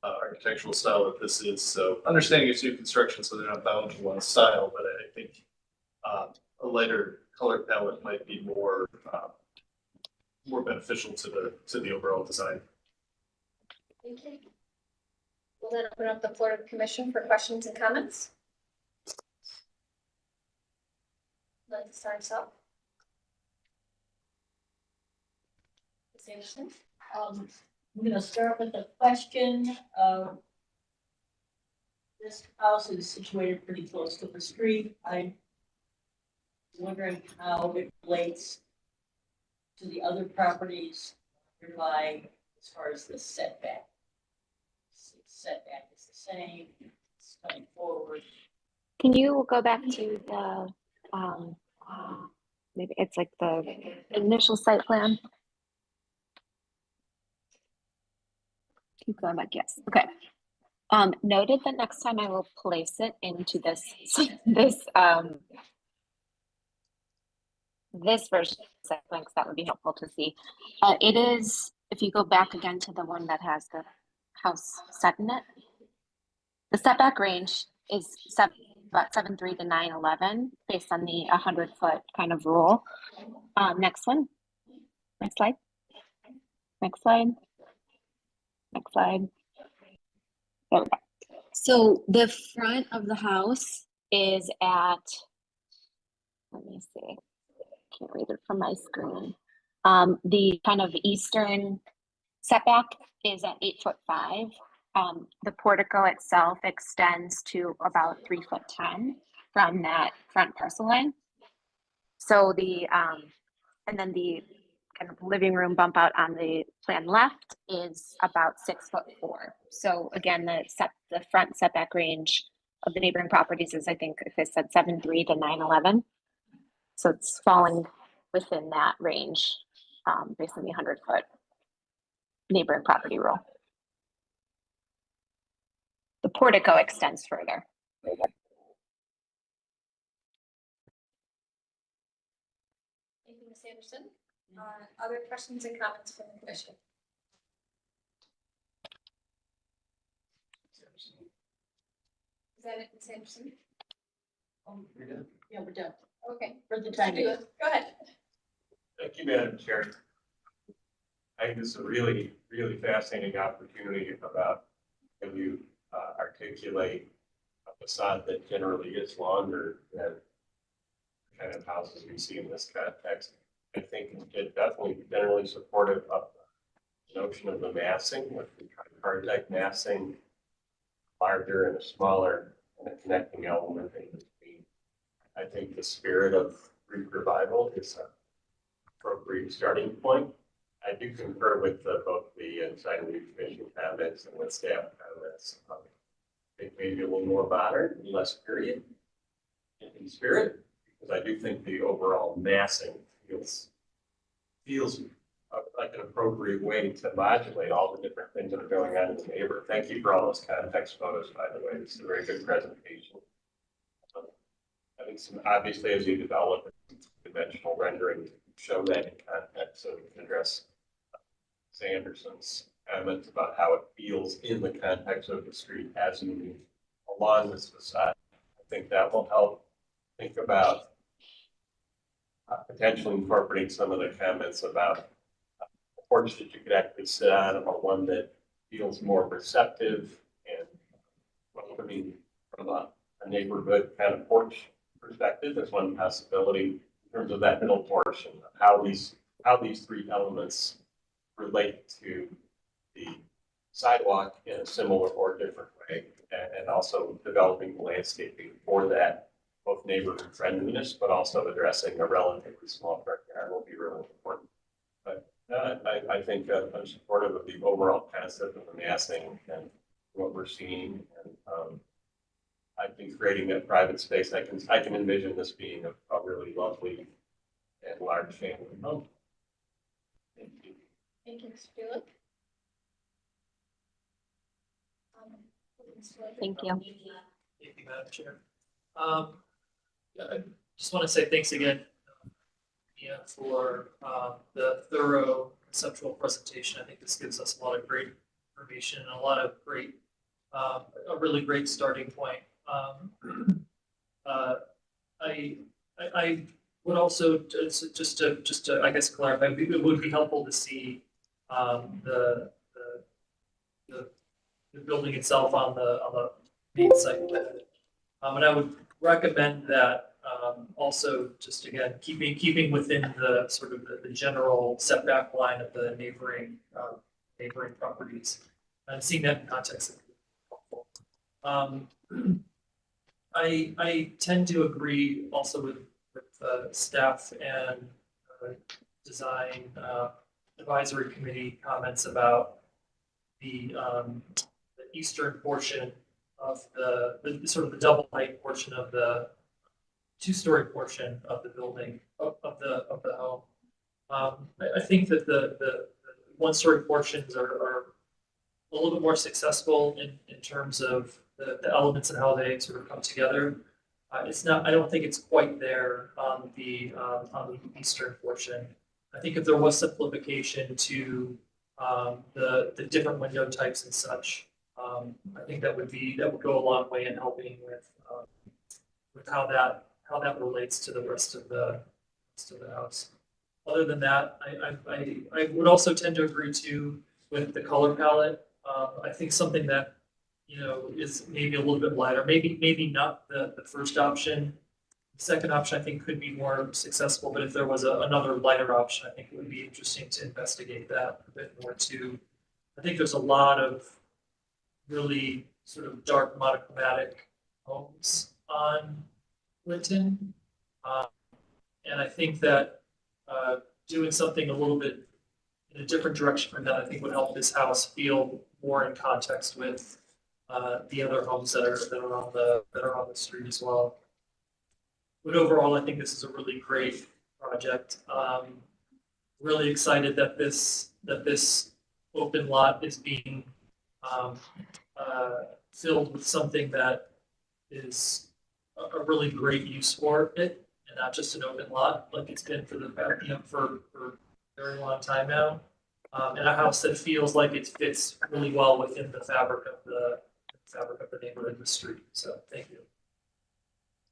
architectural style that this is. So understanding it's new construction, so they're not bound to one style, but I think a lighter color palette might be more beneficial to the overall design. Thank you. We'll then open up the floor to the commission for questions and comments. Like to start us off. Ms. Anderson? I'm gonna start with a question. This house is situated pretty close to the street. I'm wondering how it relates to the other properties nearby as far as the setback? Setback is the same, it's coming forward. Can you go back to the, maybe it's like the initial site plan? Keep going back, yes, okay. Noted that next time I will place it into this, this version of the site plan, because that would be helpful to see. It is, if you go back again to the one that has the house set in it, the setback range is about 7.3 to 9.11 based on the 100-foot kind of rule. Next one. Next slide. Next slide. Next slide. There we go. So the front of the house is at, let me see, can't read it from my screen. The kind of eastern setback is at 8'5". The portico itself extends to about 3'10" from that front parcel line. So the, and then the kind of living room bump out on the plan left is about 6'4". So again, the front setback range of the neighboring properties is, I think, if it said 7.3 to 9.11. So it's falling within that range based on the 100-foot neighboring property rule. The portico extends further. Thank you, Ms. Anderson. Other questions and comments from the commission? Is that it, Ms. Anderson? Yeah, we're done. Okay. For the time being. Go ahead. Thank you, Madam Chair. I think this is a really, really fascinating opportunity about when you articulate a facade that generally is longer than the kind of houses we see in this context. I think it definitely generally supportive of the notion of the massing, with the tripartite massing, larger and a smaller, and a connecting element in between. I think the spirit of Greek revival is an appropriate starting point. I do concur with both the design review commission comments and the staff comments. I think maybe a little more modern, less period in spirit, because I do think the overall massing feels like an appropriate way to modulate all the different things that are going on in the neighborhood. Thank you for all those context photos, by the way. This is a very good presentation. I think obviously as you develop conventional rendering, show that in context so we can address Sanderson's comments about how it feels in the context of the street as you move along this facade. I think that will help think about potentially incorporating some of the comments about a porch that you could actually sit on, or one that feels more receptive and welcoming from a neighborhood kind of porch perspective. There's one possibility in terms of that middle portion, how these three elements relate to the sidewalk in a similar or different way, and also developing landscaping for that, both neighborhood friendliness, but also addressing a relatively small front yard will be really important. But I think I'm supportive of the overall concept of the massing and what we're seeing, and I think creating that private space, I can envision this being a really lovely and large family home. Thank you. Thank you, Mr. Dulick. Thank you. Thank you, Madam Chair. I just want to say thanks again, for the thorough conceptual presentation. I think this gives us a lot of great information and a lot of great, a really great starting point. I would also just to I guess clarify, it would be helpful to see the building itself on the main site. And I would recommend that also just again keeping within the sort of the general setback line of the neighboring properties, and seeing that in context is helpful. I tend to agree also with staff and design advisory committee comments about the eastern portion of the sort of the double height portion of the two-story portion of the building, of the home. I think that the one-story portions are a little bit more successful in terms of the elements and how they sort of come together. It's not, I don't think it's quite there on the eastern portion. I think if there was simplification to the different window types and such, I think that would go a long way in helping with how that relates to the rest of the house. Other than that, I would also tend to agree too with the color palette. I think something that, you know, is maybe a little bit lighter, maybe not the first option. The second option I think could be more successful, but if there was another lighter option, I think it would be interesting to investigate that a bit more too. I think there's a lot of really sort of dark monochromatic homes on Linton. And I think that doing something a little bit in a different direction from that, I think would help this house feel more in context with the other homes that are on the street as well. But overall, I think this is a really great project. Really excited that this open lot is being filled with something that is a really great use for it, and not just an open lot like it's been for for a very long time now. And a house that feels like it fits really well within the fabric of the neighborhood and the street. So thank you.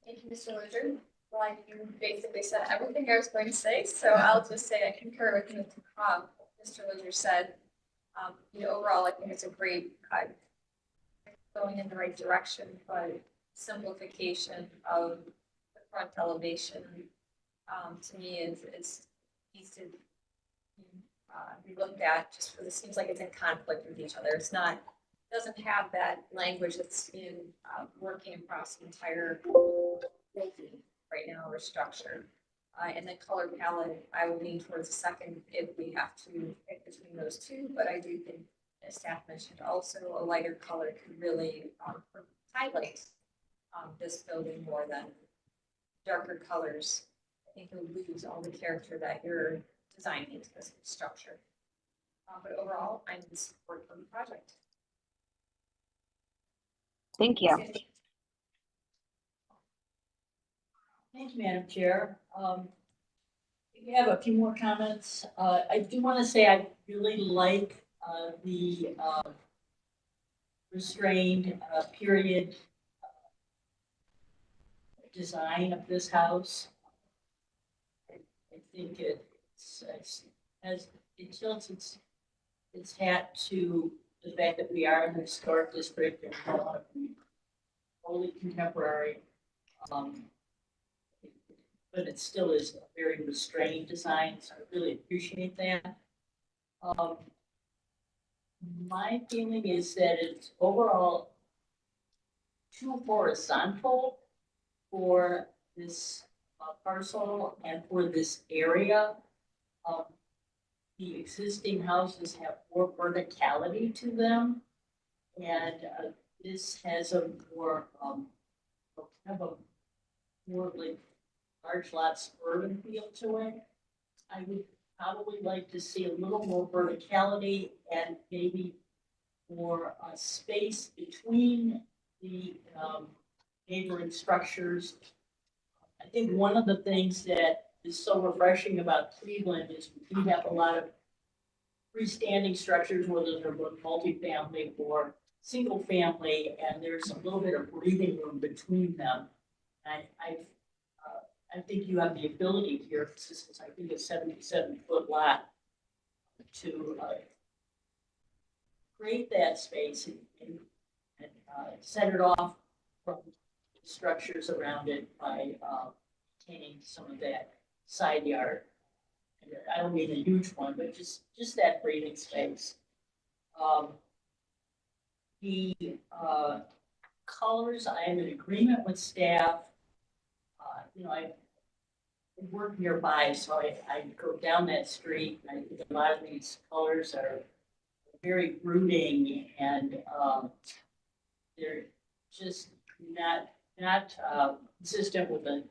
Thank you, Mr. Lozier. Well, you basically said everything I was going to say, so I'll just say I concur with what Mr. Lozier said. Overall, I think it's a great going in the right direction, but simplification of the front elevation to me is needs to be looked at, just because it seems like it's in conflict with each other. It's not, doesn't have that language that's in working across the entire building right now or structure. And the color palette, I would lean towards the second if we have to pick between those two, but I do think, as staff mentioned, also a lighter color could really highlight this building more than darker colors. I think you'll lose all the character that you're designing into this structure. But overall, I'm in support of the project. Thank you. Thank you, Madam Chair. We have a few more comments. I do want to say I really like the restrained period design of this house. I think it tilts its hat to the fact that we are in the historic district and we want to be wholly contemporary. But it still is a very restrained design, so I really appreciate that. My feeling is that it's overall too horizontal for this parcel and for this area. The existing houses have more verticality to them, and this has a more more like large lot suburban feel to it. I would probably like to see a little more verticality and maybe more space between the neighboring structures. I think one of the things that is so refreshing about Cleveland is we do have a lot of freestanding structures, whether they're multifamily or single family, and there's a little bit of breathing room between them. I think you have the ability here, since I think it's 77-foot lot, to create that space and set it off from the structures around it by maintaining some of that side yard. And I don't mean a huge one, but just that breathing space. The colors, I am in agreement with staff. work nearby, so I go down that street and I think a lot of these colors are very brooding and, they're just not consistent with the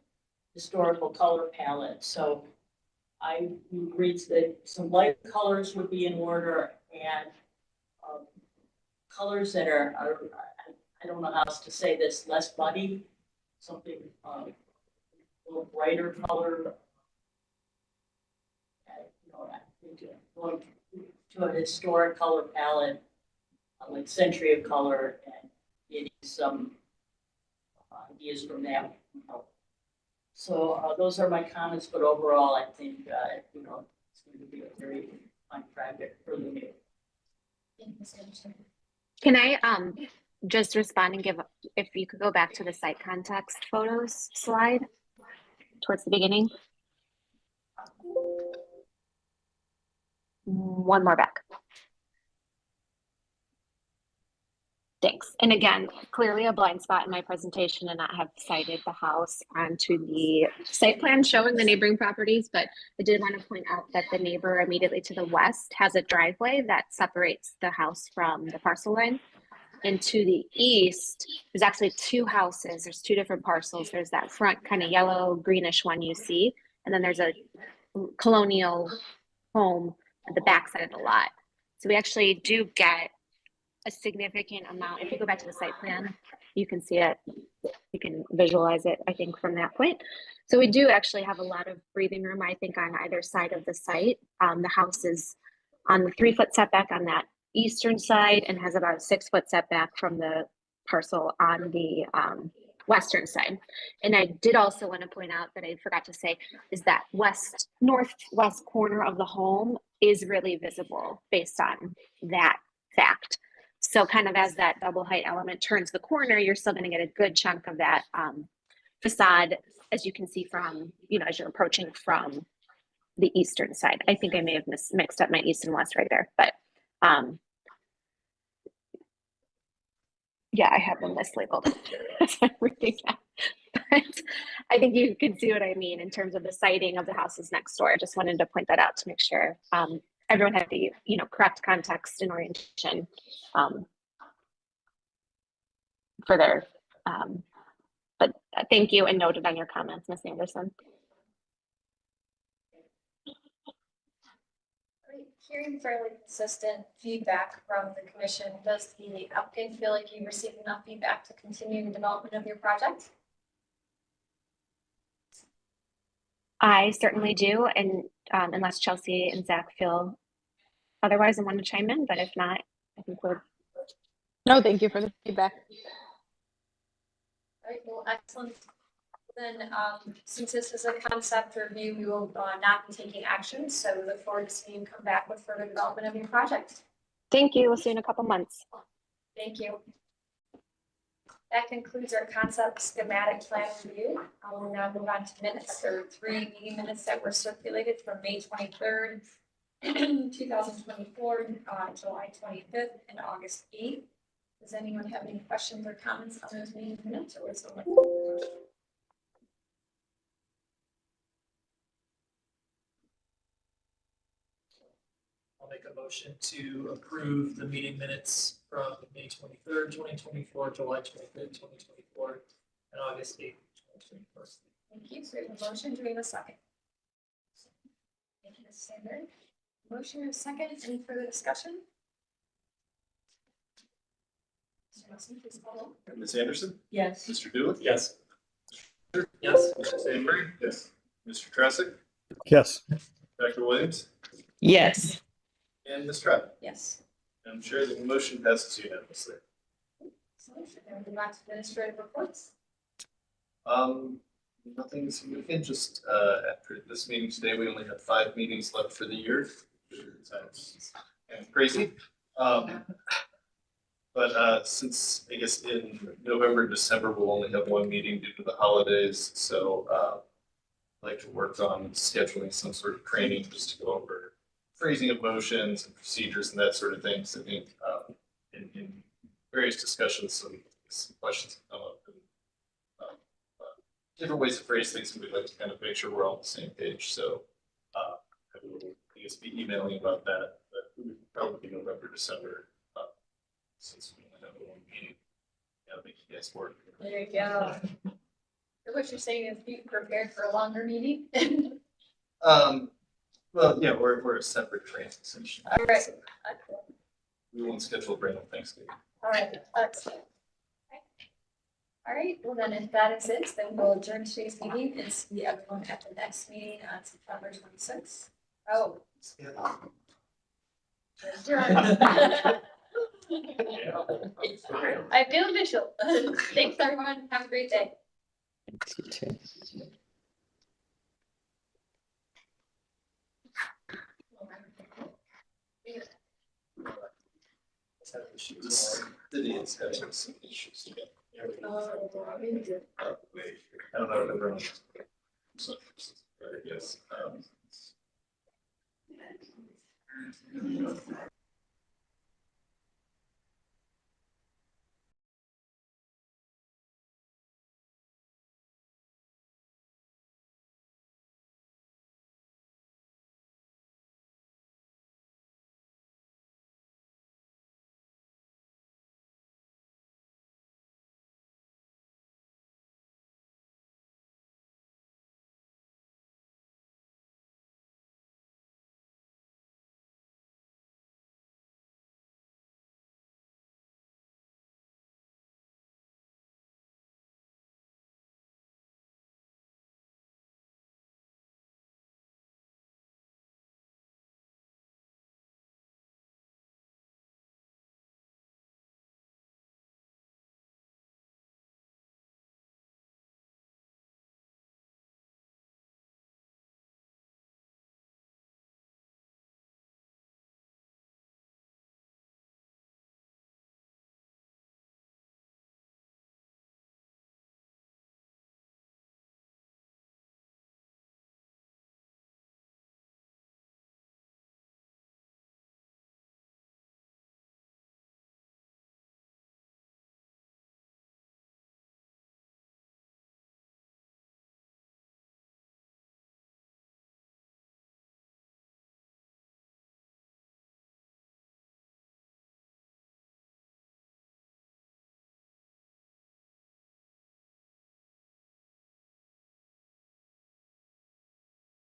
historical color palette. So I agreed that some light colors would be in order and colors that are I don't know how else to say this, less muddy, something a little brighter color. You know, I think going to a historic color palette, like Century of Color, and getting some ideas from that. So those are my comments, but overall, I think, you know, it's going to be a very fun project for the neighborhood. Can I just respond and give, if you could go back to the site context photos slide towards the beginning? One more back. Thanks. And again, clearly a blind spot in my presentation and not have cited the house onto the site plan showing the neighboring properties, but I did want to point out that the neighbor immediately to the west has a driveway that separates the house from the parcel line. And to the east, there's actually two houses. There's two different parcels. There's that front kind of yellow greenish one you see, and then there's a colonial home at the back side of the lot. So we actually do get a significant amount. If you go back to the site plan, you can see it. You can visualize it, I think, from that point. So we do actually have a lot of breathing room, I think, on either side of the site. The house is on the 3-foot setback on that eastern side and has about a 6-foot setback from the parcel on the western side. And I did also want to point out that I forgot to say is that northwest corner of the home is really visible based on that fact. So kind of as that double height element turns the corner, you're still going to get a good chunk of that facade, as you can see from, you know, as you're approaching from the eastern side. I think I may have mixed up my east and west right there, but yeah, I have them mislabeled as I'm reading that. But I think you can see what I mean in terms of the siting of the houses next door. I just wanted to point that out to make sure everyone had the, you know, correct context and orientation for their, but thank you and noted on your comments, Ms. Anderson. Hearing fairly consistent feedback from the commission, does the applicant feel like you received enough feedback to continue the development of your project? I certainly do, and unless Chelsea and Zach feel otherwise and want to chime in, but if not, I think we're. No, thank you for the feedback. All right, well, excellent. Then, since this is a concept review, we will not be taking action. So we look forward to seeing you come back with further development of your project. Thank you. We'll see you in a couple months. Thank you. That concludes our concept schematic plan review. I will now move on to minutes. There are 3 meeting minutes that were circulated from May 23rd, 2024, July 25th, and August 8th. Does anyone have any questions or comments on those meeting minutes, or was someone? I'll make a motion to approve the meeting minutes from May 23rd, 2024, July 25th, 2024, and August 8th, 2024. Thank you. So we have a motion. Do we have a second? Thank you, Ms. Sandberg. Motion and a second. Any further discussion? Mr. Nelson, please call roll. Ms. Anderson? Yes. Mr. Dulick? Yes. Yes. Mr. Sandberg? Yes. Mr. Tressick? Yes. Dr. Williams? Yes. And Ms. Trevor? Yes. I'm sure the motion passes unanimously. So then we move on to administrative reports. Nothing significant, just after this meeting today, we only have 5 meetings left for the year. Sounds kind of crazy. But since I guess in November, December, we'll only have 1 meeting due to the holidays. So I'd like to work on scheduling some sort of training just to go over phrasing of motions and procedures and that sort of thing. So I think in various discussions, some questions have come up. And, different ways to phrase things, and we'd like to kind of make sure we're all on the same page, so. I will, I guess, be emailing about that, but it would probably be November, December, since we only have one meeting. Yeah, thank you guys for it. There you go. So what you're saying is be prepared for a longer meeting? Well, yeah, we're a separate training session. All right. We won't schedule a random Thanksgiving. All right, excellent. All right, well then, if that is it, then we'll adjourn today's meeting and see everyone at the next meeting on September 26th. Oh. Adjourn. I feel official. Thanks, everyone. Have a great day. You too. City is having some issues together. I don't know if everyone. So, I guess,